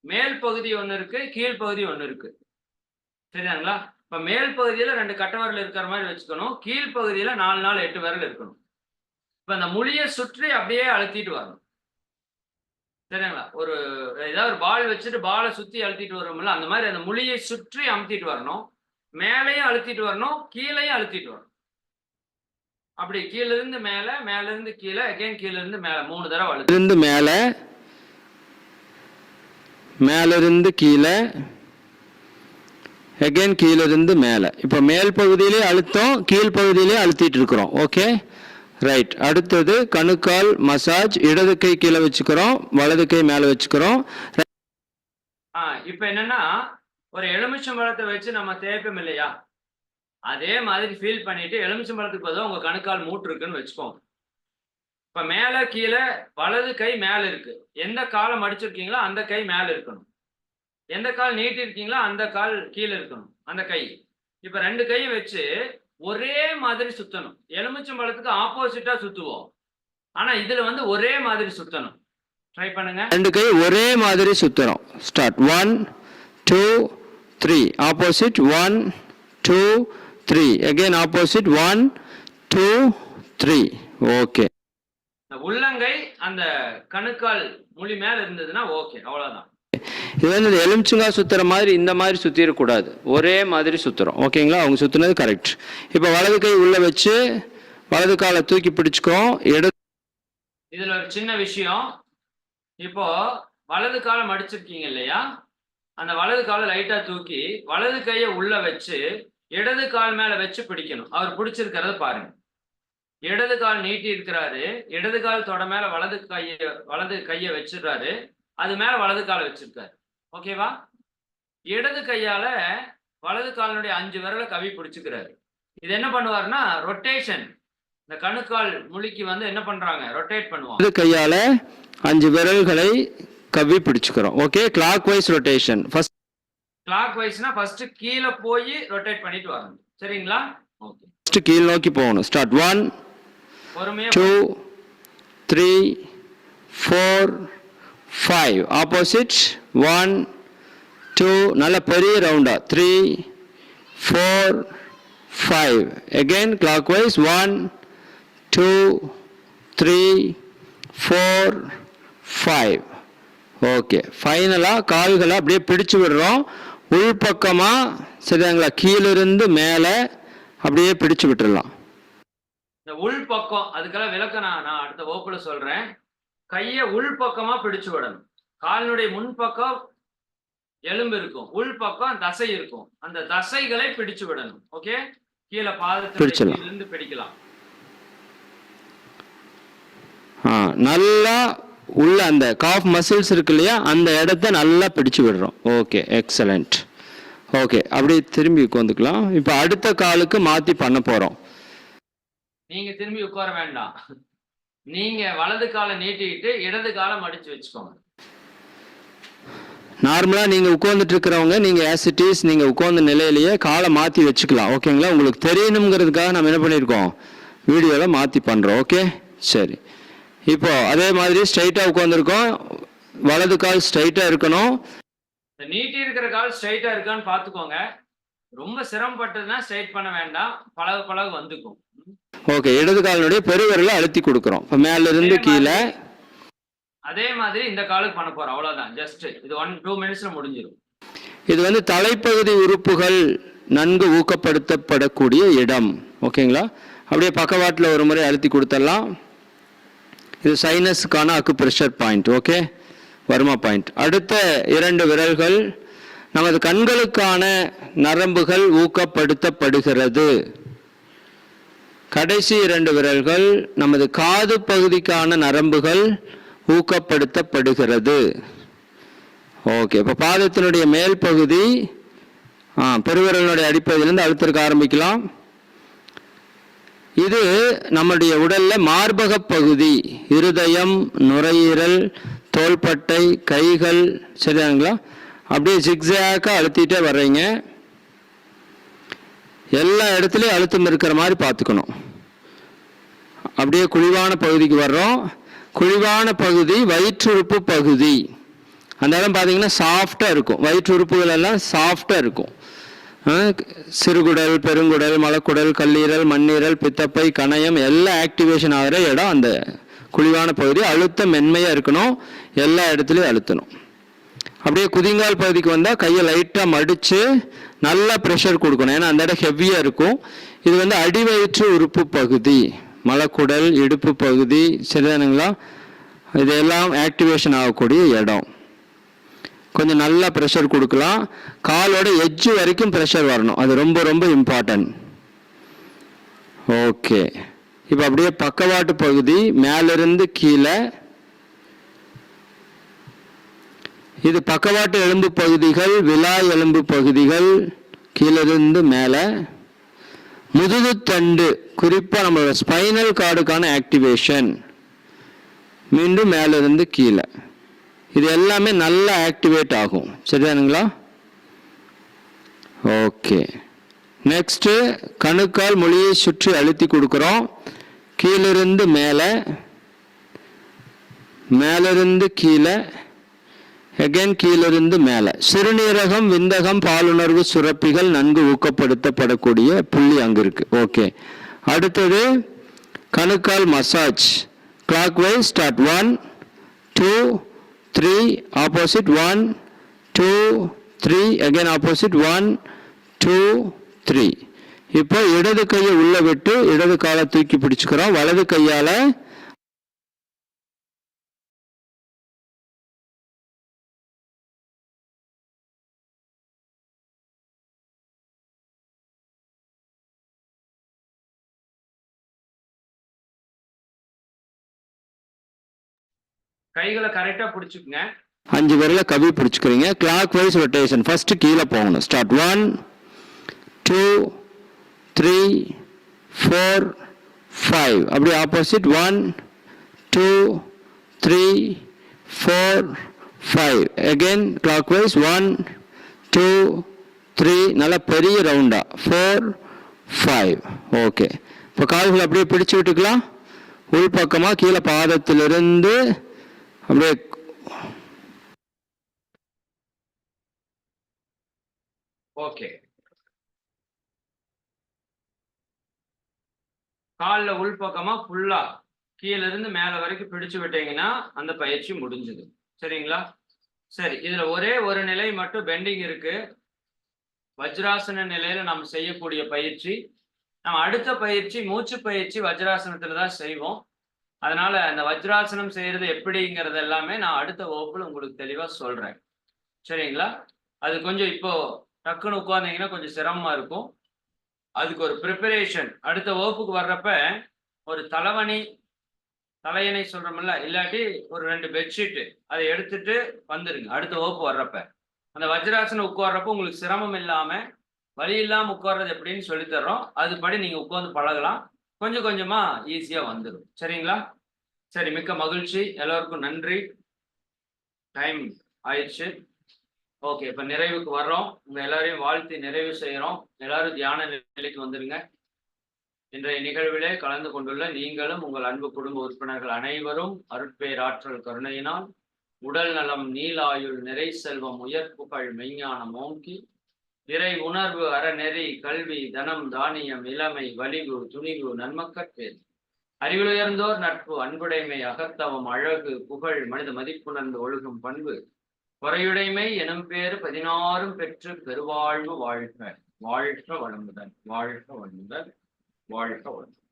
மேல் பகுதி ஒன்று இருக்கு, கீழ் பகுதி ஒன்று இருக்கு. சரியாங்களா? இப்ப மேல் பகுதியில 2 கட்டை விரல் இருக்கிற மாதிரி வச்சுக்கணும், கீழ் பகுதியில 4 8 விரல் இருக்கணும். இப்ப அந்த முழியை சுற்றி அப்படியே அழுத்திட்டு வரணும். சரிங்களா? ஒரு ஏதாவது ஒரு பால் வச்சுட்டு பாலை சுத்தி அழுத்திட்டு வரோம்ல, அந்த மாதிரி அந்த முழியை சுற்றி அமுத்திட்டு வரணும். மேலையும் அழுத்திட்டு வரணும், கீழையும் அழுத்திட்டு வரணும். அப்படி கீழ இருந்து மேல, மேல இருந்து கீழே, அகைன் கீழ இருந்து மேல 3 தடவை அழுத்து. இருந்து மேல, மேல இருந்து கீழே, அகைன் கீழ இருந்து மேல. இப்போ மேல் பகுதியிலே அழுத்தம், கீழ் பகுதியிலே அழுத்திட்டு இருக்கிறோம். Okay right. அடுத்தது கணுக்கால் மசாஜ். இடது கை கீழே வச்சுக்கிறோம், வலது கை மேல வச்சுக்கிறோம். இப்போ என்னன்னா ஒரு எலுமிச்சம்பழத்தை வச்சு நம்ம தேய்ப்போம் இல்லையா, அதே மாதிரி ஃபீல் பண்ணிட்டு எலுமிச்சம்பழத்துக்கு பதிலாக உங்க கணுக்கால் மூட்டு இருக்குன்னு வச்சுக்கோங்க. இப்ப மேல கீழே வலது கை மேல இருக்கு. எந்த காலை மடிச்சிருக்கீங்களோ அந்த கை மேல இருக்கணும். எந்த கால் நீட்டி இருக்கீங்களோ அந்த கால் கீழே இருக்கணும், அந்த கை. இப்ப 2 கையும் வச்சு ஒரே மாதிரி சுத்தணும். எலுமிச்சம்பழத்துக்கு ஆப்போசிட்டா சுத்துவோம், ஆனா இதுல வந்து ஒரே மாதிரி சுத்தணும். ட்ரை பண்ணுங்க. 2 கை ஒரே மாதிரி சுத்துறோம். Start. 1 2 3. Opposite. 1 2 3. Again opposite. 1 2 3. Okay. உள்ளங்கை அந்த கணுக்கால் முழி மேல இருந்ததுன்னா ஓகே, அவ்வளவுதான். இது வந்து எலுமிச்சங்காய் சுத்துற மாதிரி இந்த மாதிரி சுத்திடக்கூடாது, ஒரே மாதிரி சுத்துறோம். ஓகேங்களா? அவங்க சுத்துனது கரெக்ட். இப்போ வலது கை உள்ள வச்சு வலது காலை தூக்கி பிடிச்சுக்கோம். இதுல ஒரு சின்ன விஷயம். இப்போ வலது காலை மடிச்சிருக்கீங்க இல்லையா, அந்த வலது காலை லைட்டா தூக்கி வலது கையை உள்ள வச்சு இடது கால் மேல வச்சு பிடிக்கணும். அவர் பிடிச்சிருக்கிறத பாருங்க. இடது கால் நீட்டி இருக்கிறாரு, இடது கால் தொட மேல வலது கையை வச்சிடுறாரு, அது மேல வலது காலை வச்சிருக்காரு. ஓகேவா? இடது கையால வலது காலினுடைய 5 விரலை கவி பிடிச்சுக்கிறாரு. இது என்ன பண்ணுவாருன்னா ரொட்டேஷன். இந்த கணுக்கால் முழிக்கு வந்து என்ன பண்றாங்க, ரொட்டேட் பண்ணுவாங்க. இடது கையால 5 விரல்களை கவி பிடிச்சுக்கிறோம். Okay, clockwise rotation. First கிளாக் வைஸ்னா ஃபர்ஸ்ட் கீழே போய் ரொட்டேட் பண்ணிட்டு வரணும். சரிங்களா? ஓகே. ஃபர்ஸ்ட் கீழ் நோக்கி போகணும். ஸ்டார்ட். 1 2 3 4 5. ஆப்போசிட். 1 2. நல்ல பெரிய ரவுண்டா. 3 4 5. Again clockwise. 1 2 3 4 5. ஓகே. ஃபைனலா கால்களை அப்படியே பிடிச்சு விடுறோம். உள்பக்கமா சரிங்களா, கீழிருந்து மேலே அப்படியே பிடிச்சு விட்டுடலாம். இந்த உள் பக்கம் அதுக்கெல்லாம் விளக்கம் நான் அடுத்த வகுப்புல சொல்றேன். கையை உள்பக்கமா பிடிச்சு விடணும். காலினுடைய முன்பக்கம் எலும்பு இருக்கும், உள் பக்கம் தசை இருக்கும். அந்த தசைகளை பிடிச்சு விடணும். ஓகே, கீழே பாதத்திலிருந்து பிடிக்கலாம். நல்லா உள்ள அந்த காஃப் மசில்ஸ் இருக்கு இல்லையா, அந்த இடத்த நல்லா பிடிச்சு விடுறோம். Okay, excellent. ஓகே, அப்படியே திரும்பி உட்காந்துக்கலாம். இப்போ அடுத்த காலுக்கு மாத்தி பண்ண போறோம். நீங்க திரும்பி உட்கார வேண்டாம், நீங்க வலது காலை நீட்டிட்டு இடது காலை மடிச்சு வச்சுக்கோங்க. நார்மலா நீங்க உட்கார்ந்துட்டு இருக்கிறவங்க நீங்க ஆஸ் இட் இஸ் நீங்க உட்கார்ந்த நிலையிலேயே காலை மாத்தி வச்சுக்கலாம். ஓகேங்களா? உங்களுக்கு தெரியணுங்கிறதுக்காக நம்ம என்ன பண்ணியிருக்கோம், வீடியோல மாத்தி பண்றோம். ஓகே, சரி. இப்போ அதே மாதிரி ஸ்ட்ரைட்டா உட்கார்ந்துருக்கோம். வலது கால் ஸ்ட்ரைட்டா இருக்கணும். நீட்டி இருக்கிற கால் ஸ்ட்ரைட்டா இருக்கான்னு பாத்துக்கோங்க. ரொம்ப சிரமப்பட்டதுன்னா ஸ்ட்ரைட் பண்ண வேண்டாம், பழகு வந்துக்கும். ஓகே, இடது காலினுடைய பெருவிரலை அழுத்தி கொடுக்கிறோம். இப்போ மேல இருந்து கீழே. அதே மாதிரி இந்த காலுக்கு பண்ண போறோம். அவ்வளவுதான். ஜஸ்ட் இது 1-2 மினிட்ஸ்ல முடிஞ்சிடும். இது வந்து தலைப்பகுதி உறுப்புகள் நன்கு ஊக்கப்படுத்தப்படக்கூடிய இடம். ஓகேங்களா? அப்படியே பக்கவாட்டில் ஒரு முறை அழுத்தி கொடுத்துடலாம். இது சைனஸுக்கான acupressure point. Okay, varma point. அடுத்த 2 விரல்கள் நமது கண்களுக்கான நரம்புகள் ஊக்கப்படுத்தப்படுகிறது. கடைசி 2 விரல்கள் நமது காது பகுதிக்கான நரம்புகள் ஊக்கப்படுத்தப்படுகிறது. ஓகே, இப்போ பாதத்தினுடைய மேல் பகுதி பெருவிரலுடைய அடிப்பகுதியிலிருந்து அழுத்திருக்க ஆரம்பிக்கலாம். இது நம்முடைய உடல்ல மார்பக பகுதி, இருதயம், நுரையீரல், தோள்பட்டை, கைகள். சரியாங்களா? அப்படியே ஜிக்ஸாக்கா அழுத்திட்டே வர்றீங்க. எல்லா இடத்துலையும் அழுத்தம் இருக்கிற மாதிரி பார்த்துக்கணும். அப்படியே குழிவான பகுதிக்கு வர்றோம். குழிவான பகுதி வயிற்றுறுப்பு பகுதி. அந்த இடம் பார்த்தீங்கன்னா சாஃப்டாக இருக்கும். வயிற்றுறுப்புகள் எல்லாம் சாஃப்டாக இருக்கும். சிறுகுடல், பெருங்குடல், மலக்குடல், கல்லீரல், மண்ணீரல், பித்தப்பை, கணையம் எல்லாம் ஆக்டிவேஷன் ஆகிற இடம் அந்த குழிவான பகுதி. அழுத்தம் மென்மையாக இருக்கணும், எல்லா இடத்துலையும் அழுத்தணும். அப்படியே குதிங்கால் பகுதிக்கு வந்தால் கையை லைட்டாக மடித்து நல்லா ப்ரெஷர் கொடுக்கணும். ஏன்னா அந்த இடம் ஹெவியாக இருக்கும். இது வந்து அடிவயிற்று உறுப்பு பகுதி. மலக்குடல், இடுப்பு பகுதி, சரிதானுங்களா? இதெல்லாம் ஆக்டிவேஷன் ஆகக்கூடிய இடம். கொஞ்சம் நல்லா ப்ரெஷர் கொடுக்கலாம். காலோட எட்ஜ் வரைக்கும் ப்ரெஷர் வரணும், அது ரொம்ப ரொம்ப இம்பார்ட்டன்ட். ஓகே, இப்போ அப்படியே பக்கவாட்டு பகுதி மேலிருந்து கீழே, இது பக்கவாட்டு எலும்பு பகுதிகள், விலா எலும்பு பகுதிகள் கீழிருந்து மேலே, முதுகுத்தண்டு குறிப்பாக நம்மளோட ஸ்பைனல் கார்டுக்கான ஆக்டிவேஷன் மீண்டும் மேலிருந்து கீழே, இது எல்லாமே நல்லா ஆக்டிவேட் ஆகும். சரிதானுங்களா? ஓகே, நெக்ஸ்ட்டு கணுக்கால் மொழியை சுற்றி அழுத்தி கொடுக்குறோம். கீழிருந்து மேலே, மேலிருந்து கீழே, அகைன் கீழிருந்து மேலே. சிறுநீரகம், விந்தகம், பாலுணர்வு சுரப்பிகள் நன்கு ஊக்கப்படுத்தப்படக்கூடிய புள்ளி அங்கே இருக்கு. ஓகே, அடுத்தது கணுக்கால் massage. Clockwise start. 1 2 3, opposite 1 2 3, again opposite 1 2 3. இப்போ இடது கையை உள்ள விட்டு இடது காலை தூக்கி பிடிச்சுக்கிறோம். வலது கையால கைகளை கரெக்டா பிடிச்சுக்குங்க. 5 விரல கவி பிடிச்சுக்கிறீங்க. Clockwise rotation. ஃபர்ஸ்ட் கீழே போகணும். ஸ்டார்ட். 1 2 3 4 5. அப்படி ஆப்போசிட் 1 2 3 4 5. Again clockwise 1 2 3. நல்லா பெரிய ரவுண்டா 4 5. ஓகே, இப்போ கால்களை அப்படியே பிடிச்சு விட்டுக்கலாம். உள்பக்கமாக கீழே பாதத்திலிருந்து அப்படியே ஓகே, கால்ல உள்பக்கமா ஃபுல்லா கீழ இருந்து மேல வரைக்கும் பிடிச்சு விட்டீங்கன்னா அந்த பயிற்சி முடிஞ்சது. சரிங்களா? சரி, இதுல ஒரே ஒரு நிலை மட்டும் பெண்டிங் இருக்கு. வஜ்ராசன நிலையில நாம் செய்யக்கூடிய பயிற்சி. நம்ம அடுத்த பயிற்சி மூச்சு பயிற்சி வஜ்ராசனத்துல தான் செய்வோம். அதனால அந்த வஜ்ராசனம் செய்யறது எப்படிங்கிறது எல்லாமே நான் அடுத்த வகுப்புல உங்களுக்கு தெளிவா சொல்றேன். சரிங்களா? அது கொஞ்சம் இப்போ டக்குன்னு உட்கார்ந்தீங்கன்னா கொஞ்சம் சிரமமா இருக்கும். அதுக்கு ஒரு ப்ரிப்பரேஷன் அடுத்த வகுப்புக்கு வர்றப்ப ஒரு தலையணை சொல்றோம்ல, இல்லாட்டி ஒரு 2 பெட்ஷீட் அதை எடுத்துட்டு வந்துருங்க. அடுத்த வகுப்பு வர்றப்ப அந்த வஜ்ராசனம் உட்கார்றப்ப உங்களுக்கு சிரமம் இல்லாம வலி இல்லாம உட்கார்றது எப்படின்னு சொல்லித்தர்றோம். அதுபடி நீங்க உட்கார்ந்து பழகலாம். கொஞ்சம் கொஞ்சமா ஈஸியா வந்துடும். சரிங்களா? சரி, மிக்க மகிழ்ச்சி. எல்லோருக்கும் நன்றி. டைம் ஆயிடுச்சு. ஓகே, இப்ப நிறைவுக்கு வர்றோம். உங்க எல்லாரையும் வாழ்த்தி நிறைவு செய்யறோம். எல்லாரும் தியான நிலைக்கு வந்துருங்க. இன்றைய நிகழ்விலே கலந்து கொண்டுள்ள நீங்களும் உங்கள் அன்பு குடும்ப உறுப்பினர்கள் அனைவரும் அருட்பேராற்றல் கருணையினால் உடல் நலம், நீலாயுள், நிறை செல்வம், உயர்ப்புகழ், மெய்ஞானம் ஓங்கி இறை உணர்வு, அறநெறி, கல்வி, தனம், தானியம், இளமை, வலிவு, துணிவு, நன்மக்கட்பேர், அறிவிலுயர்ந்தோர் நட்பு, அன்புடைமை, அகத்தவம், அழகு, புகழ், மனித மதிப்புணர்ந்து ஒழுகும் பண்பு, பொறையுடைமை எனும் பேறு 16 பெற்று பெருவாழ்வு வாழ்க. வாழ்க வளமுடன். வாழ்க வளமுடன். வாழ்க வளமுடன்.